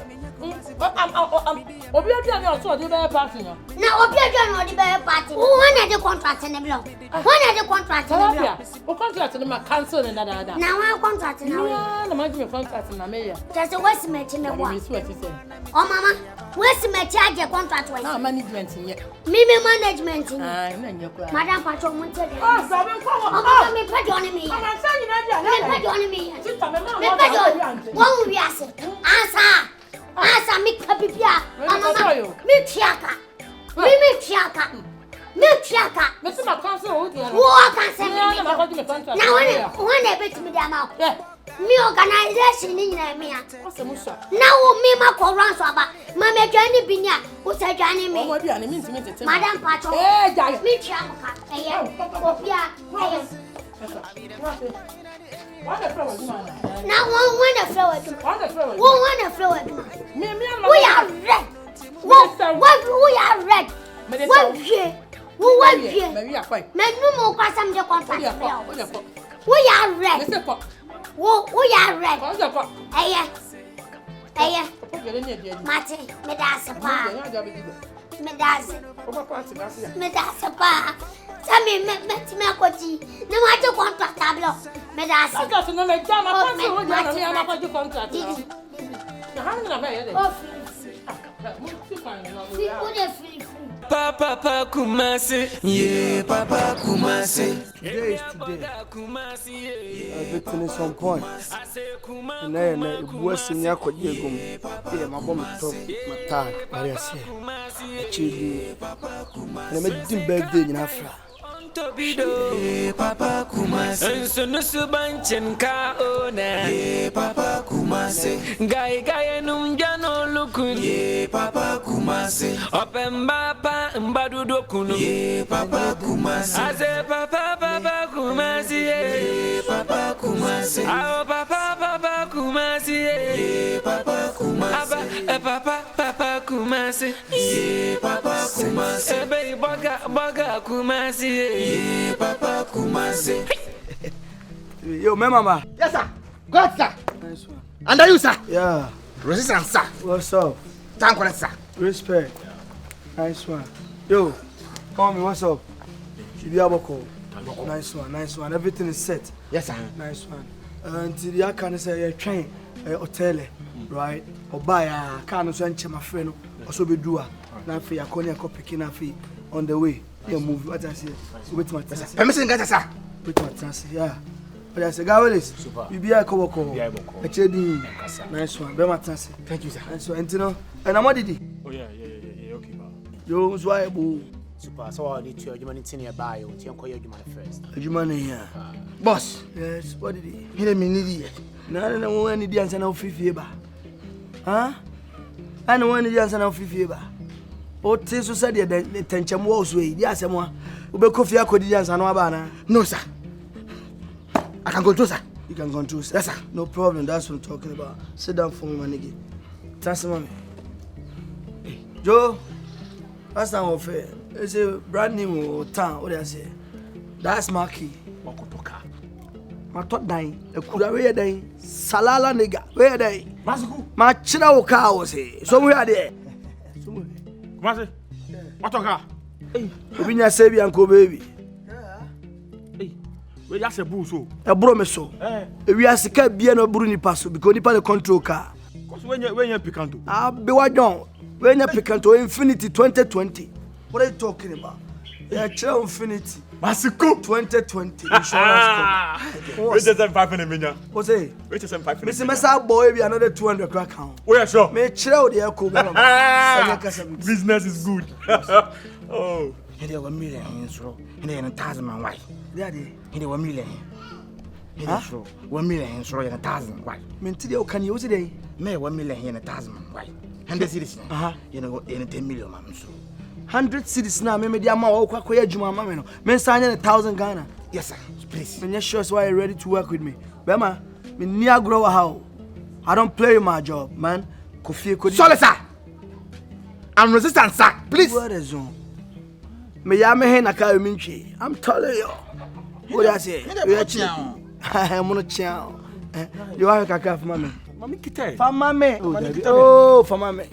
Obi aduane o so de be party no. Na obi aduane o de be party. Who na de contract ne blo? Who na de contract ne blo? O contract ne ma cancel ne da. Na wa contract na we. Na ma give contract na me ya. Just what's me me boy. Me swear say. Oh mama, what's me charge contract we? Na management nye. Me management nye. Na nye kwa. Madam pacho munti de. Sabe ko. Oh me pedi on me. Mama say ni na dia. Me pedi on me. Sister me ma. Me pedi on. Won wi ase. Asa mi kapipia. Mama mi tiaka. Mi tiaka. Me see my cancel o dia. Wo cancel me. Na ma give me contract. Na when bet me dia ma. Me organization ni nyina me ya. Na wo me ma ko ran so aba. Ma me dwane bi ni a, wo sa dwane me. Mo bia ni mi ntimi tete. Madam pacho. Jai. Mi tiaka. Obia. What the flower do man? Now one the flower do. What the flower? One the flower do. Me we are red. What we are red. What ye? Who was ye? Me are quite. Me no more pass am the contract. We are red. We are red. Hey. Mate, me das pa. Me das pa. Sami me akoti. Ne ma je contract tablo. Me das. Contract no me jam ma pass o dia na ma je contract. Na han na me ye de. Papa Kumasi, yeah, Papa Kumasi. Today is today. Everything is on point. And then it was in Yako Yegum. Yeah, my bomb top, my tag, Maria say. Actually, and I made him birthday in Africa. Papa Kumasi, and so no subanchin ka ona. Papa Kumasi, Guy num jano lukun. Ye Papa Kumasi, open bapa mbadu dokunu. Ye Papa Kumasi, aze Papa Kumasi. Ye Papa Kumasi, ao Papa Kumasi. Ye Papa Kumasi, Papa Kumasi. Ye Papa Kumasi, ebe baga Kumasi. Papa Kumasi. Yo, my mama. Yes, sir. God, sir. Nice one. Under you, sir. Yeah. Resistance, sir. What's up? Thank you, sir. Respect. Nice one. Yo, call me. What's up? Chibiaboko. Nice one. Everything is set. Yes, sir. Nice one. Until the can say train, hotel, right? Or buy a car, so my friend, also be doer. Now for your corner, copy, on the way. Yeah, move. What I say? Wait, my taxi. Permission, get sir. Wait, my taxi. Yeah. But I say, Gawelis. Super. You be a Koboko. Nice one. Be my taxi. Thank you, sir. Nice one. And you know, and I'm what did he? Oh yeah. Okay, Yo, why boo? Super. So I need to your money in your bio. You call your money first. Your money here. Boss. Yes. What did he? He didn't need it. No, one need the answer now 50 ba. Huh? I know one need the answer now 50 ba. O te so said the tension walls way. Yes, someone. Ube coffee akodi the answer no abana. No, sir. I can control, sir. You can control, sir. Yes, sir. No problem. That's what I'm talking about. Sit down for me, my nigga. Thanks, mommy. Hey, Joe. That's not unfair. It's a brand new town. What do I say? That's my key. My top dying. A kuda where dying. Salala nigga. Where dying? My china car was here. Somewhere there. Masi. What car? Hey. We need save Uncle baby. Hey. We just a boo so. A bro me so. We are sick of being a bruni passo because you the control car. Cause when you picanto. I'll be what done. When you picanto Infinity 2020. What are you talking about? Yeah, Chell Infinity. Masiku 2020 insurance. Which is 500 million. What's it? Which is 500. Mr. Massa boy be another 200 crack count. Oh yeah, sure. Me Chell the echo. Business is good. Oh. He did 1 million in so. He did 1,000 man wife. Daddy. He did 1 million. He did so 1 million in so 1,000 wife. Mentally, can you today? Me 1 million in 1,000 man wife. 100 cities. You know, in 10 million man so. 100 cities now, me the amount of kwakwa juma mama no. Men sign 1,000 Ghana. Yes sir, please. Me sure why you ready to work with me. Bema, me near grow how. I don't play my job, man. Kofi Kodi. Sorry sir. I'm resistant sir. Please. What is on? Me ya me na ka minchi. I'm telling you. What do I say? I'm gonna chow. You are kaka for mama. Mami kite. For mama. Oh, for mama.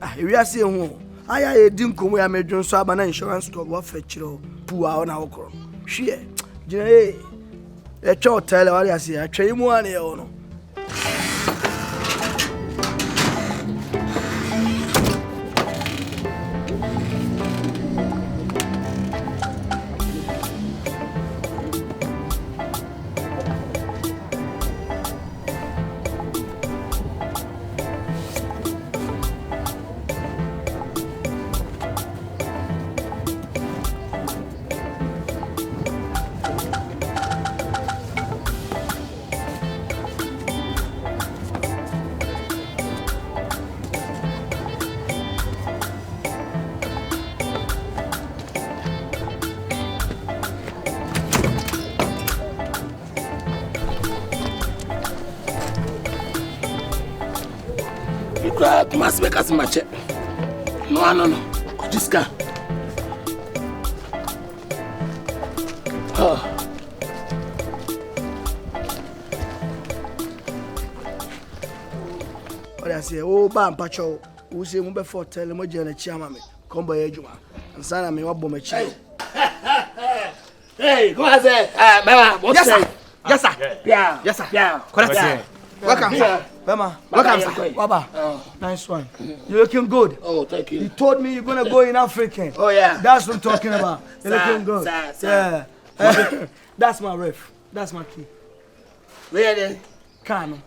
Ah, we are seeing who. Aya edim komo ya medwon so aba na insurance store wo fa chiro pu a na wokro hwe gina e twa hotel wa ya se atwa imu an ye wo no must make us match it. No. This guy. Oh. What I say, oh, bam, pacho. Who say, move before tell him what you're a chairman. Come by Ejuma. And son, I mean, what bomb a child. Hey, go ahead, Mama. Yes, sir. Yes, sir. Yeah. Yes, sir. Yeah. Correct. Welcome, sir. Bema, welcome, sir. Baba. Nice one. You're looking good. Oh, thank you. He told me you're gonna go in African. Oh, yeah. That's what I'm talking about. You're looking good. Sir. Yeah. That's my ref. That's my key. Where are they? Kano.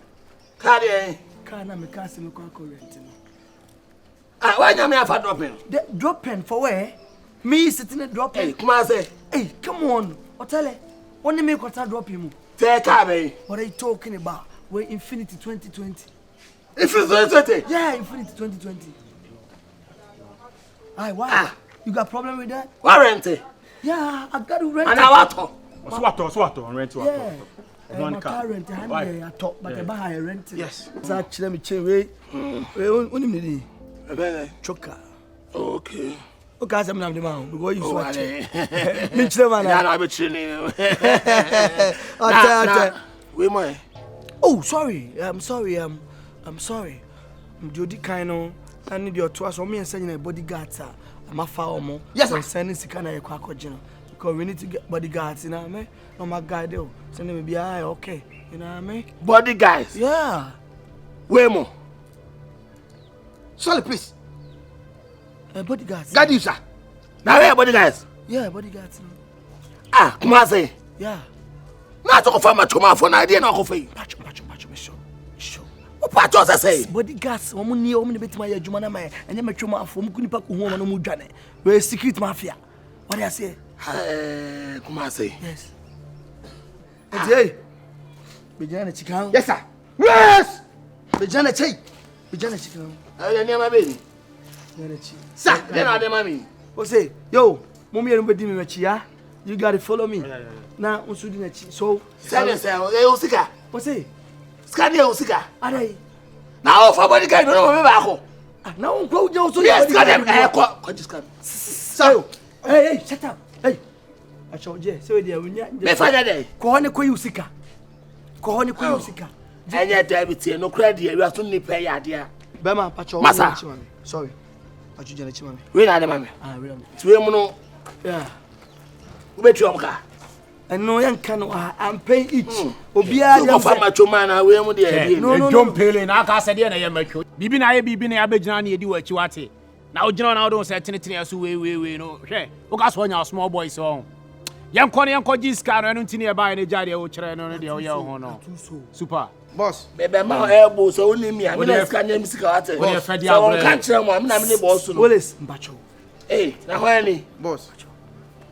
Car there. Kano, me can't see me correct. Why not me have a drop in? Drop pen for where? Me sitting at drop pen. Hey, come on, say. Hey, come on. Otele. Only me got drop him. Take car, baby. What are you talking about? We're Infinity 2020. Infinity 2020? Yeah, Infinity 2020. Aye, why? You got problem with that? Warranty? Yeah, I got to rent. And I want to. Swat on rent. Yeah. My car rent, I talk, but I buy a rent. Yes. It's actually me change. Only me. Choker. Okay. Okay, I'm not the man because you swatch. Me chile man. Yeah, I'm chilling. Wait, my. Oh, sorry. I'm sorry. I'm sorry. I'm Jody Kino. I need your tour. So me and sending a bodyguard, sir. I'm a farmer. Yes, sir. Sending Sikana a quack original. Because we need to get bodyguards, you know what I mean? No, my guy, though. Send me be okay. You know what I mean? Bodyguards? Yeah. Wait more. Sorry, please. Bodyguards. Guard you, sir. Now, where bodyguards? Yeah, bodyguards. Come on, say. Yeah. Not to confirm my chuma for an idea, not for you. Macho, sure. What was say? Bodyguards, woman near woman bit my jumana, and then my chuma from Kunipa woman no mujane. We're secret mafia. What do I say? Come on, say. Yes. Hey, Bijana chicken. Yes, sir. Yes! Bijana chicken. Bijana chicken. I near my baby. Sir, then I did mommy. What say? Yo, Mummy and Bedimi Machia, you gotta follow me. Now, what's doing it? So, Silence, Osika. What say? Scandia Osika. Are they? Now, for Bodyguard, don't remember. Now, go, Joe, so yes, I just come. So, hey, shut up. Hey, I showed you. So, dear, when you find a day. Kohone Koyusika. Kohone Koyusika. And yet, David, no credit, you have to pay your dear. Bema, Pacho, sorry. Pacho, Janachimami. Where are the mammy? Swim, yeah. Bet your car. And no young canoe, I'm paying each. Obia, you find my man, I will with the no, don't pay in. I said, I am a coach. Bibi, I be been a Abijani, do what you want. Now, John, I don't say anything else. We know. Okay, because when you're small boy, so young Connie and Cogis car, I don't think by any Jadia or China, no. Super. Boss, baby, my elbow, so only me. I'm not scanning Miscata. So I can't tell I'm not the boss. Willis, Bacho. Hey, now, honey, boss.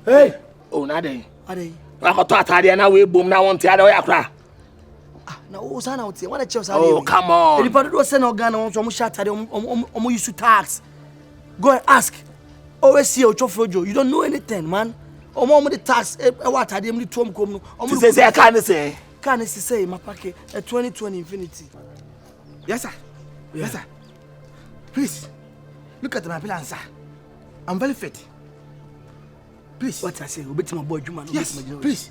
Hey, oh, nothing. I got taught idea now. We boom now on the other way. Cry. Now, what's on out here? What a choice. Oh, come on. Anybody was sent organ on some shot at used to tax. Go and ask. Always see your chofojo. You don't know anything, man. Or more the tax. What I didn't to come. Say, I can't say. Can't say, my packet a 2020 Infinity. Yes, sir. Yes, sir. Please, look at my plan, sir. I'm very fit. Please. What I say, we bet my boy Juma. Yes, please.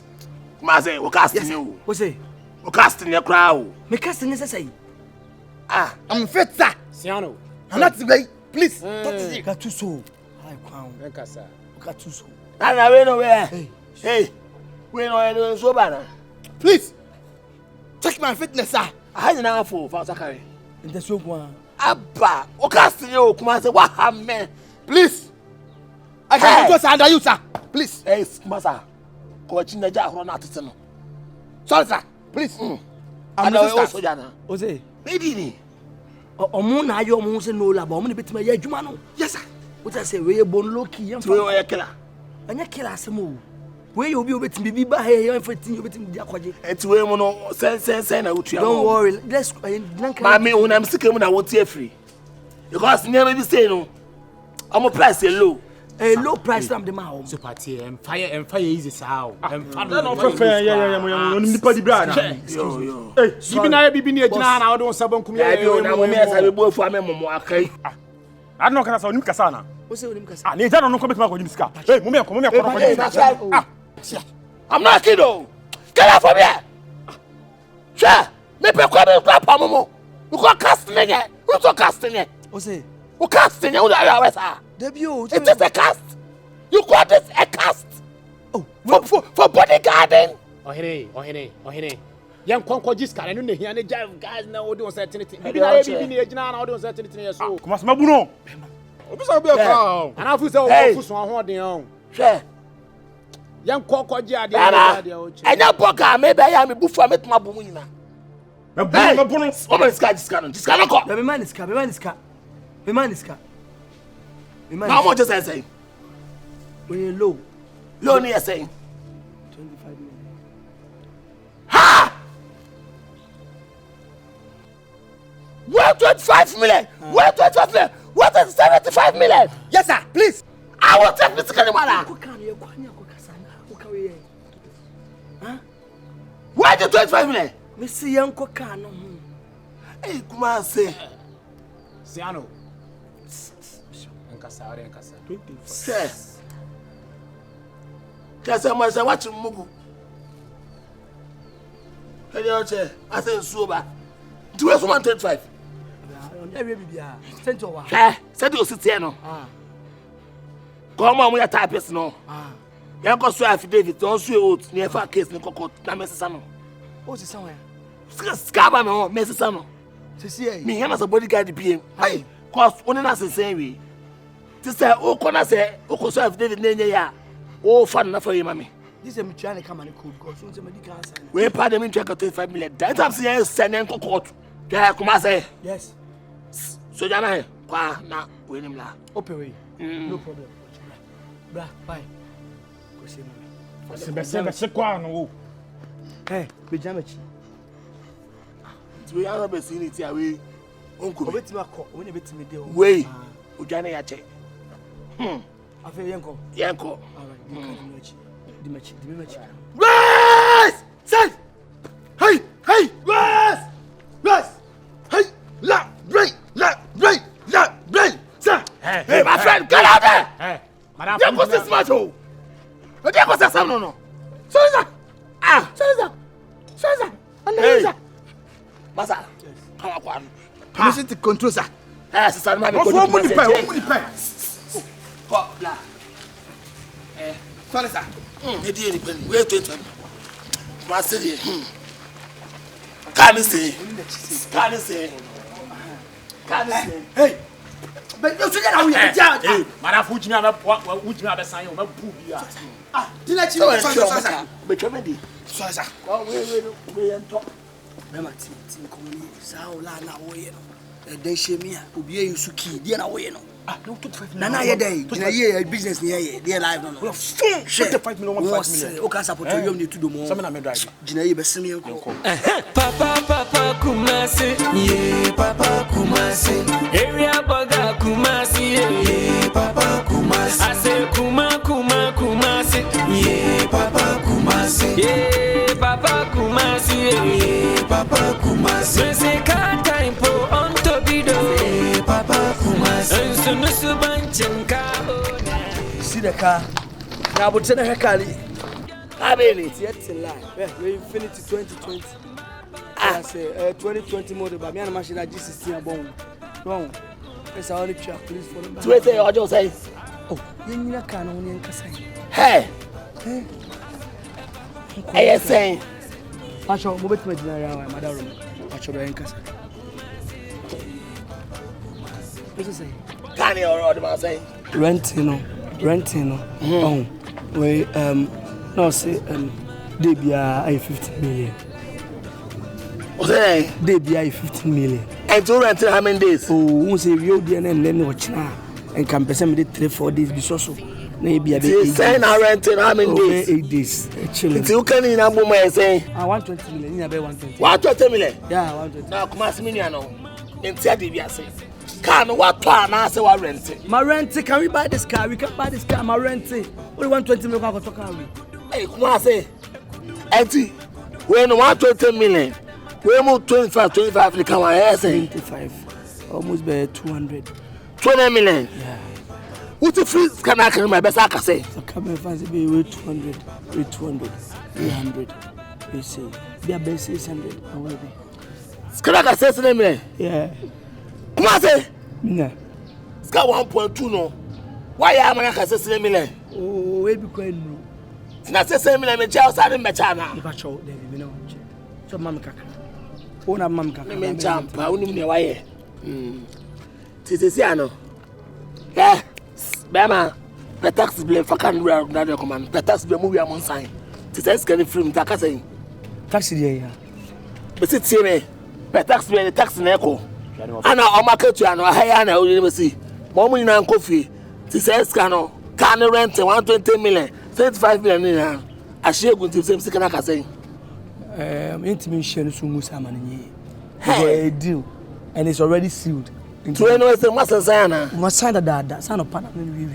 Maze, we're casting you. What say? We're casting your crowd. Me casting is say. Ah, I'm fit, sir. Siano. I'm not today. Please. Got too so. I crown. Got too so. And I went away. Hey, we know you're so bad. Please. Check my fitness, sir. I had an hour for Zakari. In the soup one. Abba, we're casting you. Come on, say what happened. Please. I can just under you, sir. Please. Hey, Massa. Coaching the jar on that. Sorry, sir. Please. I know also, Jana. Ose. Maybe. Omuna, you almost no lab. I'm going to bet my Jumano. Yes, sir. What I say, we are born lucky. You're a killer. And you kill us move. Where you be with me by here for you with the aquaji. It's where mono sense. Don't worry. Let's Mammy, when I'm sick, when I want to free. Because never be saying no. I'm a price low. A low price from the mouth. So party and fire easy how. And fair, yeah, Hey, Bibi near Jana, I don't sabon I will for me, okay. I don't know Casa Casana. What's the name? I need to know come back with Ska. Hey, Mumia, I'm not kidding. Get out from here. Sure, maybe I'm going to clap on Momo. You got casting again. Who's casting it? What's it? Who casting you? Debut. It is a cast. You got this a cast. Oh, for Bodyguard. Oh, hey. Young Conco Car, and you hear the jive guys now doing certainty. Maybe I be near Jana, doing certainty. So, come on, Mabuno. And I feel so on holding. Sure. Young Conco Jad, and now Boga, maybe I am a buffer with my boomina. Woman's car is coming. This cannot come. The man is car. How much is I saying? We're low. Low near saying 25 million. Ha! 125 million. 125 million. What is 75 million? Yes, sir. Please. I will take this kind of money. Why the 25 million? Missy Young Cocano. Hey, come on, say. Siano. Yes. Just how much I watch Mugu. Hey, I said, sober. 225. Said you sit here no. Come on, we are typist no. You go so affidavit, don't swear out near far case no cocoa, na mesesano. Oh, c'est somewhere. Scaba no, mesesano. See, me him as a bodyguard PM. Hey, cause only na the same way. To say, oh, can I say, oh, go so affidavit nenya ya. Oh, fun enough for you, mommy. This is trying to come and code because it's a medical. We pay them in 25 million. That I'm saying send them cocoa. Yeah, come on, say. Yes. So, Jana, qua, now, win him la. Open way. No problem. Bra, bye. Go see me. Se kwa no. Hey, be jamachi. We are not seeing it here. We uncle. Wait me akọ. We need me dey. Wait. Ujana ya che. Afa yenko. Yenko. Di match. Rest! Say! Hey! Hey! Rest! Rest! Hey! La! Break! Sir! Hey, my friend, get out there! Hey, madam. You go see smart oh. You go see some no. Sorry, sir. Ah! Sorry, sir. Hey! Masa. Come on. Permission to control, sir. Yes, sir. Man, go to the pen. Go, blah. Sorry, sir. Wait, Master, can you say? Hey, but you should have hey, madam, which me have sign you, ah, didn't you sorry, but you're ready. Sorry, sir. We and talk. Remember, team community. Sao la na woye no. Then she me obi e yusuki. Dia na woye no. Ah, no 25 million. Na ye dey. Na ye business ni ye. Dia live no. 25 million, 1 million. O ka support you ni to do mo. Some na me drive. Gina ye be semi enko. Papa Kumasi. Yeah, Papa Kumasi. Area Boga Kumasi. Yeah, Papa Kumasi. I say Kumasi. Yeah, Papa Kumasi. Yeah, Papa Kumasi. Yeah, Papa Kumasi. Say time po on Tobido. Yeah, Papa Kumasi. See the car. Now but tell her Kali. I mean it. Yet in line. We Infinity 2020. I say 2020 model, but me and machine at G16 bone. Wrong. It's only trap police for them. To say or just say. Oh, you need a can on your Kasai. Hey. Hey, saying. I shall move it to my mother. I shall be in Kasai. What is it? Can you or the man say? Renting. Oh, we no say they be a 15 million. What's that? They be a 15 million. And to rent how many days? Oh, we say we obi and then watch now. And can person me 3-4 days be so. Maybe a bit. Say now renting how many days? 8 days. Chilling. You can in a moment say. 120 million. You be 120. 120 million. Yeah, 120. Now come ask me now. In theater be say. Can what plan I say what rent? My rent, can we buy this car? We can buy this car, my rent. Only 120 million go to car. Hey, come on say. Auntie, when 120 million, we move 25 the come on say 25. Almost be 200. 20 million. Yeah. What the free can I carry my best I can say? So come and fancy be 200, 300. You say. Be a best 600. I will be. Can I say 7 million? Yeah. Come on say. No. Ska 1.2 no. Why am I can say 7 million? Oh, we be quite no. Na say 7 million me chao sa me cha na. Ba chao dey be no. So mam kaka. Ona mam kaka. Me champa, unim ne wa ye. Titi ano. Eh. Bema. The tax bill for can we are na command. The tax bill we am on sign. Titi scan free ta ka say. Tax dey ya. Be sit see me. The tax bill the tax na echo. Ana o market you ano higher na o dey see. Mo mu na coffee. Titi scan no. Can rent 120 million. 75 million na. Ashegun ti say can ka say. Intimation so musa man a deal and it's already sealed. To anyone say must sign na. Must sign that sign of partner we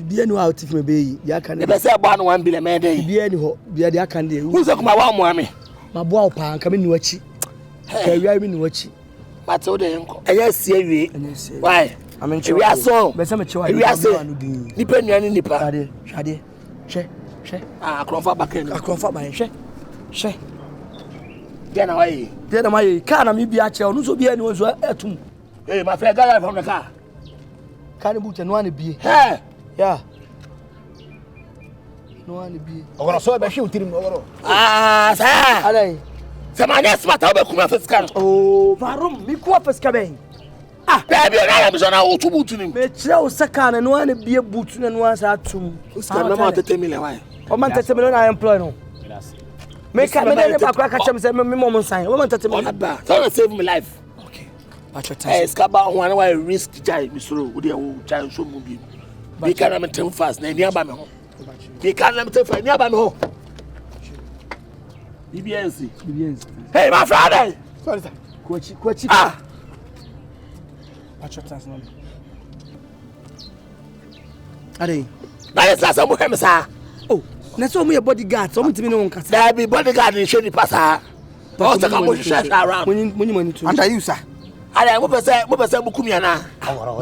be any out if me be ya can. E be say ba no 1 billion me dey. Be any ho be ya can dey. Who say kuma wa mo me? Ma bo pa nka me ni wachi. Ka wi me ni wachi. Mate o dey nko. Eya sie wi. Why? We are so. Be say me chewa. We are so. Nipa nuani nipa. Hwade. Hwe. Ah, akronfa bakan. Akronfa ban hwe. Hwe. Dia na why? Dia na my car na me bi a che onu so bi ani won so atum. Hey, my friend, get from the car. Can you boot no one be? Hey. Yeah. No one be. Ogoro so be hwe utirim ogoro. Ah, sir. Alai. Se manya smart obe kuma fiscal. Oh, varum mi ko fiscal ben. Ah, baby, na am so na o tubutu nim. Me kire o saka na no one be boot na no one sa atum. Fiscal no ma 30 million why? O man 30 million I employ no. Make me never catch him say me mom sign. Woman tell me. So save my life. Okay. Patch your time. Eh, skaba one why risk jai me soro. We dey jai so mu bi. Be can am tell fast na nia ba me ho. Be can am tell fast nia ba me ho. BBNC. Hey, my friend. Sorry sir. Kochi. Ah. Patch your time no. Ade. That is last time we sir. Oh, na so mo bodyguard, so mo timi no nkasa. There be bodyguard in shady pasa. Oh, so come on share around. Money money too. And you sir? Ada mo pese buku mi ana.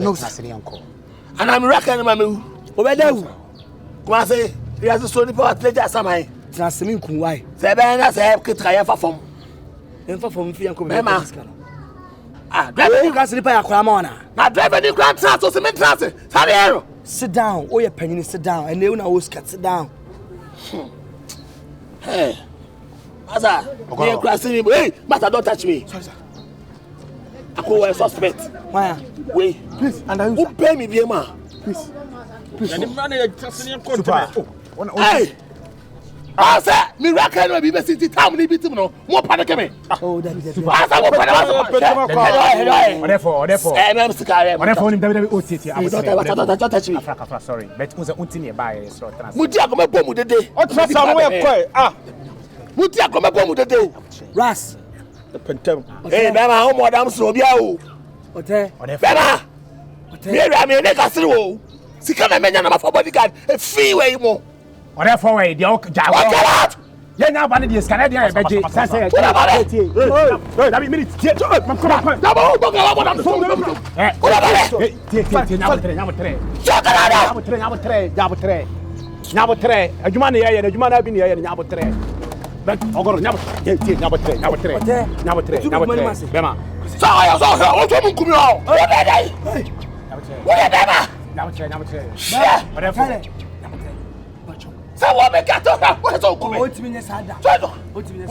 No sir, uncle. And I'm reckon ma me. Obedewu. Kuma say, you have to so ni power pleasure samai. Transemi nkun why? Se be na se kitra ya fa fom. En fa fom fi yanko me. Ah, driver you can sleep ya kwara ma ona. Na driver ni grand trans so cement trans. Sare ero. Sit down. Oh, you're penny, sit down. And they will now sit down. Hey, Master, you're crossing me. Hey, Master, don't touch me. Sorry, sir. I call a suspect. Why? Wait, please, and who pay me, Biema? Please. Hey, I said, miracle will be the city town. Need to know more panic me. Oh, that is it. I said, what Therefore. I'm scared. Whatever him WOTT. Don't touch me. Afra, sorry. But who's a unti nearby? So Mutia come up with the day. What's that somewhere? Ah, Mutia come up with the day. Ras. the pentem. Hey, Mama, how more damn so be out. Ote. Mama. Here I mean, make us through. See, come and mention for bodyguard. A free way more. Whatever way, the old Jaguar. Yeah, now one of these Canadian budget. Hey, that be minutes. So what make it up? What's all coming? What's mean yes ada? What's mean yes?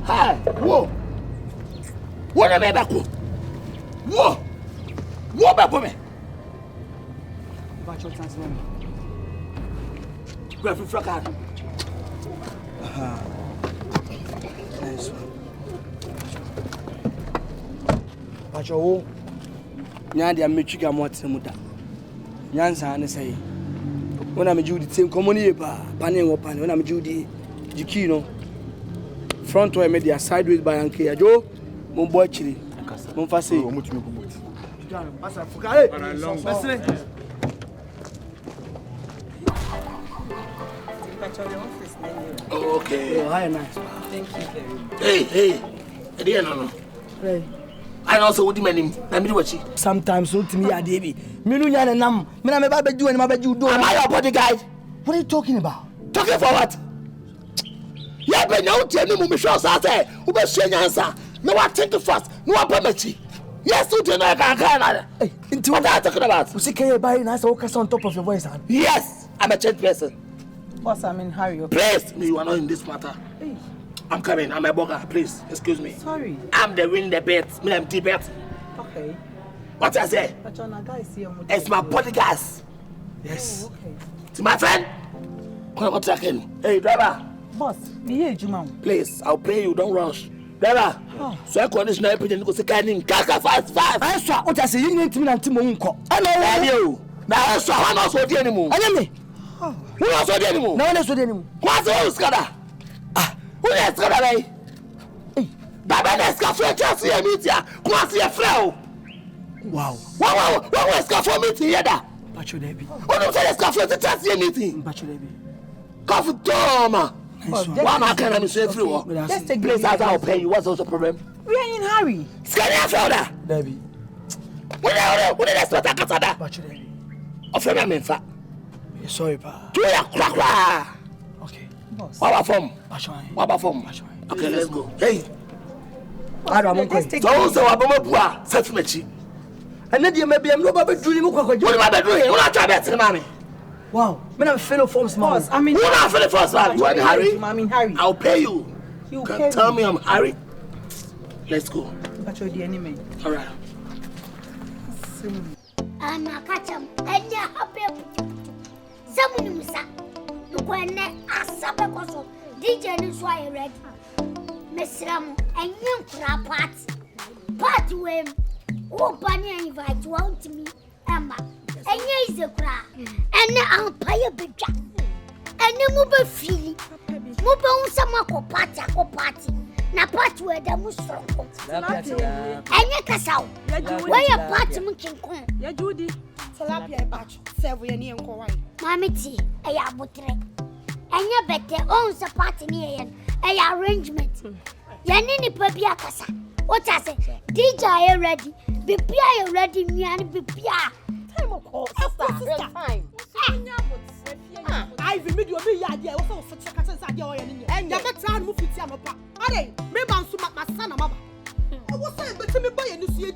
Hi. Whoa. What am I back? Whoa. What back for me? Back your transfer. Grab your card. Nice one. Back your Nyandi amechiga mwatse muda. Nyansa ne say when I'm Judy same common pa pane wo pane when I'm Judy jiki no front way media sideways by anke ajo mo boy chiri mo fa say o mutumi ko boti asa fukare mesre okay oh hi nice thank you very much hey hey no hey I also would name na me watch sometimes so to me adebi me no nya nam me na me ba beju ani ma beju do am I your bodyguard? What are you talking about? Talking for what? Yeah, but now tell me me sure say who be share nyansa me wa think fast no wa pa machi yes you know I can hey into what are you talking about? You see can you buy nice okay on top of your voice and yes I'm a church person. Boss, I'm in hurry. Okay? Please me you are not in this matter. Hey. I'm coming. I'm a burger. Please, excuse me. Sorry. I'm the win the bet. Me I'm the bet. Okay. What I say? It's my bodyguard. Yes. Oh, okay. To my friend. Come on, tracking. Hey, driver. Boss, me Juma. Please, I'll pay you. Don't rush. Driver. Oh. So I condition I put in go second kaka fast. I saw what I say. You need to me until mo unko. I know you. Now I saw how not so the anymore. Anyame. Who not so the anymore? No one so the anymore. What's all scatter? Who is scatter? Hey. Baba neska for just here meet ya. Come see a flow. Wow. What was got for meeting here da? Pacho Debbie. What do you say got for the just here meeting? Pacho Debbie. Coffee Toma. One I can I'm say through. Just take place as I'll pay you. What's also the problem? We are in hurry. Scan your shoulder. Debbie. What did I start at Casada? Pacho Debbie. Of your name, fat. Sorry, pa. Do ya crack. Okay. Boss. What about form? Pacho. What about form? Okay, let's go. Hey. I don't know. So Aboma set me cheap. And then you may be a no baby dream. What am I doing? You're not trying to mommy. Wow, man, I'm fellow forms, Boss, I mean, you're not for the first man. You are in hurry. I'm in hurry. I'll pay you. You can tell me I'm hurry. Let's go. But you're the enemy. All right. I'm a catch him. And you're happy. Someone who's when I suffer also. DJ is why ready. Miss Ram and young party when Opania invite one to me, Emma, and yes, a cry, and I'll pay a big jack. And the mobile feeling, mobile some party. Na party where the most strong. And you can sound where your party can come. Ya Judy, Salapia patch, 7 years and go. Mammy tea, a yabutre. And you better owns a party near a arrangement. Yanini Pabia Casa. What I say? DJ ready. Be ready, Nian be time of course. Time. I will you be idea also for checkers and never try to move it. Are maybe I'm so my son, mother. I was saying, but to me, boy, and you see it.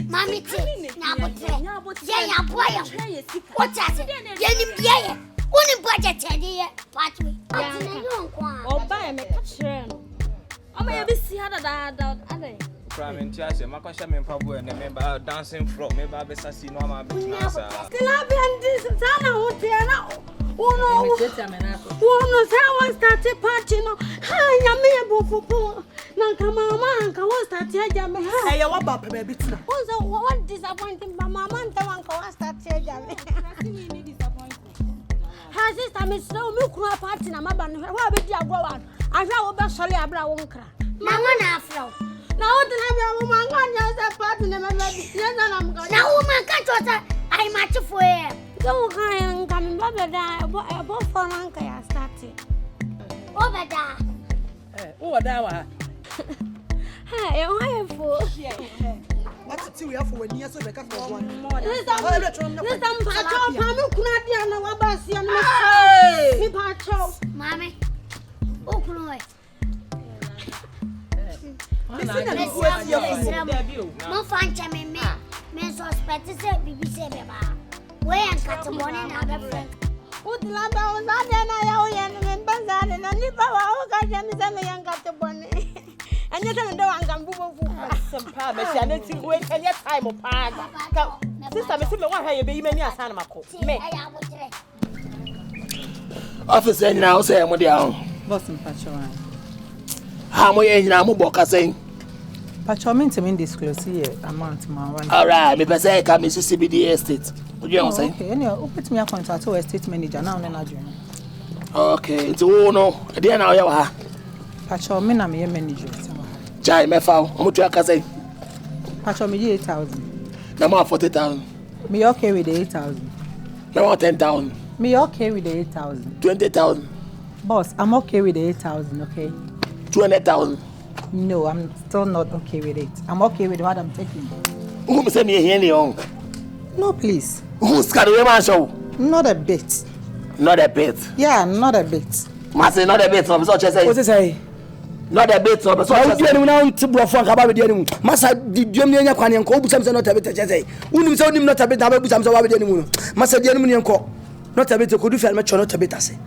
Mammy, now, what I say? Yanni, only budget, party. Oh, buy me a churn. I may be see how that. Crime and chassis, my question, and probably and remember dancing from maybe I best see no man. Still have been this time out here now. Oh no, I started party no. Hi, I'm here for Nanka, I start here. Hey, what about baby? What disappointing Mamma I start here. Her sister, Miss No, look who party, and my band, where would you go on? I shall be sorry about one cry. Mamma, now, the name of woman, I party, and I'm going. Now, woman, can't I match for you. Don't cry and come, Baba, both for Uncle, I started. Over there. Oh, that Hey, I am for. What's the for when you're so back for one more? Mammy, oh, Chloe. No fun, Chammy, me suspect is a BBC. Where and cut the morning out of friend. What the lamb on that, and I remember that, and I live our guardian and got the bonnet. And you don't know I'm going to some promise, and it's wait and your time of part. Sister, Mr. What have you been many a son of Officer now say I'm down. Boston Patrol. How many now Moboka saying? Patrol means to mean disclose here amount my one. All right, me per se come Mississippi estate. What you say? Okay, anyway, put me a contract to a estate manager now and I okay, it's oh no. Then now you are. Patrol me na me manager. Jai me found. How much you can say? Patrol me 8,000. No more 40,000. Me okay with the 8,000. No more 10,000. Me okay with the 8,000. 20,000. Boss, I'm okay with the 8,000, okay? 200,000. No, I'm still not okay with it. I'm okay with what I'm taking. Who say me here on? No, please. Who's got the man show? Not a bit. Not a bit. Yeah, not a bit. Must say not a bit. So what you say? What's it say? Not a bit. So what you say? Now to bro for about the animal. Massa did you mean your can and call something not a bit? Say, who is only not a bit. I will some about the animal. Massa the animal call. Not a bit. Could you feel much or not a bit? I say,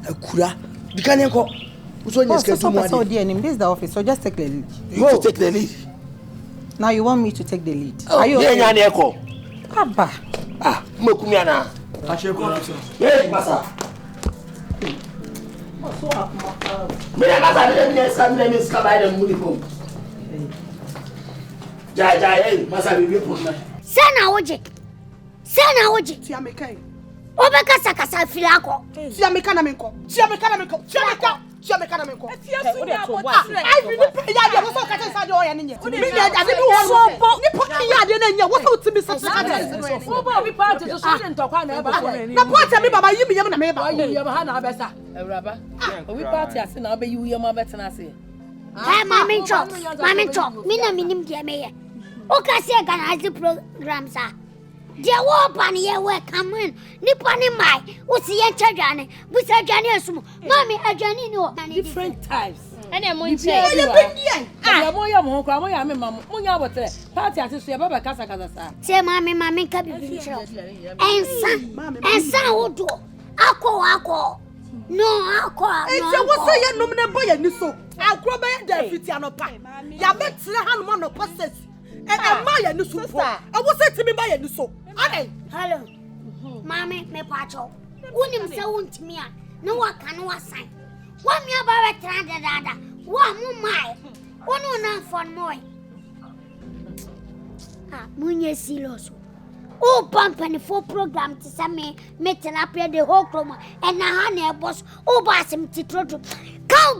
a cura. The can call. This is the office, so just take the lead. You take the lead. Now you want me to take the lead. Are you okay? Abba. Ah, Mokumiana. Hey, Massa. Sana oje. Tiamekai. Obeka sakasa filako. Tiamekana menko. I really pay ya was so catch sad oya ninye. Me ya dey be so bo. Ni put ya dey na nya what to be such a so bo be part to so dey ntokwa na eba ko ni. Na part me baba yimi yam na me ba. Ayi yam ha na abesa. Ewraba. We party ase na obe yi yam abetena ase. Hey, Mami Chop. Me na minim dia me ye. O ka se organize programs a. Dia wo pan ye we come in. Ni pani mai. O si ye chadwane. Bu sa dwane asum. Mami adwane ni o. Different types. Ene mo nche. Ah, mo ya mo kwa mo ya me mam. Mo nya botre. Party ase so ye baba kasa sa. Se mami ka bi chiro. Ensa odo. Akọ. No, akọ. Ese wo se ye nom ne boy ani so. Akọ ba ye da fiti anopa. Ya betre han mo no process. And my and so. I was saying to me by and so. Hello. Mommy, me pacho. Unim se untimi a. No wa kan wa sign. Wa me aba betra dada. Wa mu mai. Ono na fon moy. Ah, munye silos. Oh, company for program to send me tilapia the whole chroma and a boss. Oh, boss him to throw. Go,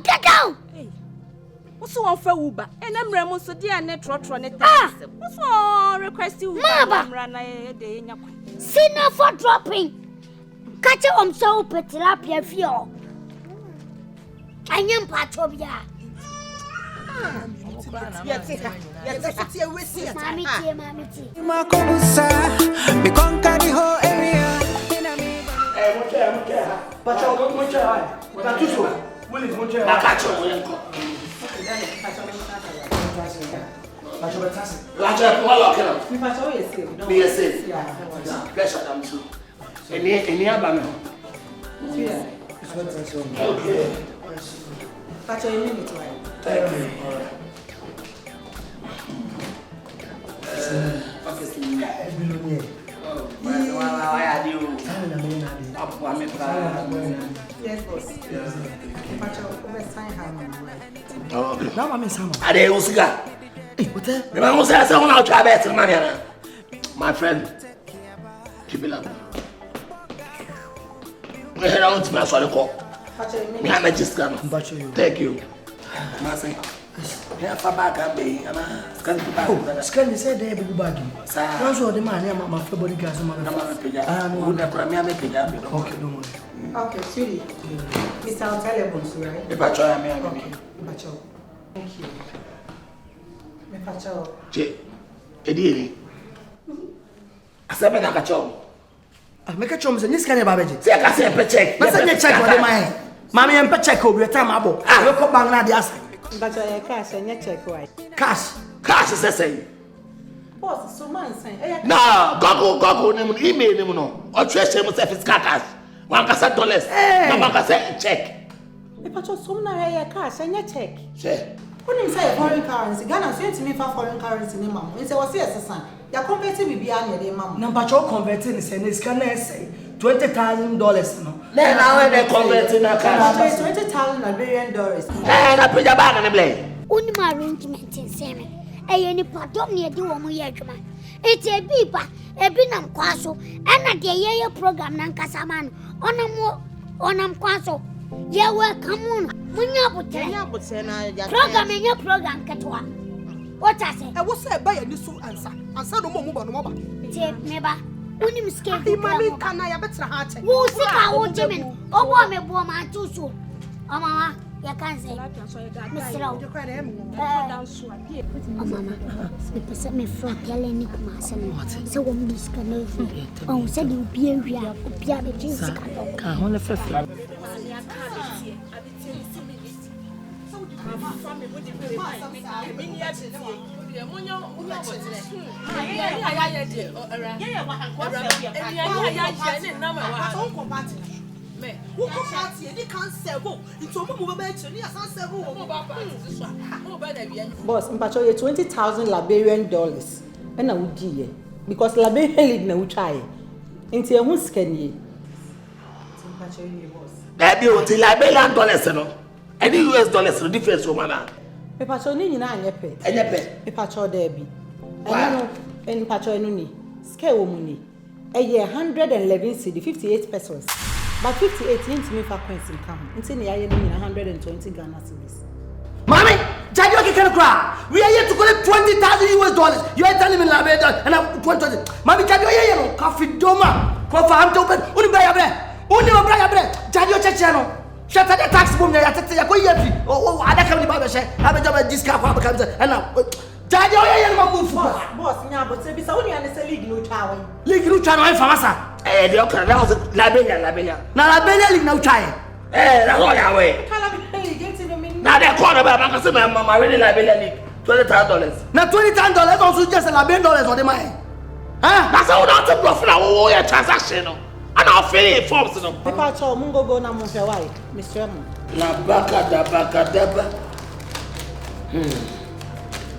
get down. What's one for Uber? And I'm Ramos, so dear net trotron. What's one request you? Sinner for dropping. Catch him so put tilapia fio. I am part of ya. Mommy, Makobusa, me conquer the whole area. My friend, keep it up. We head on to my sorry call. Thank you. Yeah, for back and be, Scan said they be bagging. Also, the man, my Bodyguard, okay, don't worry. Okay, sweetie. Mr. Telephone, right? If I try, I'm okay. Thank you. Edie. I said, I make a chum and this kind of babbage. Say, I say, check. But I check what am I? Mammy and Pacheco, your time abo. I look up Bangladesh. But I cash and yet check right. Cash is the same. Boss, so man saying, no, go, email him, no. Or treasure himself is cash. $1,000. No, $1,000 check. If I just some na cash and yet check. Check. When you say foreign currency, Ghana sent to me for foreign currency, no, ma'am. It's a son. You're converting me beyond your mom. No, but you're converting is an scanner say $20,000, no. Then now they're converting a cash. $20,000 Liberian dollars. And I put your bag on the blade. Only my arrangement in Sammy. Any part of me do on my yajama. It's a beeper, a binam quaso, and a gay program Nankasaman on quaso. Yeah, well, come on. When you're programming your program, Katwa. What I say? I was said by a new answer. Answer no more. Take never. Unim skate. Mammy, can I better heart? Who sick? I won't Jimmy. Oh, me, boy, my too soon. Oh, Mama, you can't say. Mr. Oh, Mama, because me from telling Nick Mason. So, when this can over, oh, said you be a real, piano, can't only for Boss, mpacho ye $20,000 Liberian dollars. And I would ye because Liberian lead na uchai. Inti e hu scan ye. Mpacho ye boss. That be until Liberian dollars no. Any US dollars no difference from man. Mpacho ni nyina anyepe. Enyepe. Mpacho there be. Eno en mpacho enu ni. Scale wo mu ni. Eye 111 cedi 58 pesos. But 58 into me for coins in come. Until the IN 120 Ghana cedis. Mommy, Daddy, you can't cry. We are here to collect $20,000. You are telling me Labeda and I'm 20. Mommy, Daddy, you are coffee doma. Coffee, I'm open. Only buy a bread. Only buy a bread. Daddy, you channel. Shut the tax boom. You are taking a coy. Oh, I can't buy a share. Have a job at this car. And now, Daddy, you are move. Boss, yeah, but it's only an league no tower. League no channel for us. Eh, the okay, that was Liberia. Now Liberia league no child. Eh, that's all your way. Now they call about my really Liberia league. $20,000. Now $20,000 also just a Liberian dollars for the money. Huh? That's how not to bluff now. Oh, your transaction. And I'll fill it forms. If I told Mungo go na Mufawai, Mr. La baka da baka daba.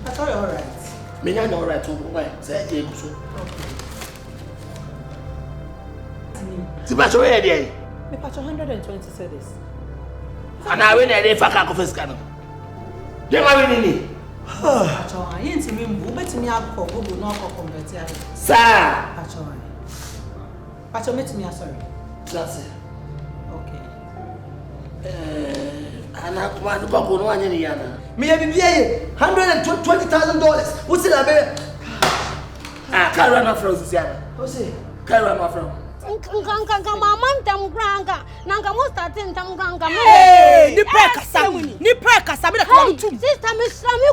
That's all right. Me not all right. Why? Say it. Tibacho where dey? Me patch 120 cedis. And I win dey fa ka KOFAS kan. Dey ma win ni. Patch on, yin ti mi mbu, betimi akọ go no akọ convert ya. Sir. Patch on. Patch on metimi sorry. That's it. Okay. Ana kuma no ba ko no anya ni yana. Me ya bibie $120,000. What's it about? Carry on from Siana. What's it? Carry on from. Nkankanka mama ntam kranka nanka mo start ntam kranka ni preka sa me da kwa tu sister me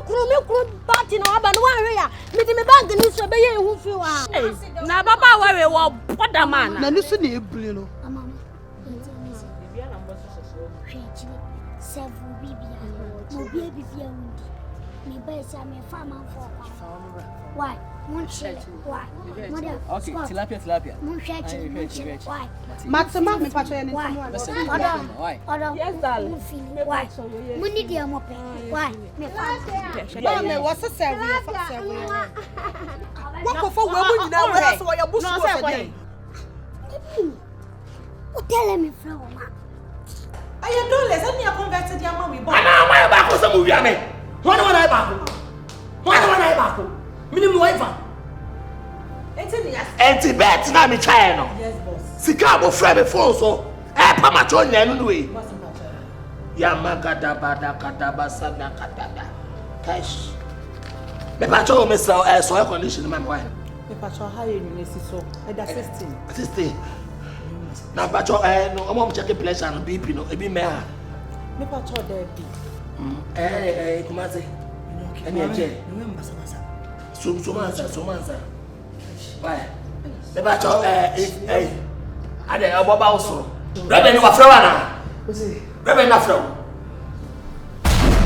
kru party na aba no wan ya me di me bag ni so be ye hu fi wa na baba wawe wo poda man na ni so na ebule no mama bibia na mbo so hweji seven bibia mo bibia wundi me ba sa me fa man fo why Why? Okay, tilapia. Why? Maxima, me patch any why? Yes, darling. Why? Money dear mope. Why? Me what's a seven? What for we mun na we so your bush go say. O tell me from ma. Aye don't let me converted your mom we born. Ana why ba ko say mo wi ame. Why I ba ko? Minimum wife. Enti bet na me chai no. Yes boss. Sika bo frɛ me phone so. Pa ma cho nya no we. Ya magada bada kada basana kada. Cash. Me pa cho me so air condition ma why. Me pa cho high you so. E da 16. Na pa cho no omo check pressure no BP no e bi me ha. Me pa cho there bi. Kuma say. Any eje. Sumansa. Why? The batch of I dey aboba also. Reverend wa frawa na. Reverend na frawa.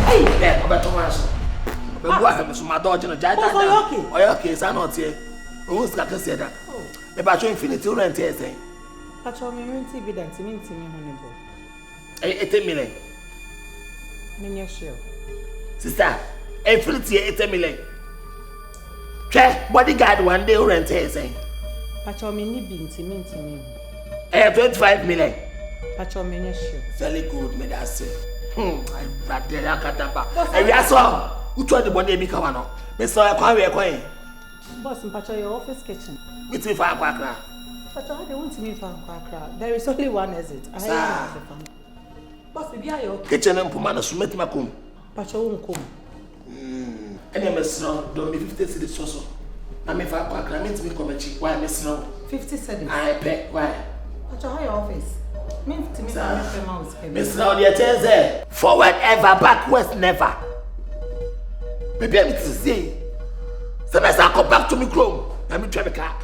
Hey, there, obeto maso. Be go ahe so ma dodge no jai. Okay, sa not here. O ska ka se da. The batch infinity rent here say. Patch on me rent bi da ntimi honebo. 80 million. Me sure. Sister, infinity 80 million. Bodyguard one day rent here saying. Pacho me ni bi ntimi. 25 million. Pacho me ni sure. Very good, me that say. I rather akataba. E wi aso. Utu ade bone mi kawa no. Me so e kwa we kwan. Boss, Pacho your office kitchen. Me ti fa akwa. Pacho I don't want me fa akwa. There is only one exit. I have the phone. Boss, be your kitchen mpuma na sumeti makum. Pacho won kom. Any mesno do me 50 cedis so. Na me fa akwa me ti me komechi. Why mesno? 50 cedis. I pay. Why? Pacho how your office? Me to me for mouse. Mesno the tell forward ever, backwards never. Maybe I need to say. Sometimes I come back to me chrome. Let me try the car.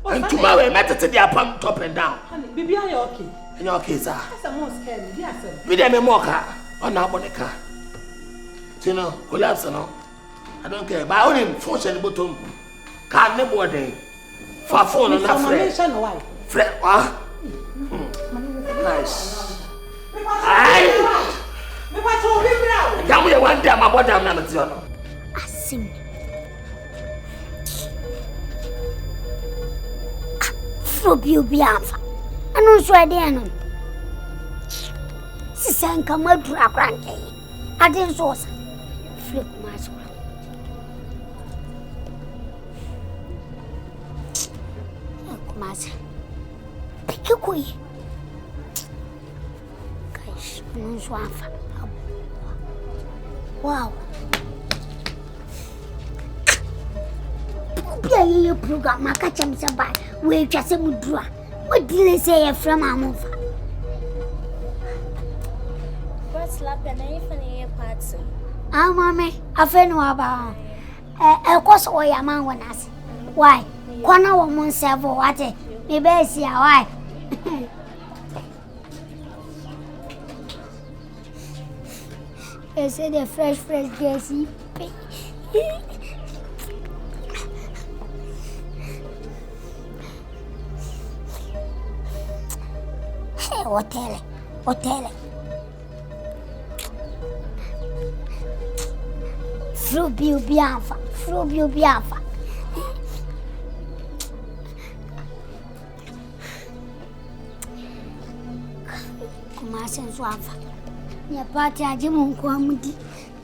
And tomorrow I might take the pump top and down. Baby, are you okay? In your case, sir. I'm more scared. Yes, sir. We didn't more car. On our body car. You know, collapse, no. I don't care. But I only function bottom. Can't never day. For phone on that friend. Friend, what? Nice. Aye. Come here one day, my body, I'm not a zone. Asim. Frobio bianfa. I don't swear the Sisan come out to a cranky. I didn't sauce. Flip my soul. Mas. Pick a quay. Guys, no swafa. Wow. Your program, I catch him somebody. We just a mudra. What did they say from Amofa? What's laughing at a party? Ah, mammy, I feel no about. Of course, all your man when I say. Why? Corner woman several what? Maybe see why. They say the fresh Jesse. Hotel. Frubio bianfa. sense wafa. Your party, I didn't want to come with me.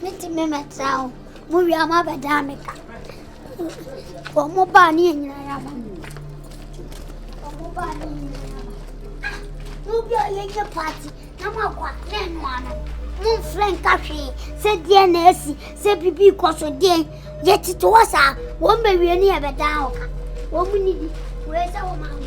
Metal, movie, I'm a bedamica. For more bunny in your party. No more one. Moon Frank Cafe said, dear Nancy, said Bibi Cosso Day, yet it was a one baby any of a down. One minute, where's our mamma?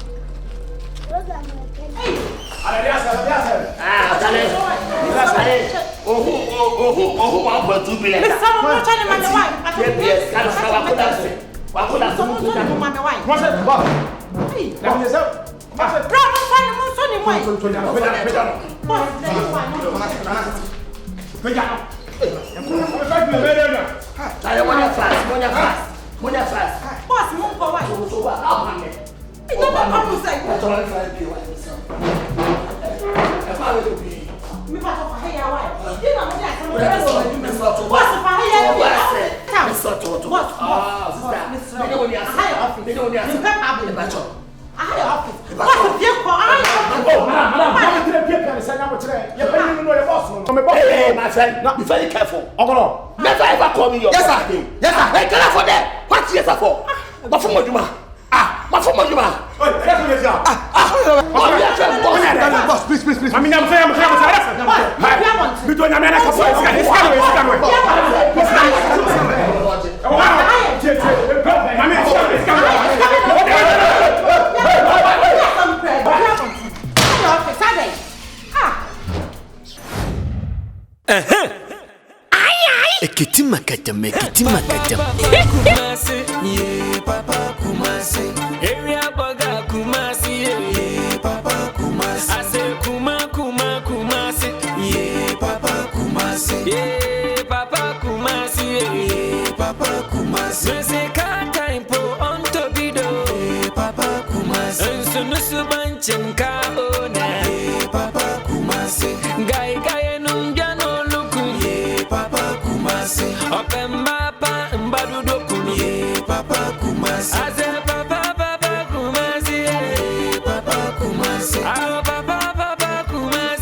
My friend, be very careful. Never ever call me your name. Yes, sir. Hey, get out for that. What's yes for? But for Majuma. But for Majuma. Boss, please. I mean, I'm saying, Ekitima katam. Kumasi, yeah, Papa Kumasi. Area Baga Kumasi, yeah, Papa Kumasi. I say Kumasi, yeah, Papa Kumasi. Yeah, Papa Kumasi, yeah, Papa Kumasi.